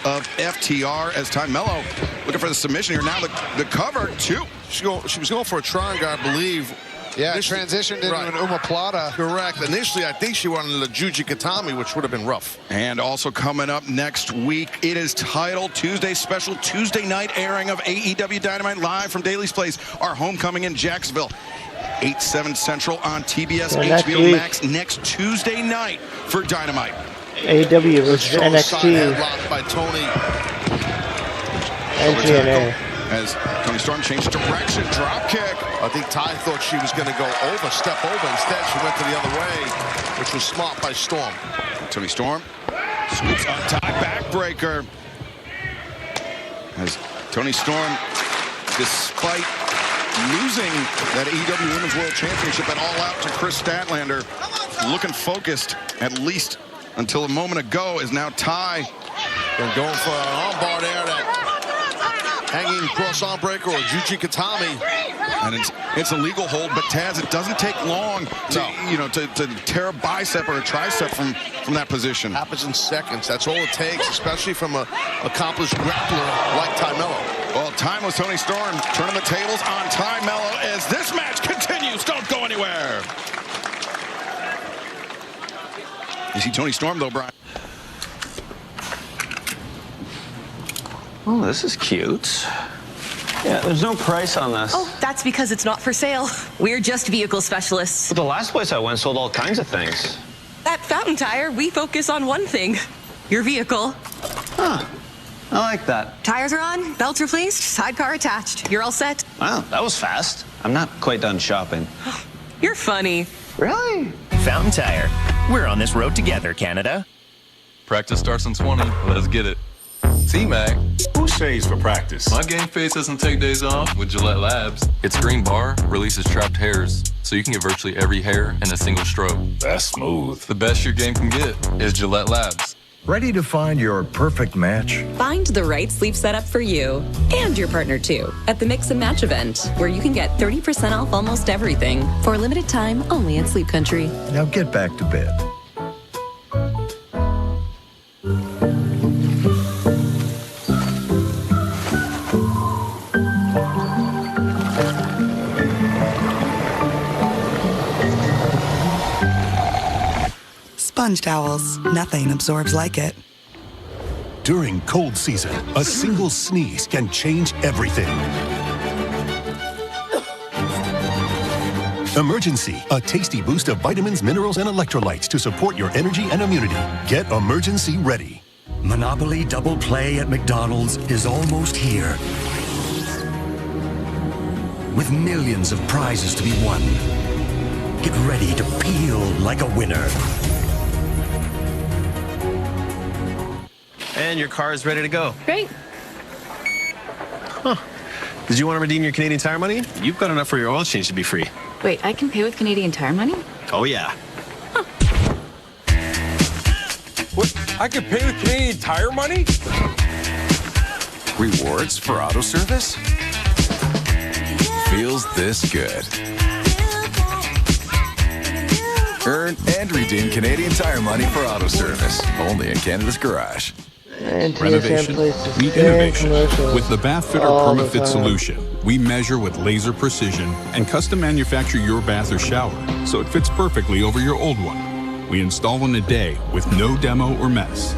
of FTR as Ty Mello looking for the submission here. Now the cover, too. She was going for a triangle, I believe. Yeah, transitioned into an omoplata. Correct. Initially, I think she wanted the Juji Katami, which would have been rough. And also coming up next week, it is Title Tuesday special Tuesday night airing of AEW Dynamite live from Daly's Place, our homecoming in Jacksonville. 8/7 Central on TBS HBO Max next Tuesday night for Dynamite. AEW versus NXT. By Tony. And TNA. As Toni Storm changed direction, drop kick. I think Ty thought she was going to go over, step over. Instead, she went to the other way, which was smart by Storm. Toni Storm scoops on Ty, backbreaker. As Toni Storm, despite losing that AEW Women's World Championship at All Out to Chris Statlander, looking focused, at least until a moment ago, is now Ty. And going for an armbar there that hanging cross-arm breaker or Juji Katami. And it's a legal hold, but Taz, it doesn't take long to tear a bicep or a tricep from that position. Happens in seconds. That's all it takes, especially from an accomplished grappler like Ty Mello. Well, timeless Tony Storm turning the tables on Ty Mello as this match continues. Don't go anywhere. You see Tony Storm, though, Brian. Oh, this is cute. Yeah, there's no price on this. Oh, that's because it's not for sale. We're just vehicle specialists. But the last place I went sold all kinds of things. At Fountain Tire, we focus on one thing, your vehicle. Huh. I like that. Tires are on, belts replaced, sidecar attached. You're all set. Wow, that was fast. I'm not quite done shopping. You're funny. Really? Fountain Tire. We're on this road together, Canada. Practice starts in 20. Let's get it. T-Mac. Who saves for practice? My game face doesn't take days off with Gillette Labs. Its green bar releases trapped hairs, so you can get virtually every hair in a single stroke. That's smooth. The best your game can get is Gillette Labs. Ready to find your perfect match? Find the right sleep setup for you and your partner too at the Mix and Match event, where you can get 30% off almost everything for a limited time only at Sleep Country. Now get back to bed. Sponge towels. Nothing absorbs like it. During cold season, a single sneeze can change everything. Emergency, a tasty boost of vitamins, minerals, and electrolytes to support your energy and immunity. Get Emergency ready. Monopoly Double Play at McDonald's is almost here. With millions of prizes to be won. Get ready to peel like a winner. And your car is ready to go. Great. Huh. Did you want to redeem your Canadian Tire money? You've got enough for your oil change to be free. Wait, I can pay with Canadian Tire money? Oh, yeah. What? I can pay with Canadian Tire money? Rewards for auto service? Feels this good. Earn and redeem Canadian Tire money for auto service. Only in Canada's Garage. Renovation, meet innovation. With the Bathfitter PermaFit solution, we measure with laser precision and custom manufacture your bath or shower so it fits perfectly over your old one. We install in a day with no demo or mess.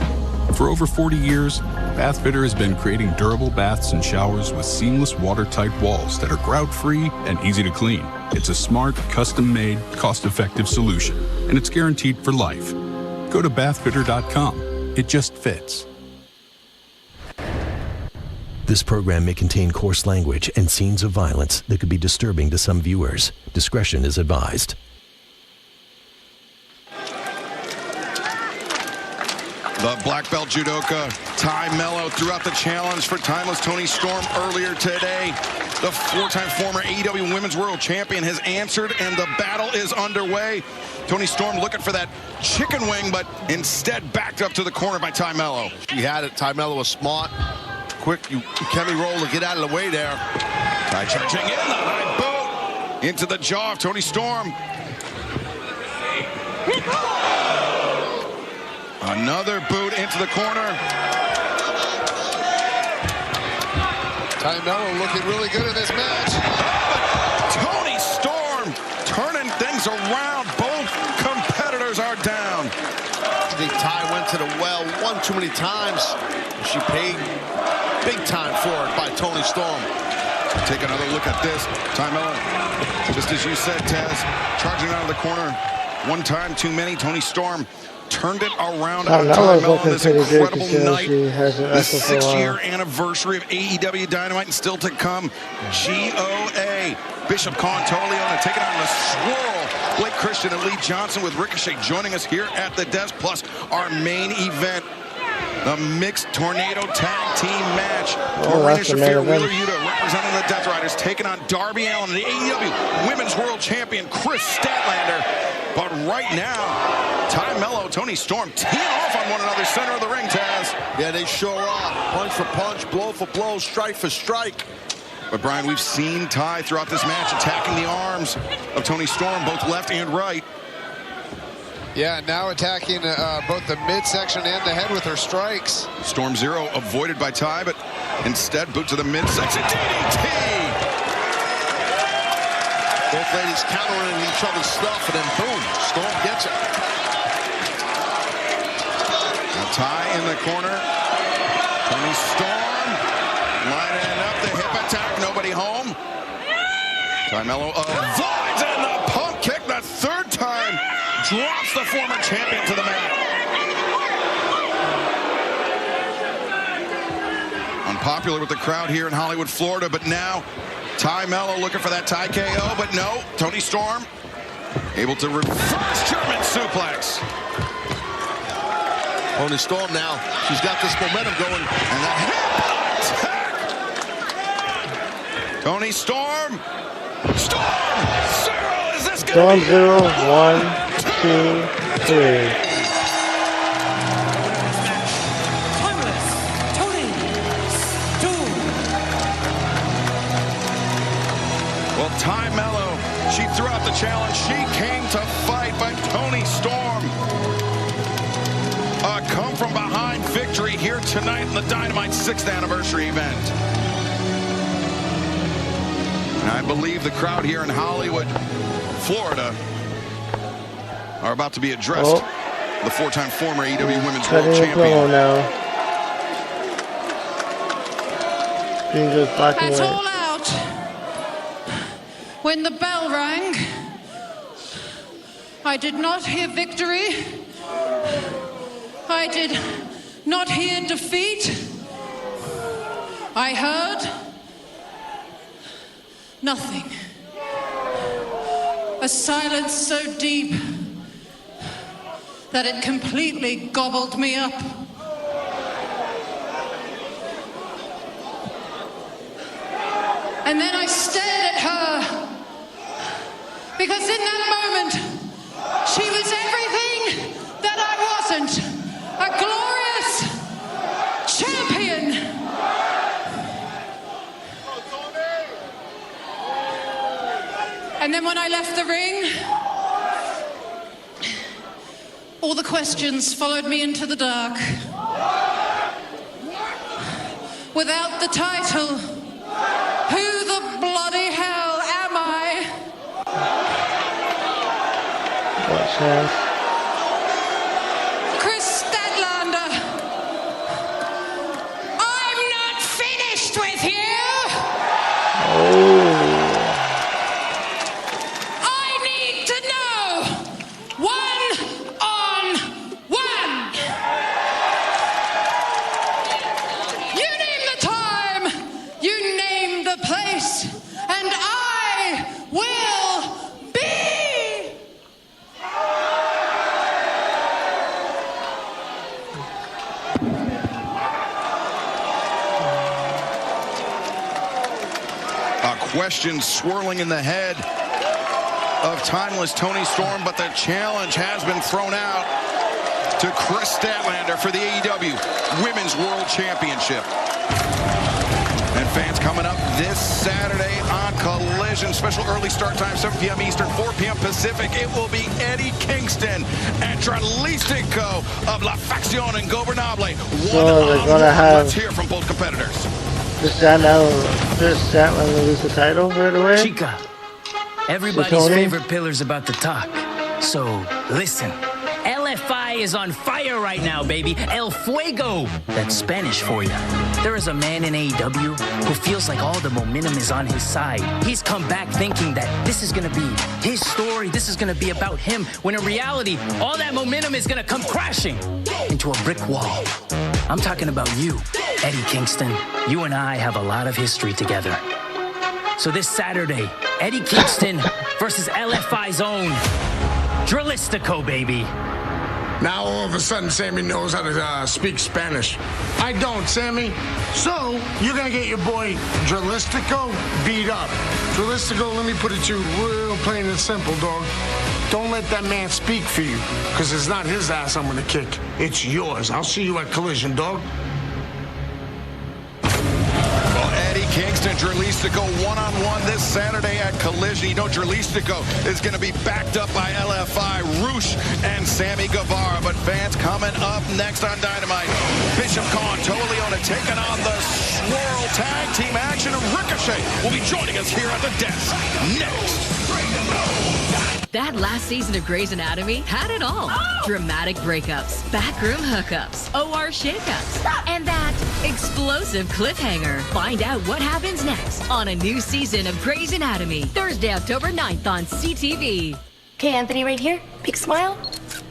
For over 40 years, Bathfitter has been creating durable baths and showers with seamless watertight walls that are grout-free and easy to clean. It's a smart, custom-made, cost-effective solution, and it's guaranteed for life. Go to bathfitter.com. It just fits. This program may contain coarse language and scenes of violence that could be disturbing to some viewers. Discretion is advised. The black belt judoka Ty Mello threw out the challenge for timeless Tony Storm earlier today. The four-time former AEW Women's World Champion has answered, and the battle is underway. Tony Storm looking for that chicken wing, but instead backed up to the corner by Ty Mello. He had it. Ty Mello was smart. Quick, you Kemi roll to get out of the way there. Ty charging in, the high boot into the jaw of Tony Storm. Another boot into the corner. Ty Mello looking really good in this match. Tony Storm turning things around. Both competitors are down. I think Ty went to the well one too many times. She paid big time for it by Tony Storm. Take another look at this. Ty Mello, just as you said, Taz, charging out of the corner. One time too many. Tony Storm turned it around on Ty Mello on this incredible night. The 6-year anniversary of AEW Dynamite, and still to come, GOA. Bishop Contolione taking on the Swirl. Blake Christian and Lee Johnson with Ricochet joining us here at the desk, plus our main event, the Mixed Tornado Tag Team match. Marina Shafir, Wheeler Yuta, representing the Death Riders, taking on Darby Allin and the AEW Women's World Champion Chris Statlander. But right now, Ty Mello, Tony Storm teeing off on one another, center of the ring, Taz. Yeah, they sure are. Punch for punch, blow for blow, strike for strike. But Brian, we've seen Ty throughout this match attacking the arms of Tony Storm, both left and right. Yeah, now attacking both the midsection and the head with her strikes. Storm Zero avoided by Ty, but instead boot to the midsection. DDT! Both ladies countering each other's stuff, and then boom, Storm gets it. Now Ty in the corner. Tony Storm lining up the hip attack. Nobody home. Ty Mello avoids and the pump kick the third time. Drops the former champion to the mat. Unpopular with the crowd here in Hollywood, Florida, but now Ty Mello looking for that Ty KO, but no. Tony Storm able to reverse German suplex. Tony Storm now, she's got this momentum going, and that hip attack. Tony Storm. Storm Zero. Is this going Storm to be Zero, 1, 2, 3. Well, Ty Mello, she threw out the challenge. She came to fight, but Tony Storm, a come-from-behind victory here tonight in the Dynamite 6th anniversary event. And I believe the crowd here in Hollywood, Florida, are about to be addressed. The four-time former AEW Women's World Champion. Now. That's all out. When the bell rang, I did not hear victory. I did not hear defeat. I heard nothing. A silence so deep that it completely gobbled me up. And then I stared at her, because in that moment, she was everything that I wasn't. A glorious champion. And then when I left the ring, all the questions followed me into the dark. Without the title, who the bloody hell am I? What chance? Chris Statlander. I'm not finished with you. Oh. I need to know one-on-one. You name the time, you name the place, and I will be. A question swirling in the head of timeless Tony Storm, but the challenge has been thrown out to Chris Statlander for the AEW Women's World Championship. And fans, coming up this Saturday on Collision, special early start time, 7 p.m. Eastern, 4 p.m. Pacific. It will be Eddie Kingston and Tralistico of La Facción Ingobernable. So they're gonna have. Let's hear from both competitors. Chris Statlander lose the title right away. Chica, everybody's favorite pillar's about to talk. So listen. LFI is on fire right now, baby. El Fuego. That's Spanish for you. There is a man in AEW who feels like all the momentum is on his side. He's come back thinking that this is going to be his story. This is going to be about him. When in reality, all that momentum is going to come crashing into a brick wall. I'm talking about you, Eddie Kingston. You and I have a lot of history together. So this Saturday, Eddie Kingston versus LFI's own Dralistico, baby. Now all of a sudden Sammy knows how to speak Spanish. I don't, Sammy. So you're gonna get your boy Dralistico beat up. Dralistico, let me put it to you real plain and simple, dog. Don't let that man speak for you, because it's not his ass I'm gonna kick. It's yours. I'll see you at Collision, dog. Kingston, Dralistico one-on-one this Saturday at Collision. You know Dralistico is going to be backed up by LFI, Roosh, and Sammy Guevara. But fans, coming up next on Dynamite, Bishop Khan, Toleone taking on the Swirl Tag Team action. And Ricochet will be joining us here at the desk next. That last season of Grey's Anatomy had it all. Dramatic breakups, backroom hookups, OR shakeups, and that explosive cliffhanger. Find out what happens next on a new season of Grey's Anatomy, Thursday, October 9th on CTV. Okay, Anthony right here. Big smile.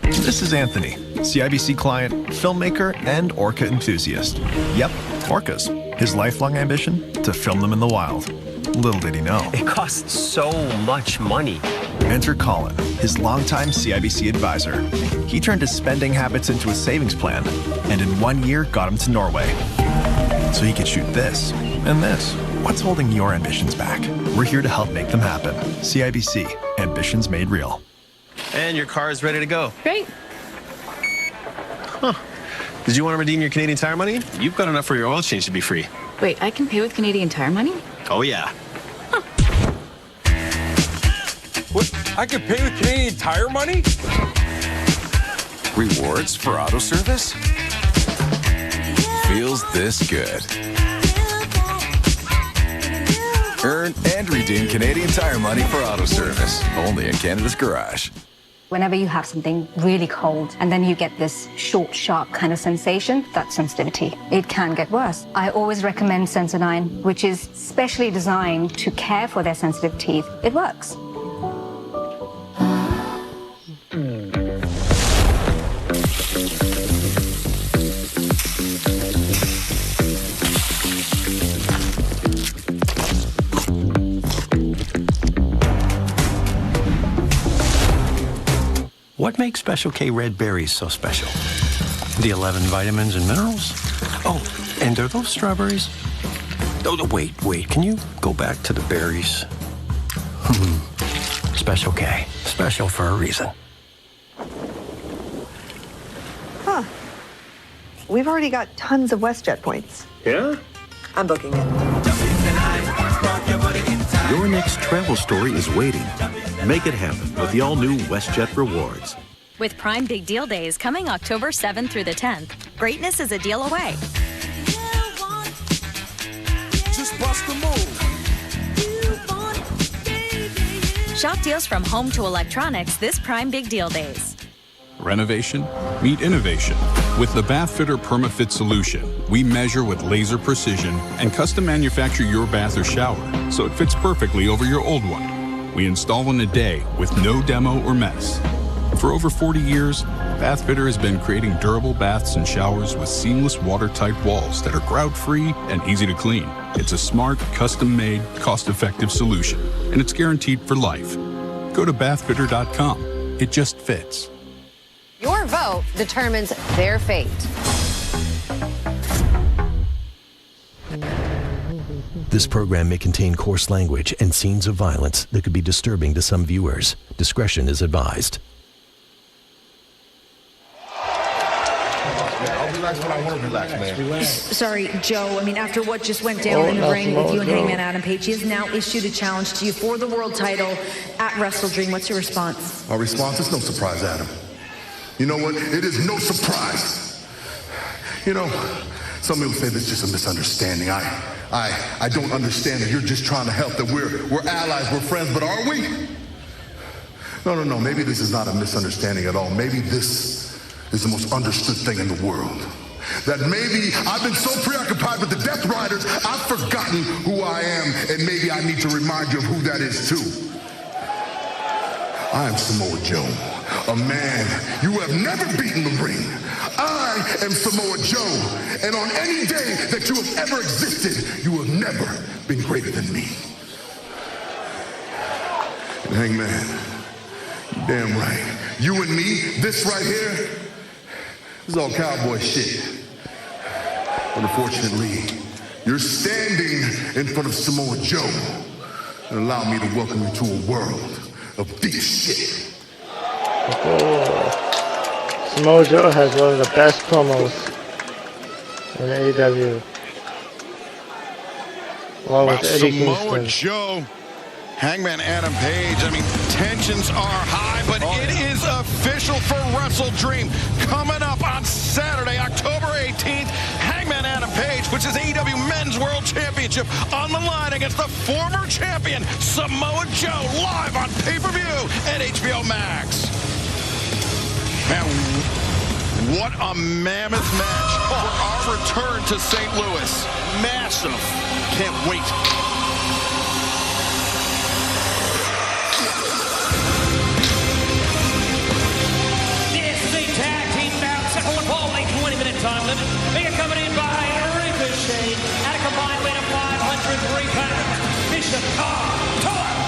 This is Anthony, CIBC client, filmmaker, and orca enthusiast. Yep, orcas. His lifelong ambition? To film them in the wild. Little did he know. It costs so much money. Enter Colin, his longtime CIBC advisor. He turned his spending habits into a savings plan, and in 1 year got him to Norway. So he could shoot this and this. What's holding your ambitions back? We're here to help make them happen. CIBC, ambitions made real. And your car is ready to go. Great. Huh. Did you want to redeem your Canadian Tire money? You've got enough for your oil change to be free. Wait, I can pay with Canadian Tire money? Oh, yeah. What? I could pay with Canadian Tire money? Rewards for auto service? Feels this good. Earn and redeem Canadian Tire money for auto service. Only in Canada's Garage. Whenever you have something really cold and then you get this short, sharp kind of sensation, that's sensitivity. It can get worse. I always recommend Sensodyne, which is specially designed to care for their sensitive teeth. It works. What makes Special K red berries so special? The 11 vitamins and minerals? Oh, and are those strawberries? Oh, wait, can you go back to the berries? Special K, special for a reason. Huh. We've already got tons of WestJet points. Yeah? I'm booking it. Your next travel story is waiting. Make it happen with the all-new WestJet Rewards. With Prime Big Deal Days coming October 7th through the 10th, greatness is a deal away. Just bust the move. Shop deals from home to electronics this Prime Big Deal Days. Renovation? Meet innovation. With the Bathfitter PermaFit solution, we measure with laser precision and custom manufacture your bath or shower so it fits perfectly over your old one. We install in a day with no demo or mess. For over 40 years, Bathfitter has been creating durable baths and showers with seamless watertight walls that are grout-free and easy to clean. It's a smart, custom-made, cost-effective solution, and it's guaranteed for life. Go to bathfitter.com. It just fits. Your vote determines their fate. This program may contain coarse language and scenes of violence that could be disturbing to some viewers. Discretion is advised. Sorry, Joe. I mean, after what just went down in the ring with you and Hangman Adam Page, he has now issued a challenge to you for the world title at Wrestle Dream. What's your response? Our response is no surprise, Adam. You know what? It is no surprise. You know, some people say this is just a misunderstanding. I don't understand that you're just trying to help, that we're allies, we're friends, but are we? No. Maybe this is not a misunderstanding at all. Maybe this is the most understood thing in the world. That maybe I've been so preoccupied with the Death Riders, I've forgotten who I am, and maybe I need to remind you of who that is too. I am Samoa Joe, a man you have never beaten the ring. I am Samoa Joe, and on any day that you have ever existed, you have never been greater than me. And Hangman, you're damn right. You and me, this right here, This is all cowboy shit. But unfortunately, you're standing in front of Samoa Joe. And allow me to welcome you to a world of deep shit. Oh. Samoa Joe has one of the best promos in AEW. Along with Eddie Samoa Kingston. Joe, Hangman Adam Page. I mean, tensions are high, but it is official for Wrestle Dream. Coming up on Saturday, October 18th, Hangman Adam Page, which is AEW Men's World Championship, on the line against the former champion, Samoa Joe, live on pay-per-view at HBO Max. Man, what a mammoth match for our return to St. Louis. Massive. Can't wait. This is a tag team bout, second one ball, a 20-minute time limit. They are coming in by Ricochet at a combined weight of 503 pounds. Bishop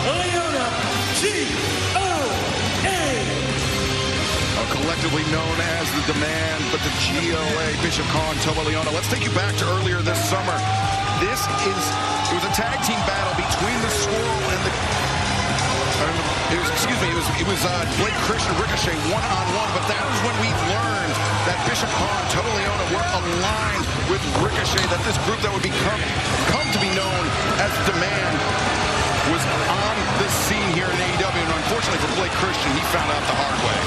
Leona, G.O.A. Collectively known as the Demand, but the GOA, Bishop Khan, Toa Leona. Let's take you back to earlier this summer. It was a tag team battle between the Swirl and it was Blake Christian, Ricochet, one-on-one, but that was when we learned that Bishop Khan, Toa Leona were aligned with Ricochet, that this group that would come to be known as Demand was on the scene here in AEW, and unfortunately for Blake Christian, he found out the hard way.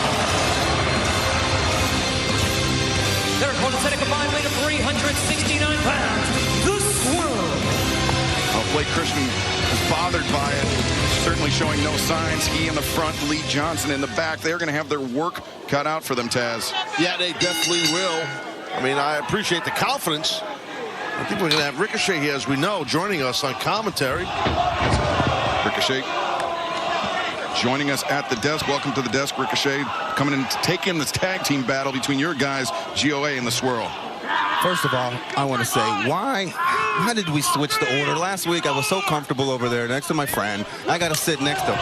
Their opponents at a combined weight of 369 pounds. The Swirl. Blake Christian is bothered by it. Certainly showing no signs. He in the front, Lee Johnson in the back. They're going to have their work cut out for them, Taz. Yeah, they definitely will. I mean, I appreciate the confidence. I think we're going to have Ricochet here, as we know, joining us on commentary. Ricochet joining us at the desk. Welcome to the desk, Ricochet. Coming in to take in this tag team battle between your guys, GOA and the Swirl. First of all, I want to say, why did we switch the order? Last week, I was so comfortable over there next to my friend. I got to sit next to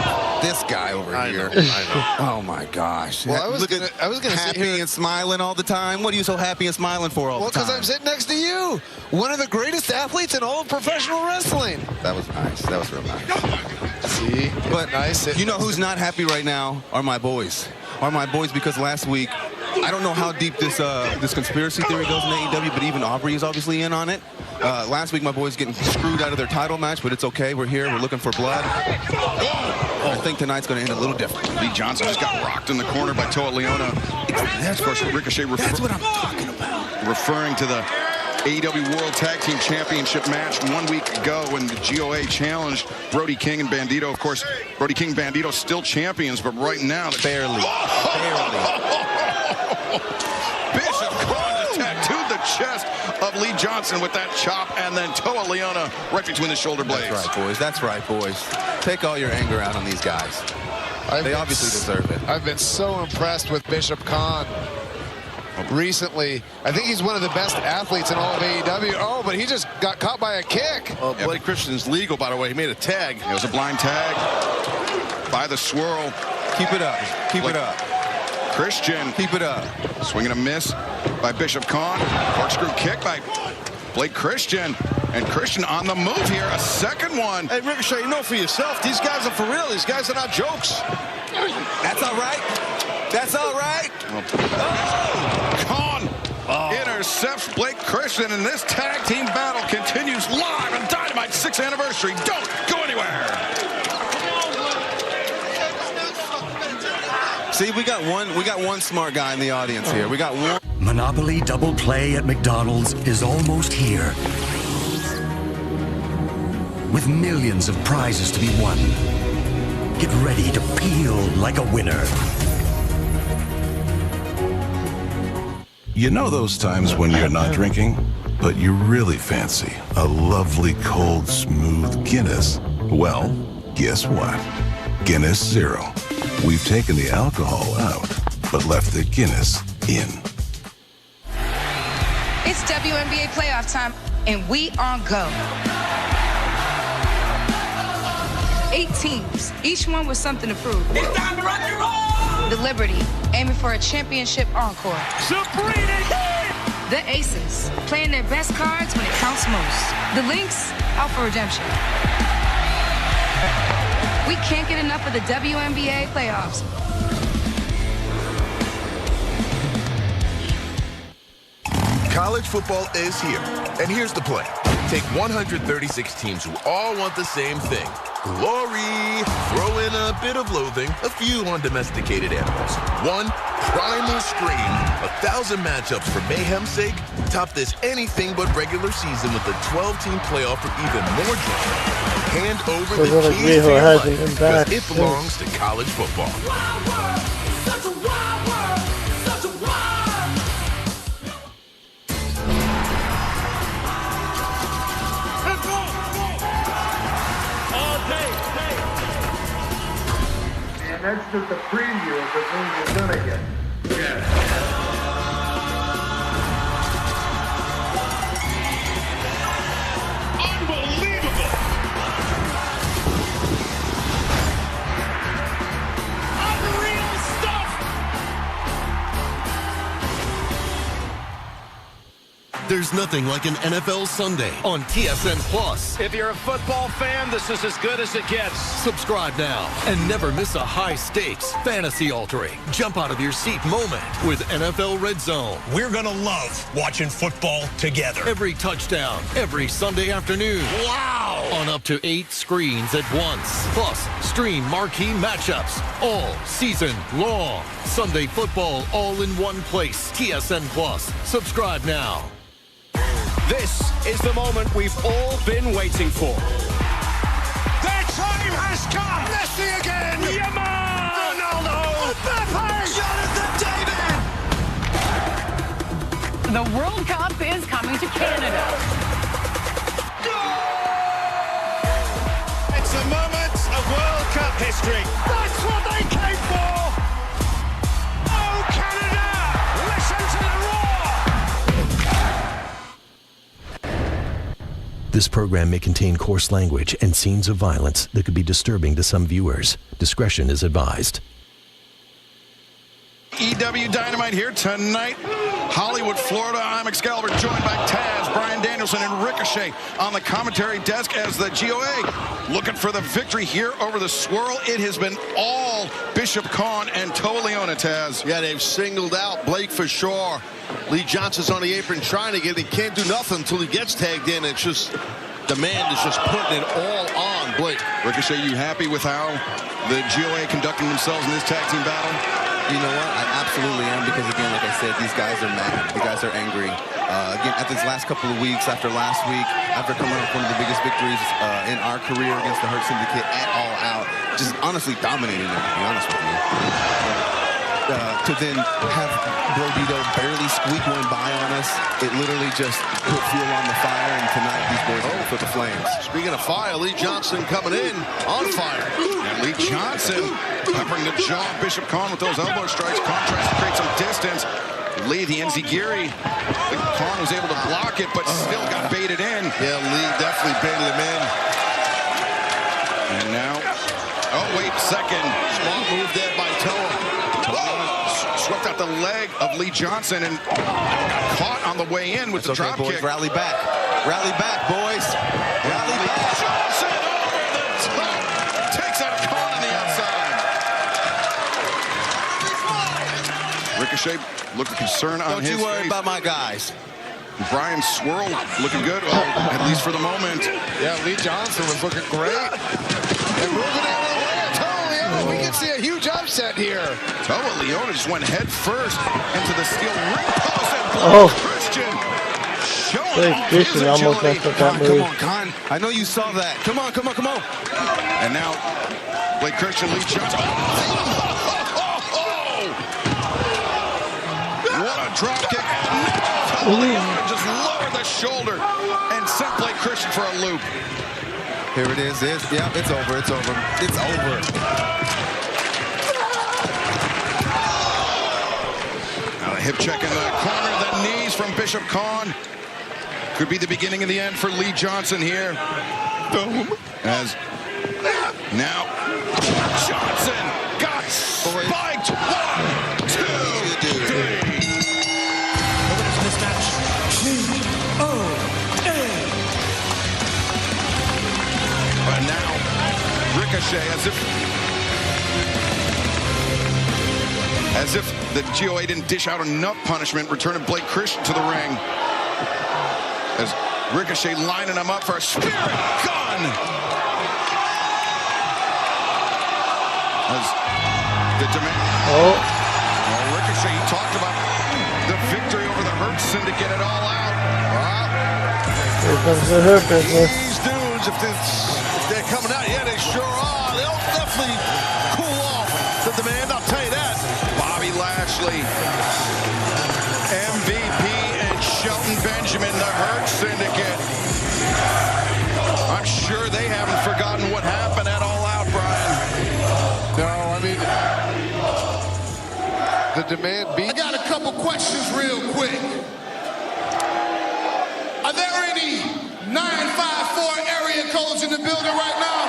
this guy over here. I know. Oh, my gosh. Well, I was gonna happy and smiling all the time. What are you so happy and smiling for all the time? Well, because I'm sitting next to you. One of the greatest athletes in all of professional wrestling. That was nice. That was real nice. See? But nice. You know who's not happy right now are my boys. Because last week, I don't know how deep this conspiracy theory goes in AEW, but even Aubrey is obviously in on it. Last week, my boys getting screwed out of their title match, but it's okay. We're here. We're looking for blood. I think tonight's going to end a little different. Lee Johnson just got rocked in the corner by Toa Leona. That's for Ricochet. That's what I'm talking about. Referring to the AEW World Tag Team Championship match 1 week ago when the GOA challenged Brody King and Bandito. Of course, Brody King and Bandito still champions, but right now... Barely. Bishop Khan just tattooed the chest of Lee Johnson with that chop, and then Toa Leona right between the shoulder blades. That's right, boys. Take all your anger out on these guys. They obviously deserve it. I've been so impressed with Bishop Khan recently. I think he's one of the best athletes in all of AEW. Oh, but he just got caught by a kick. Blake Christian's legal, by the way. He made a tag. It was a blind tag by the Swirl. Keep it up. Keep it up. Christian. Keep it up. Swing and a miss by Bishop Khan. Corkscrew kick by Blake Christian. And Christian on the move here. A second one. Hey, Ricochet, you know for yourself, these guys are for real. These guys are not jokes. That's all right. That's all right. Khan intercepts Blake Christian, and this tag team battle continues live on Dynamite 6th anniversary. Don't go anywhere. See, we got one smart guy in the audience here. We got one. Monopoly Double Play at McDonald's is almost here. With millions of prizes to be won. Get ready to peel like a winner. You know those times when you're not drinking, but you really fancy a lovely, cold, smooth Guinness? Well, guess what? Guinness Zero. We've taken the alcohol out, but left the Guinness in. It's WNBA playoff time, and we on go. 8 teams, each one with something to prove. It's time to rock and roll! The Liberty, aiming for a championship encore. The Aces, playing their best cards when it counts most. The Lynx, out for redemption. We can't get enough of the WNBA playoffs. College football is here, and here's the plan. Take 136 teams who all want the same thing. Glory! Throw in a bit of loathing, a few undomesticated animals. One primal scream, 1,000 matchups for mayhem's sake. Top this anything but regular season with a 12-team playoff for even more drama. Hand over the keys to your life, because it belongs to college football. That's just a preview of the things you're gonna get. Yeah. Unbelievable! Unreal stuff! There's nothing like an NFL Sunday on TSN Plus. If you're a football fan, this is as good as it gets. Subscribe now and never miss a high-stakes, fantasy-altering, jump-out-of-your-seat moment with NFL Red Zone. We're going to love watching football together. Every touchdown, every Sunday afternoon. Wow! On up to 8 screens at once. Plus, stream marquee matchups all season long. Sunday football all in one place. TSN Plus. Subscribe now. This is the moment we've all been waiting for. Their time has come! Messi again! Yaman! Ronaldo! Mbappe! Jonathan David! The World Cup is coming to Canada. It's a moment of World Cup history. That's what they came for! Oh, Canada! Listen to the roar! This program may contain coarse language and scenes of violence that could be disturbing to some viewers. Discretion is advised. EW Dynamite here tonight. Hollywood, Florida. I'm Excalibur, joined by Taz, Brian Danielson, and Ricochet on the commentary desk as the GOA looking for the victory here over the Swirl. It has been all Bishop Kaun and Toa Leona, Taz. Yeah, they've singled out Blake for sure. Lee Johnson's on the apron trying to get it. He can't do nothing until he gets tagged in. It's just, the man is just putting it all on Blake. Ricochet, you happy with how the GOA conducting themselves in this tag team battle? You know what? I absolutely am, because again, like I said, these guys are mad. The guys are angry. Again, after these last couple of weeks, after last week, after coming up with one of the biggest victories in our career against the Hurt Syndicate at All Out, just honestly dominating them, to be honest with you. To then have Brodito barely squeak one by on us, it literally just put fuel on the fire, and tonight these boys are for the flames. Speaking of fire, Lee Johnson coming in on fire. And Lee Johnson peppering the jaw of Bishop Kaun with those elbow strikes. Contrast to create some distance. Lee, the Enziguri, Kaun was able to block it, but still got baited in. Yeah, Lee definitely baited him in. And now, oh, wait, second. Small move there by Toa. Swept out the leg of Lee Johnson and got caught on the way in with the drop boys. kick. Rally back, boys. Rally back. Johnson over the top. Takes out Kaun on the outside. Ricochet looking concerned on his face. Don't you worry about my guys. Brian Swirl looking good, well, at least for the moment. Yeah, Lee Johnson was looking great. And moving out of the way of Toa Leona. We can see a huge upset here. Toa Leona just went head first into the steel ring post, and Christian showing off his Christian almost messed up that move. Come on, Kaun. I know you saw that. Come on. And now, Blake Christian, Lee Johnson. What a drop kick. Toa Leona just lowered the shoulder and sent Blake Christian for a loop. Here it is. Yeah, it's over. It's over. Now a hip check in the corner, the knees from Bishop Kaun. Could be the beginning of the end for Lee Johnson here. Boom. As Now, Johnson got spiked. 1, 2, 3. This match. And now, Ricochet, as if the GOA didn't dish out enough punishment, returning Blake Christian to the ring. As Ricochet lining him up for a spirit gun. As the demand. Ricochet, he talked about the victory over the Hurt Syndicate it all out. Here comes the Hurt Business. These dudes, if they're coming out, yeah, they sure are. They'll definitely cool off the demand, I'll tell you that. Bobby Lashley, MVP, and Shelton Benjamin, the Hurt Syndicate. I'm sure they haven't forgotten what happened at All Out, Brian. No, I mean, the demand beat. I got a couple questions real quick. Are there any 954 area codes in the building right now?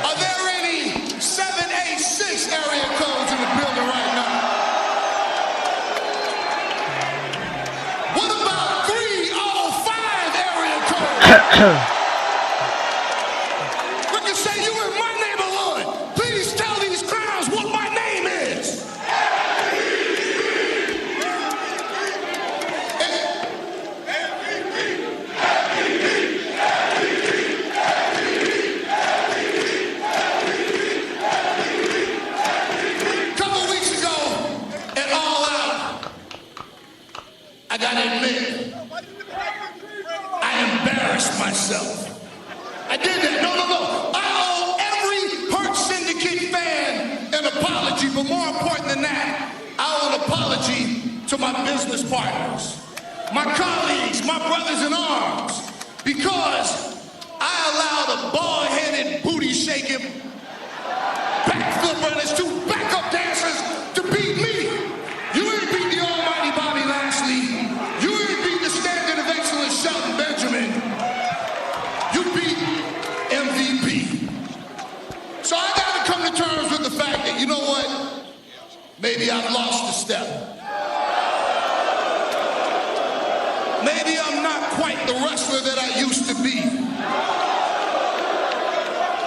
Are there any 786 area codes in the building right now? What about 305 area codes? Ricochet, you in my neighborhood. Please tell these clowns what my name is. Couple weeks ago at All Out, I gotta admit, I embarrassed myself. I did that. No. I owe every Hurt Syndicate fan an apology, but more important than that, I owe an apology to my business partners, my colleagues, my brothers in arms, because I allowed a bald-headed, booty-shaking, backflipper and his two backup dancers to beat me. You ain't beat the almighty Bobby Lashley. You ain't beat the standard of excellence Shelton Benjamin. You beat MVP. So I gotta come to terms with the fact that, you know what? Maybe I've lost a step. Maybe I'm not quite the wrestler that I used to be.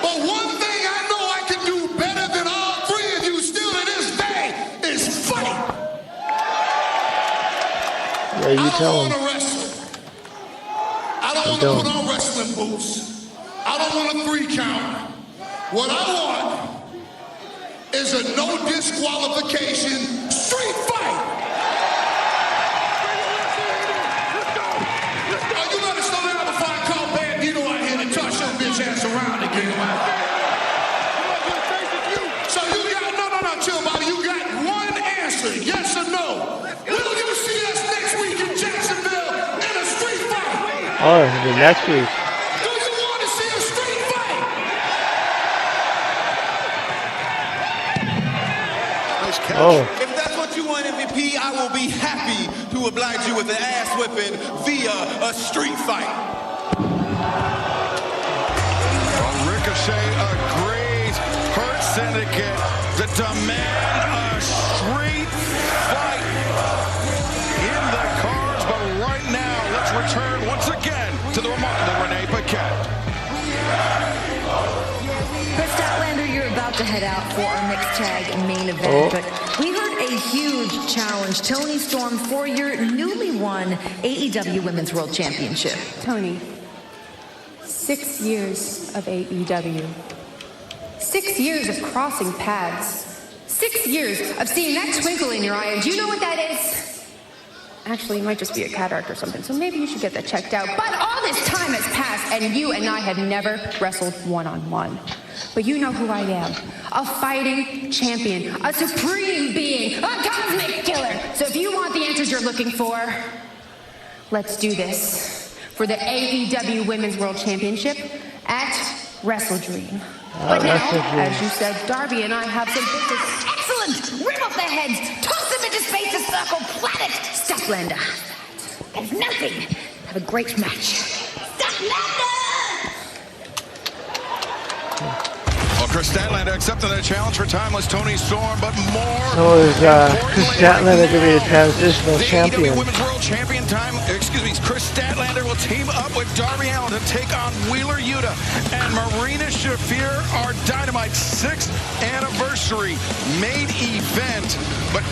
But one thing I know I can do better than all three of you still to this day is fight. Yeah, you tell him. I don't want to wrestle. I don't want to put on wrestling boots. I don't want a 3 count. What I want is a no disqualification street fight. Oh, you better slow down before I call Bandito out here to toss your bitch ass around again. So you got, no, chill, Bobby. You got one answer, yes or no. Will you see us next week in Jacksonville in a street fight? Oh, the next week. Do you want to see a street fight? Oh. If that's what you want, MVP, I will be happy to oblige you with an ass whipping via a street fight. Well, Ricochet agrees. Hurt Syndicate to demand a street fight in the cards. But right now, let's return once again to the remarkable Renee Paquette. Chris Statlander, you're about to head out for our mixed tag main event, but we heard a huge challenge, Toni Storm, for your newly won AEW Women's World Championship. Toni, 6 years of AEW. 6 years of crossing paths. 6 years of seeing that twinkle in your eye, and do you know what that is? Actually, it might just be a cataract or something, so maybe you should get that checked out. But all this time has passed, and you and I have never wrestled one-on-one. But you know who I am. A fighting champion, a supreme being, a cosmic killer. So if you want the answers you're looking for, let's do this for the AEW Women's World Championship at Wrestle Dream. But now, as you said, Darby and I have some business. Excellent! Rip off their heads, toss them into space to circle planet! Statlander, there's nothing. Have a great match. Statlander! Chris Statlander accepting the challenge for Timeless Tony Storm, but more. So is Chris Statlander going to be a transitional champion? Women's World Champion Chris Statlander will team up with Darby Allin to take on Wheeler Yuta and Marina Shafir, our Dynamite 6th anniversary main event. But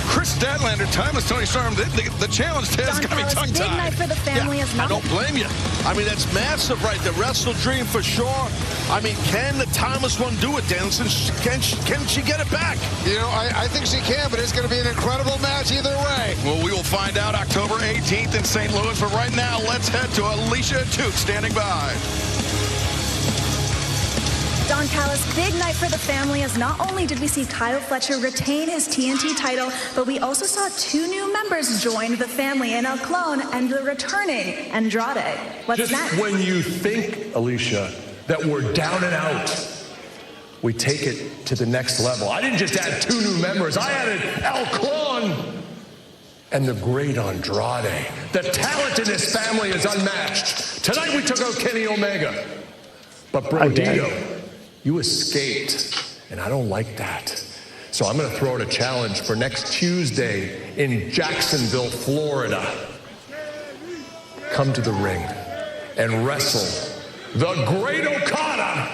Chris Statlander, Timeless Tony Storm, the challenge has got me tongue-tied. Big night for the family is not. I don't blame you. I mean, that's massive, right? The Wrestle Dream for sure. I mean, can the Timeless One do it, Danielson? Can she get it back? You know, I think she can, but it's going to be an incredible match either way. Well, we will find out October 18th in St. Louis. But right now, let's head to Alicia Duke standing by. Don Callis, big night for the family, as not only did we see Kyle Fletcher retain his TNT title, but we also saw 2 new members join the family in El Clone and the returning Andrade. What's next? Just when you think, Alicia, that we're down and out, we take it to the next level. I didn't just add 2 new members, I added El Clone and the great Andrade. The talent in this family is unmatched. Tonight we took out Kenny Omega, but Brodito, you escaped, and I don't like that. So I'm going to throw out a challenge for next Tuesday in Jacksonville, Florida. Come to the ring and wrestle the Great Okada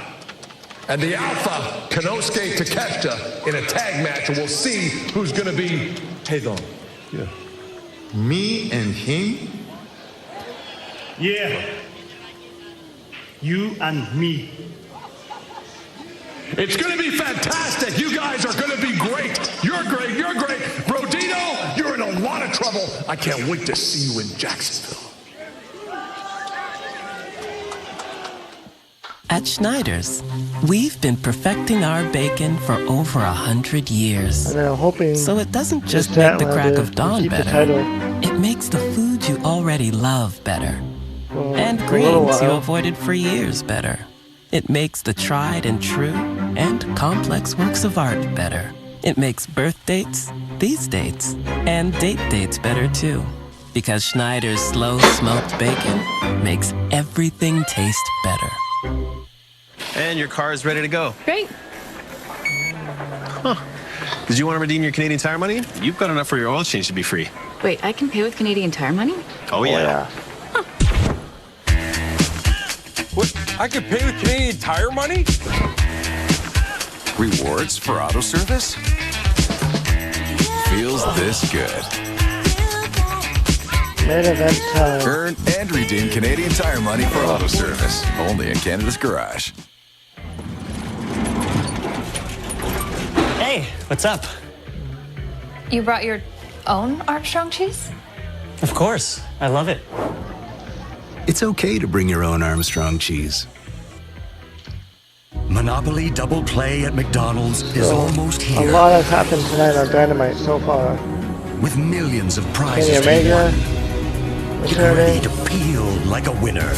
and the Alpha Konosuke Takeshita in a tag match, and we'll see who's going to be. Hey, Don. Yeah. Me and him? Yeah. You and me. It's going to be fantastic. You guys are going to be great. You're great. You're great. Brodito, you're in a lot of trouble. I can't wait to see you in Jacksonville. At Schneider's, we've been perfecting our bacon for over 100 years. And I'm hoping so it doesn't just make the crack of dawn better, it makes the food you already love better. And grains you avoided for years better. It makes the tried and true and complex works of art better. It makes birth dates, these dates, and date dates better too. Because Schneider's slow smoked bacon makes everything taste better. And your car is ready to go. Great. Huh. Did you want to redeem your Canadian Tire money? You've got enough for your oil change to be free. Wait, I can pay with Canadian Tire money? Oh, yeah. What? I can pay with Canadian Tire money? Rewards for auto service? Feels this good. Main event time. Earn and redeem Canadian Tire money for auto service. Only in Canada's Garage. Hey, what's up? You brought your own Armstrong cheese? Of course. I love it. It's okay to bring your own Armstrong cheese. Monopoly Double Play at McDonald's is almost here. A lot has happened tonight on Dynamite so far. With millions of prizes Kenny Omega, get ready to peel like a winner.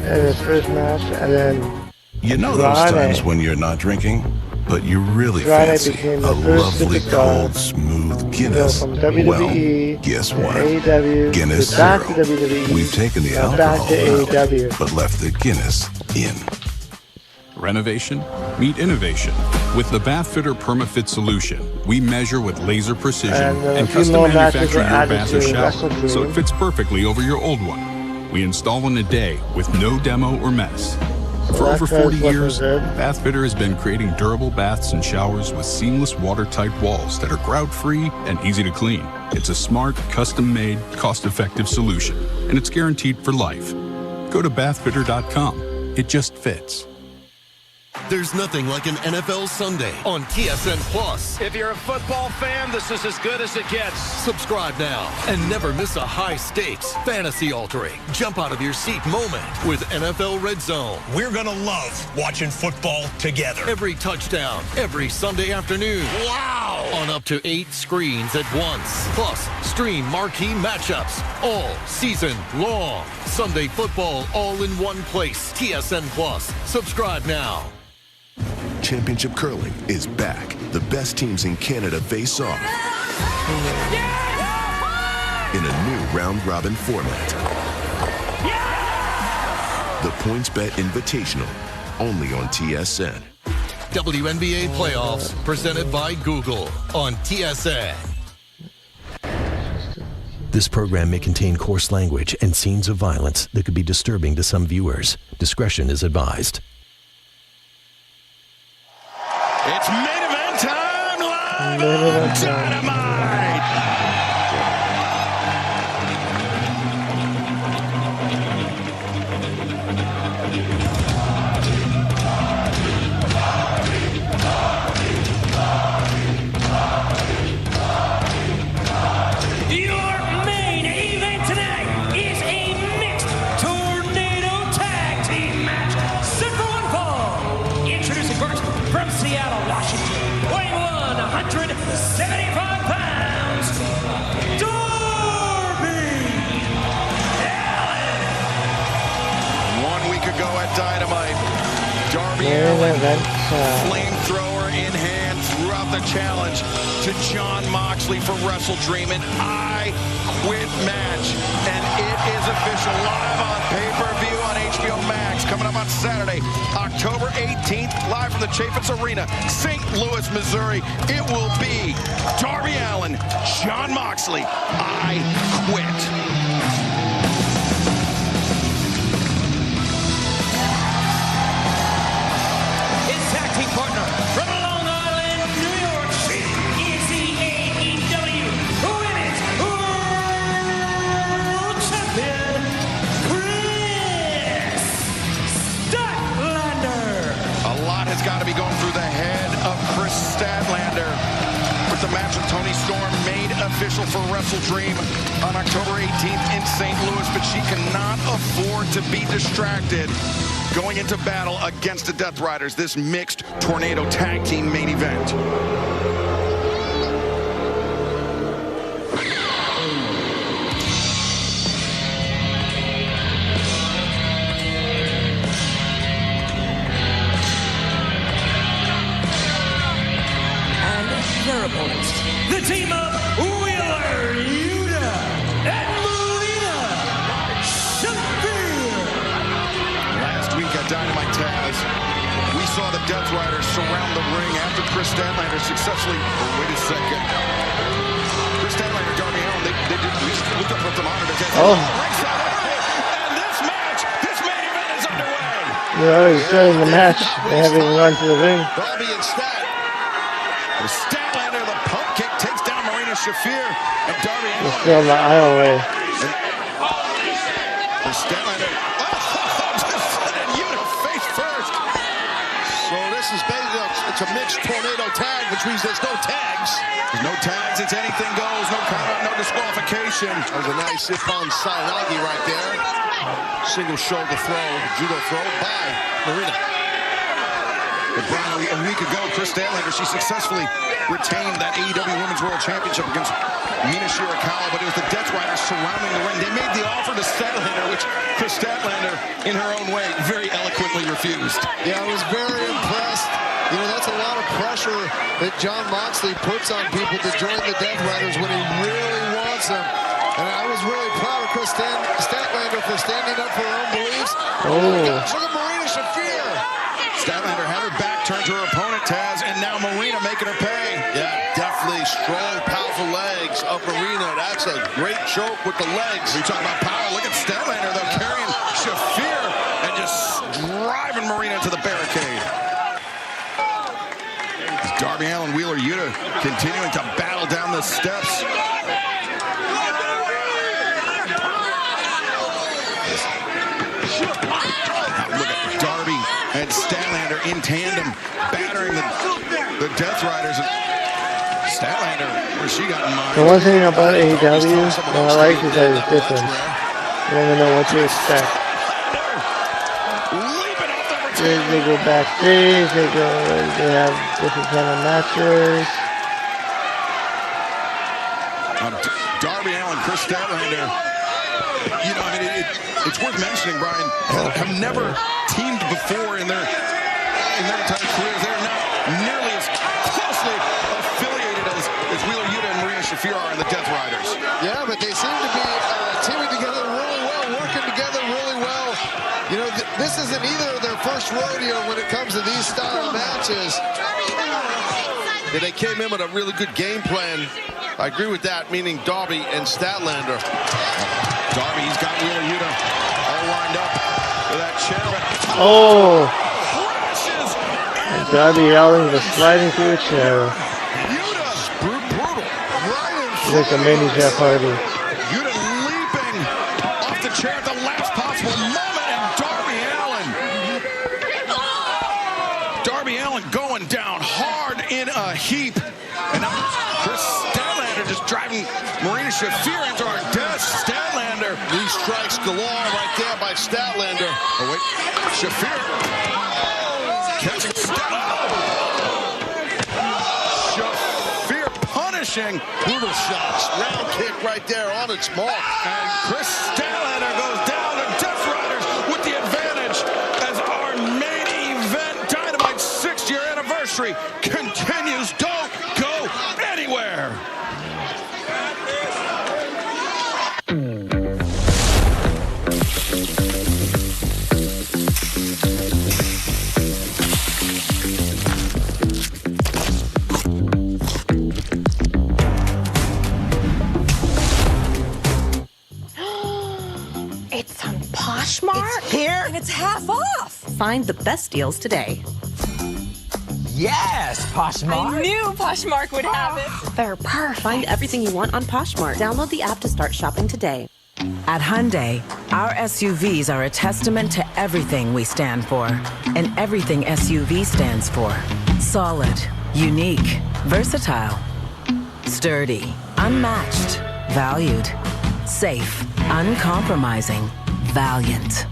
And his first match, and then You know those times when you're not drinking, but you're really Andrade fancy. became A the first lovely, superstar cold, smooth Guinness. from WWE well, guess what? AEW, Guinness to back Zero. to WWE, We've taken the now back alcohol to out, AEW. but left the Guinness in. Renovation? Meet innovation. With the Bathfitter PermaFit solution, we measure with laser precision and custom manufacture your bath or shower so it fits perfectly over your old one. We install in a day with no demo or mess. For over 40 years, Bathfitter has been creating durable baths and showers with seamless watertight walls that are grout-free and easy to clean. It's a smart, custom-made, cost-effective solution, and it's guaranteed for life. Go to bathfitter.com. It just fits. There's nothing like an NFL Sunday on TSN Plus. If you're a football fan, this is as good as it gets. Subscribe now and never miss a high-stakes, fantasy-altering, jump-out-of-your-seat moment with NFL Red Zone. We're going to love watching football together. Every touchdown, every Sunday afternoon. Wow! On up to 8 screens at once. Plus, stream marquee matchups all season long. Sunday football all in one place. TSN Plus. Subscribe now. Championship Curling is back. The best teams in Canada face off in a new round-robin format. The PointsBet Invitational only on TSN. WNBA playoffs presented by Google on TSN. This program may contain coarse language and scenes of violence that could be disturbing to some viewers. Discretion is advised. It's main event time live on Dynamite. Your main event tonight is a mixed tornado tag team match. Set for one fall. Introducing first from Seattle, Washington, weighing 175 pounds, Darby Allin. 1 week ago at Dynamite, Darby Allin, flamethrower in hand, threw out the challenge to Jon Moxley for Wrestle Dream, an I Quit match. And it is official, live on pay-per-view on HBO Max, coming up on Saturday, October 18th, live from the Chaffetz Arena, St. Louis, Missouri. It will be Darby Allin, Jon Moxley, I Quit. His tag team partner from Long Island, New York City is the AEW Women's World Champion, Chris Statlander. A lot has got to be going through the head of Chris Statlander with the match with Toni Storm made official for Wrestle Dream on October 18th in St. Louis, but she cannot afford to be distracted going into battle against the Death Riders, this mixed tornado tag team main event. And their opponents, the team of Wheeler Yuta and Marina Shafir. Last week at Dynamite Taz, we saw the Death Riders surround the ring after Chris Statlander successfully. Oh, wait a second. Chris Statlander, Darby Allin, they just looked up at the monitor. Oh. And this match, this main event is underway. They're already starting the match. They haven't even run to the ring. Darby and Statlander, the pump kick takes down Marina Shafir, and Darby They're Allin. still in the aisle way. Statlander, just sending Yuta face first. So this is basically it's a mixed tornado tag, which means there's no tags. There's no tags, it's anything goes, no count, no disqualification. That was a nice Ippon Sainagi right there. Single shoulder throw, judo throw by Marina. But Brian, a week ago, Chris Statlander, she successfully retained that AEW Women's World Championship against Mina Shirakawa, but it was the Death Riders surrounding the ring. They made the offer to Statlander, which Chris Statlander, in her own way, very eloquently refused. Yeah, I was very impressed. You know, that's a lot of pressure that Jon Moxley puts on people to join the Death Riders when he really wants them. And I was really proud of Chris Statlander for standing up for her own beliefs. Oh. Look at Marina Shafir. Statlander had her back turned to her opponent, Taz, and now Marina making her pay. Yeah, definitely strong, powerful legs of Marina. That's a great choke with the legs. We talk about power. Look at Statlander, though, carrying Shafir and just driving Marina to the barricade. Darby Allin, Wheeler Yuta continuing to battle down the steps. Look at Darby and Statlander in tandem, battering the Death Riders. Statlander, where she got in mind. The one thing about AEW that I like is that it's different. You never know what to expect. They go backstage, they have different kind of matches. Darby Allin, Chris Statlander. You know, I mean, it's worth mentioning, Brian, have never teamed before in their entire careers. They're not nearly as closely affiliated as Wheeler Yuta and Marina Shafir are in the Death Riders. Yeah, but they seem to be teaming together really well, working together really well. You know, this is isn't either their first rodeo when it comes to these style of matches. Yeah, they came in with a really good game plan. I agree with that, meaning Darby and Statlander. Darby's got Wheeler Yuta all lined up with that chair. Oh! And Darby Allin was sliding through a chair. Yuta's brutal. Right like a mini Jeff Hardy. Yuta leaping off the chair at the last possible moment, and Darby Allin going down hard in a heap. And now Chris Statlander just driving Marina Shafir into our desk. Statlander. 3 strikes galore right there by Statlander. Oh, wait. Shafir. Catching Shafir punishing. Brutal shots. Round kick right there on its mark. And Chris Statlander goes down to Death Riders with the advantage as our main event Dynamite 6th-year anniversary continues. Don't go anywhere. It's on Poshmark. It's here. And it's half off. Find the best deals today. Yes, Poshmark. I knew Poshmark would have it. They're perfect. Find everything you want on Poshmark. Download the app to start shopping today. At Hyundai, our SUVs are a testament to everything we stand for. And everything SUV stands for. Solid, unique, versatile, sturdy, unmatched, valued, safe, uncompromising, valiant.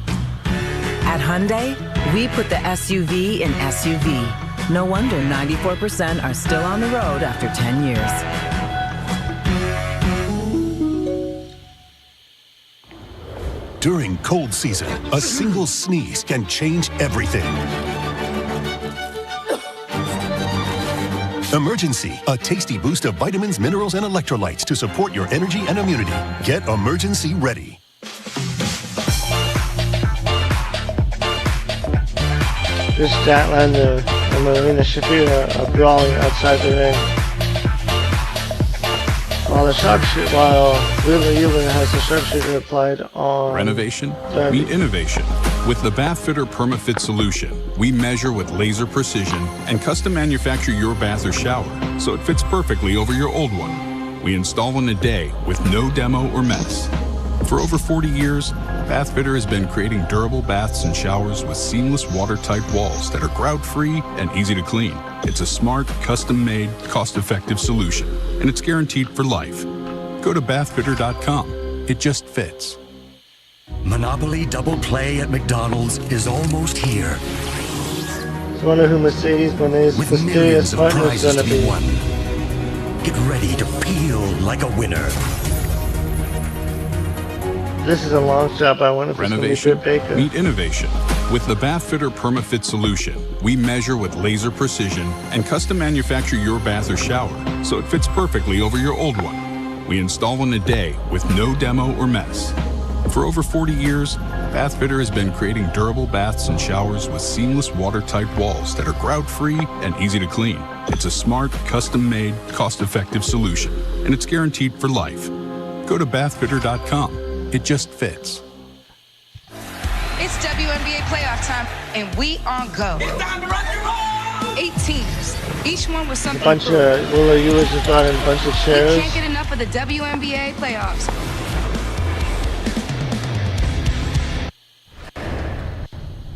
At Hyundai, we put the SUV in SUV. No wonder 94% are still on the road after 10 years. During cold season, a single sneeze can change everything. Emergency, a tasty boost of vitamins, minerals, and electrolytes to support your energy and immunity. Get Emergency ready. This Statlander and Marina Shafir are brawling outside the ring. While Wheeler Yuta has the sharpshooter applied on Renovation? Darby. Meet innovation. With the Bath Fitter PermaFit solution, we measure with laser precision and custom manufacture your bath or shower so it fits perfectly over your old one. We install in a day with no demo or mess. For over 40 years, Bath Fitter has been creating durable baths and showers with seamless watertight walls that are grout-free and easy to clean. It's a smart, custom-made, cost-effective solution, and it's guaranteed for life. Go to bathfitter.com. It just fits. Monopoly Double Play at McDonald's is almost here. I wonder who Mercedes-Benz mysterious partner is going to be. Won. Get ready to peel like a winner. This is a long shot, but I wonder if it's going to be Britt Baker. Meet innovation. With the Bath Fitter PermaFit solution, we measure with laser precision and custom manufacture your bath or shower so it fits perfectly over your old one. We install in a day with no demo or mess. For over 40 years, Bath Fitter has been creating durable baths and showers with seamless watertight walls that are grout-free and easy to clean. It's a smart, custom-made, cost-effective solution, and it's guaranteed for life. Go to bathfitter.com. It just fits. It's WNBA playoff time, and we on go. It's time to rock and roll! 8 teams, each one with something. A bunch of Wheeler Yuta just brought in a bunch of chairs. We can't get enough of the WNBA playoffs.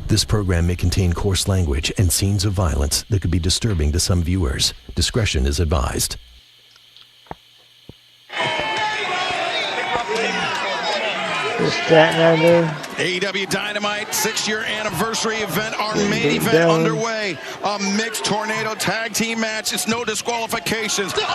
This program may contain coarse language and scenes of violence that could be disturbing to some viewers. Discretion is advised. AEW Dynamite 6th-year anniversary event, our main event underway. A mixed tornado tag team match. It's no disqualifications, no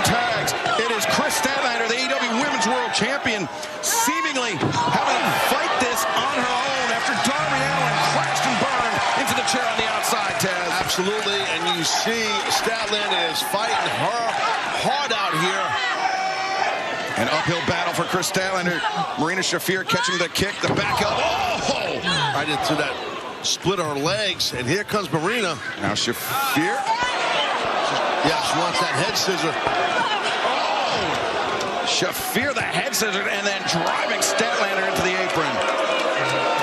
tags. It is Chris Statlander, the AEW Women's World Champion, seemingly having to fight this on her own after Darby Allin crashed and burned into the chair on the outside, Taz. Absolutely, and you see Statlander is fighting her hard out here. An uphill battle for Chris Statlander. Marina Shafir catching the kick, the back elbow. Oh! Right into that split her legs, and here comes Marina. Now Shafir. Yeah, she wants that head scissor. Oh! Shafir the head scissor, and then driving Statlander into the apron.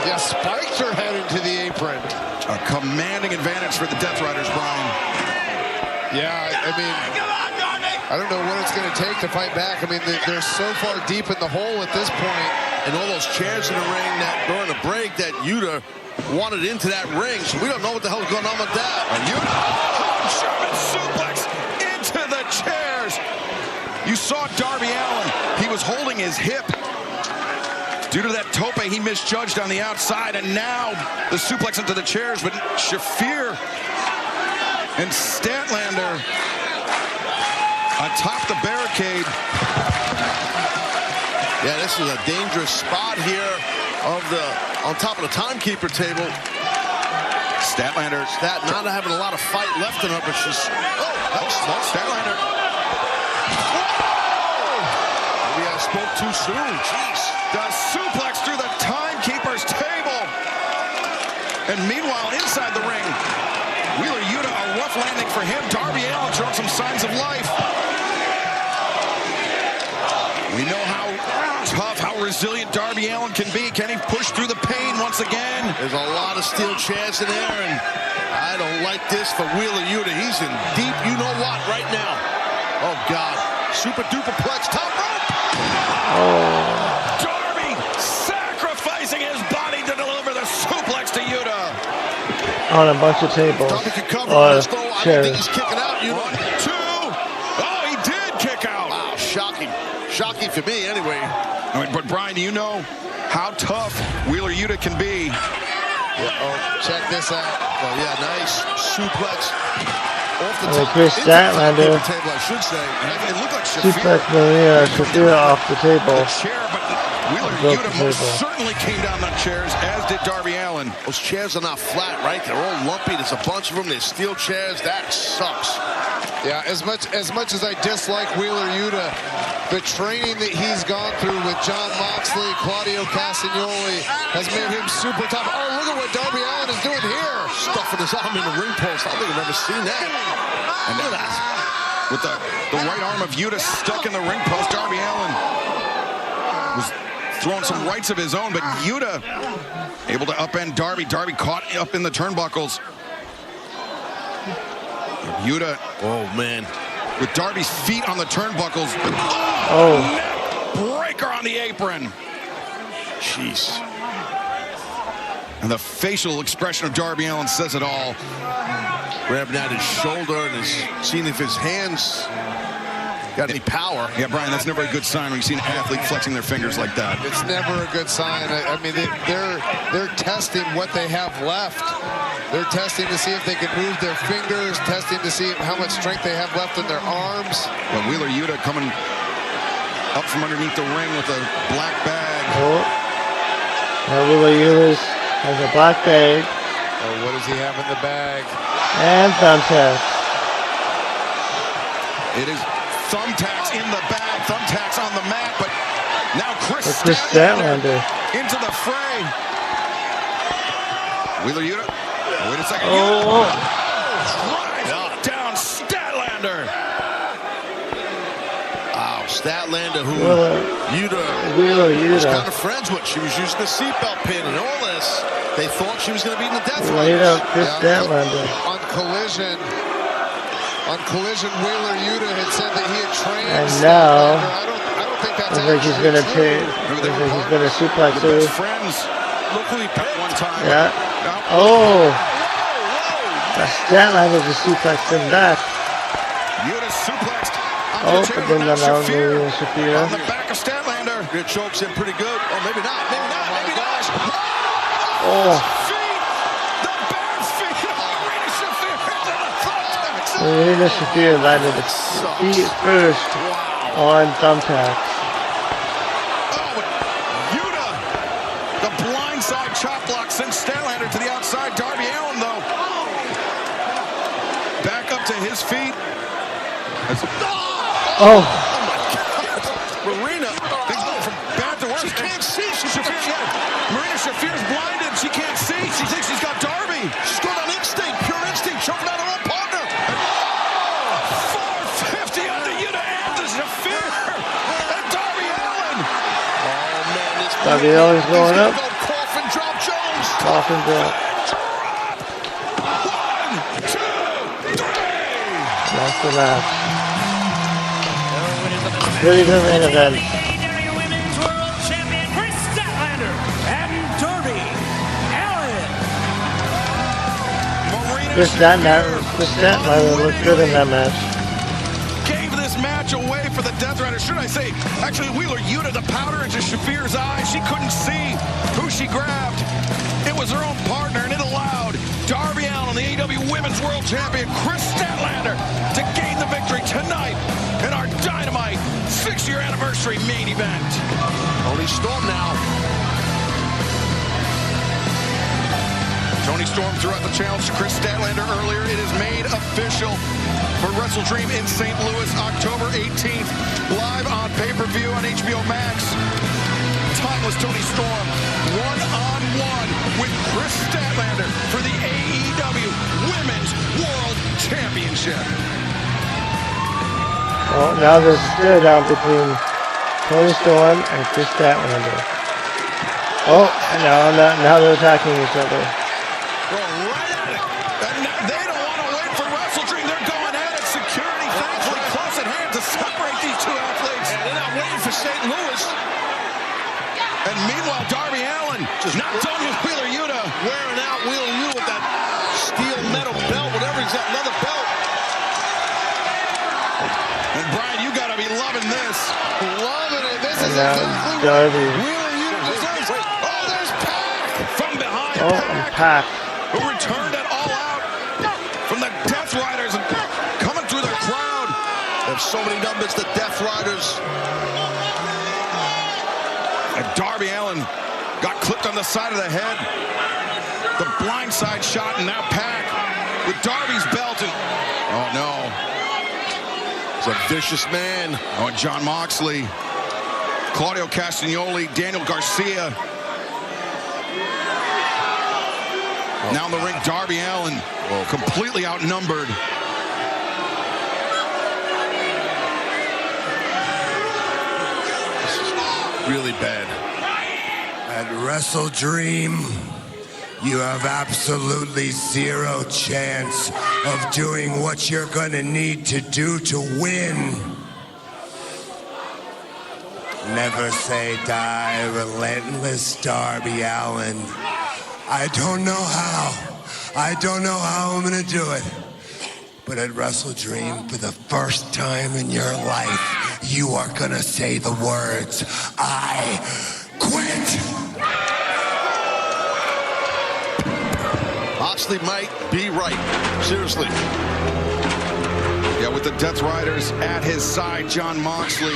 Yeah, spiked her head into the apron. A commanding advantage for the Death Riders, Brian. Yeah, I mean, I don't know what it's going to take to fight back. I mean, they're so far deep in the hole at this point. And all those chairs in the ring that during the break that Yuta wanted into that ring. So we don't know what the hell's going on with that. Yuta, German suplex into the chairs. You saw Darby Allin. He was holding his hip. Due to that tope, he misjudged on the outside, and now the suplex into the chairs. But Shafir and Statlander atop the barricade. Yeah, this is a dangerous spot here on top of the timekeeper table. Statlander. Not having a lot of fight left in her, but she's... Statlander. Maybe I spoke too soon. Jeez. The suplex through the timekeeper's table. And meanwhile, inside the ring, Wheeler Yuta, a rough landing for him. Darby Allin showing some signs of life. We know how tough, how resilient Darby Allin can be. Can he push through the pain once again? There's a lot of steel chairs in there, and I don't like this for Wheeler Yuta. He's in deep you-know-what right now. Oh, God. Super duper plex, top rope. Oh. Darby sacrificing his body to deliver the suplex to Yuta. On a bunch of tables. Darby can cover or this, though. I don't chairs. think he's kicking out, Yuta. 1, 2. Oh, he did kick out. Wow, shocking. Shocking for me, anyway. But, Brian, do you know how tough Wheeler Yuta can be? Yeah, check this out. Oh, yeah, nice suplex. Off the top. Chris Statlander. Table, I should say. It looked like Suplex Marina Shafir off the table. The chair, but Wheeler Yuta most certainly came down the chairs, as did Darby Allin. Those chairs are not flat, right? They're all lumpy. There's a bunch of them. There's steel chairs. That sucks. Yeah, as much as I dislike Wheeler Yuta, the training that he's gone through with Jon Moxley, Claudio Castagnoli has made him super tough. Oh, look at what Darby Allin is doing here. Stuffing his arm in the ring post. I don't think I've ever seen that. And look at that. With the right arm of Yuta stuck in the ring post, Darby Allin was throwing some rights of his own, but Yuta able to upend Darby. Darby caught up in the turnbuckles. Yuta, oh man, with Darby's feet on the turnbuckles. Oh, neck breaker on the apron. Jeez. And the facial expression of Darby Allin says it all. Grabbing at his shoulder and is seeing if his hands got any power. Yeah, Brian, that's never a good sign when you see an athlete flexing their fingers like that. It's never a good sign. I mean, they're testing what they have left. They're testing to see if they can move their fingers, testing to see how much strength they have left in their arms. But Wheeler Yuta coming up from underneath the ring with a black bag. Oh. Now Wheeler Yuta has a black bag. Oh, what does he have in the bag? And thumbtacks. It is thumbtacks in the bag, thumbtacks on the mat, but now Chris Statlander into the fray. Wheeler Yuta. Wait a second. Oh. Drives down Statlander. Wow, Statlander, who Wheeler Yuta was Yuta kind of friends with. She was using the seatbelt pin and all this. They thought she was going to be in the Death Laid Riders. out Chris Statlander. On Collision, Wheeler Yuta had said that he had trained. And now, I don't think that's. I think he's going to take. I think he's going to suplex her. Friends. Look who he picked one time. Yeah. Oh. Statlander just suplexed him back. Yuta suplexed. Oh, but then now Marina Shafir. On the back of Statlander. It chokes in pretty good. Oh, maybe not. Maybe not. Maybe not. Oh. Marina Shafir landed the feet first on thumbtacks. Oh, Yuta, the blindside chop block sends Statlander to the outside. Darby Allin, though, back up to his feet. Oh. Marina, things go from bad to worse. She can't see. Marina Shafir's blinded. She can't see. She thinks she's got dark Gabriel is going up. Coffin drop Jones. Coffin drop. 1, 2, 3. That's the match. Really good main event. Women's World Champion Chris Statlander and Darby Allin. Chris Statlander looked good in that match. Gave this match away for the Death Rider. Should I say, actually, Wheeler Yuta, the powder into Shafir's eyes. She couldn't see who she grabbed. It was her own partner, and it allowed Darby Allin, the AEW Women's World Champion, Chris Statlander, to gain the victory tonight in our Dynamite 6-year anniversary main event. Tony Storm now. Tony Storm threw out the challenge to Chris Statlander earlier. It is made official for Wrestle Dream in St. Louis, October 18th, live on pay-per-view on HBO Max. Timeless Tony Storm, one-on-one with Chris Statlander for the AEW Women's World Championship. Well, now there's a stare down between Tony Storm and Chris Statlander. Oh, now they're attacking each other. Going right at it. And they don't want to wait for Wrestle Dream. They're going at it. Security, thankfully, close at hand to separate these two athletes. And they're not waiting for St. Louis. And meanwhile, Darby Allin just not done with Wheeler Yuta. Wearing out Wheeler Yuta with that steel metal belt, whatever he's got, another belt. And Brian, you got to be loving this. Loving it. This is exactly what Wheeler Yuta deserves. Oh, there's Pac from behind. Pac. Who returned it all out from the Death Riders and coming through the crowd. There's so many numbers, the Death Riders. And Darby Allin got clipped on the side of the head. The blindside shot, and now Pac with Darby's belt. And oh no, he's a vicious man. Oh, John Moxley, Claudio Castagnoli, Daniel Garcia. Now in the ring, Darby Allin, completely outnumbered. This is really bad. At Wrestle Dream, you have absolutely zero chance of doing what you're gonna need to do to win. Never say die, relentless Darby Allin. I don't know how. I don't know how I'm gonna do it. But at Wrestle Dream, for the first time in your life, you are gonna say the words, I quit. Moxley might be right. Seriously. Yeah, with the Death Riders at his side, John Moxley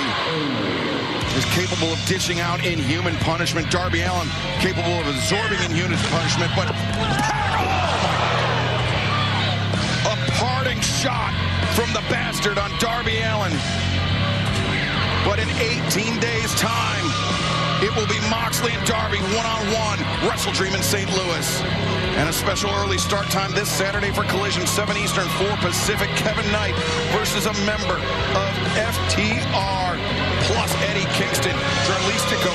is capable of dishing out inhuman punishment. Darby Allin capable of absorbing inhuman punishment, but a parting shot from the bastard on Darby Allin. But in 18 days' time, it will be Moxley and Darby one-on-one, Wrestle Dream in St. Louis. And a special early start time this Saturday for Collision, 7 Eastern, 4 Pacific. Kevin Knight versus a member of FTR, plus Eddie Kingston. Jarlistico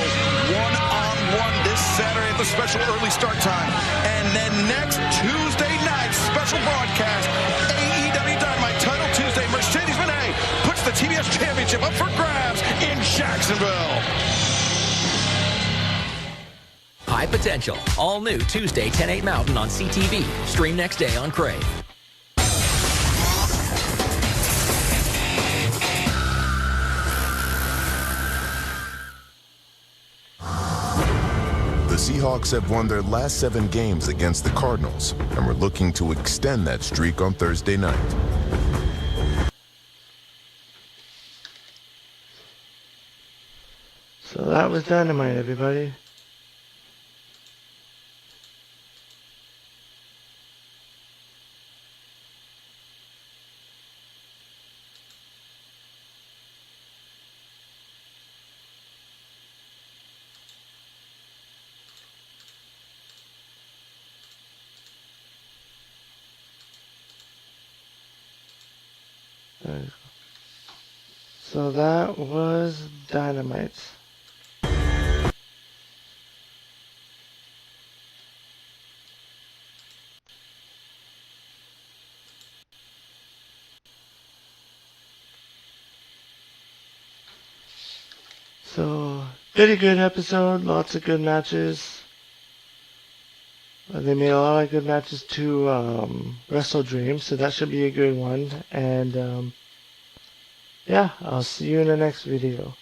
one-on-one this Saturday at the special early start time. And then next Tuesday night, special broadcast, AEW Dynamite Title Tuesday. Mercedes-Benz puts the TBS Championship up for grabs in Jacksonville. High Potential, all new Tuesday, 10/8 Mountain on CTV. Stream next day on Crave. The Seahawks have won their last 7 games against the Cardinals, and we're looking to extend that streak on Thursday night. So that was Dynamite, everybody. So that was Dynamite. So, pretty good episode, lots of good matches. They made a lot of good matches to Wrestle Dream, so that should be a good one. And yeah, I'll see you in the next video.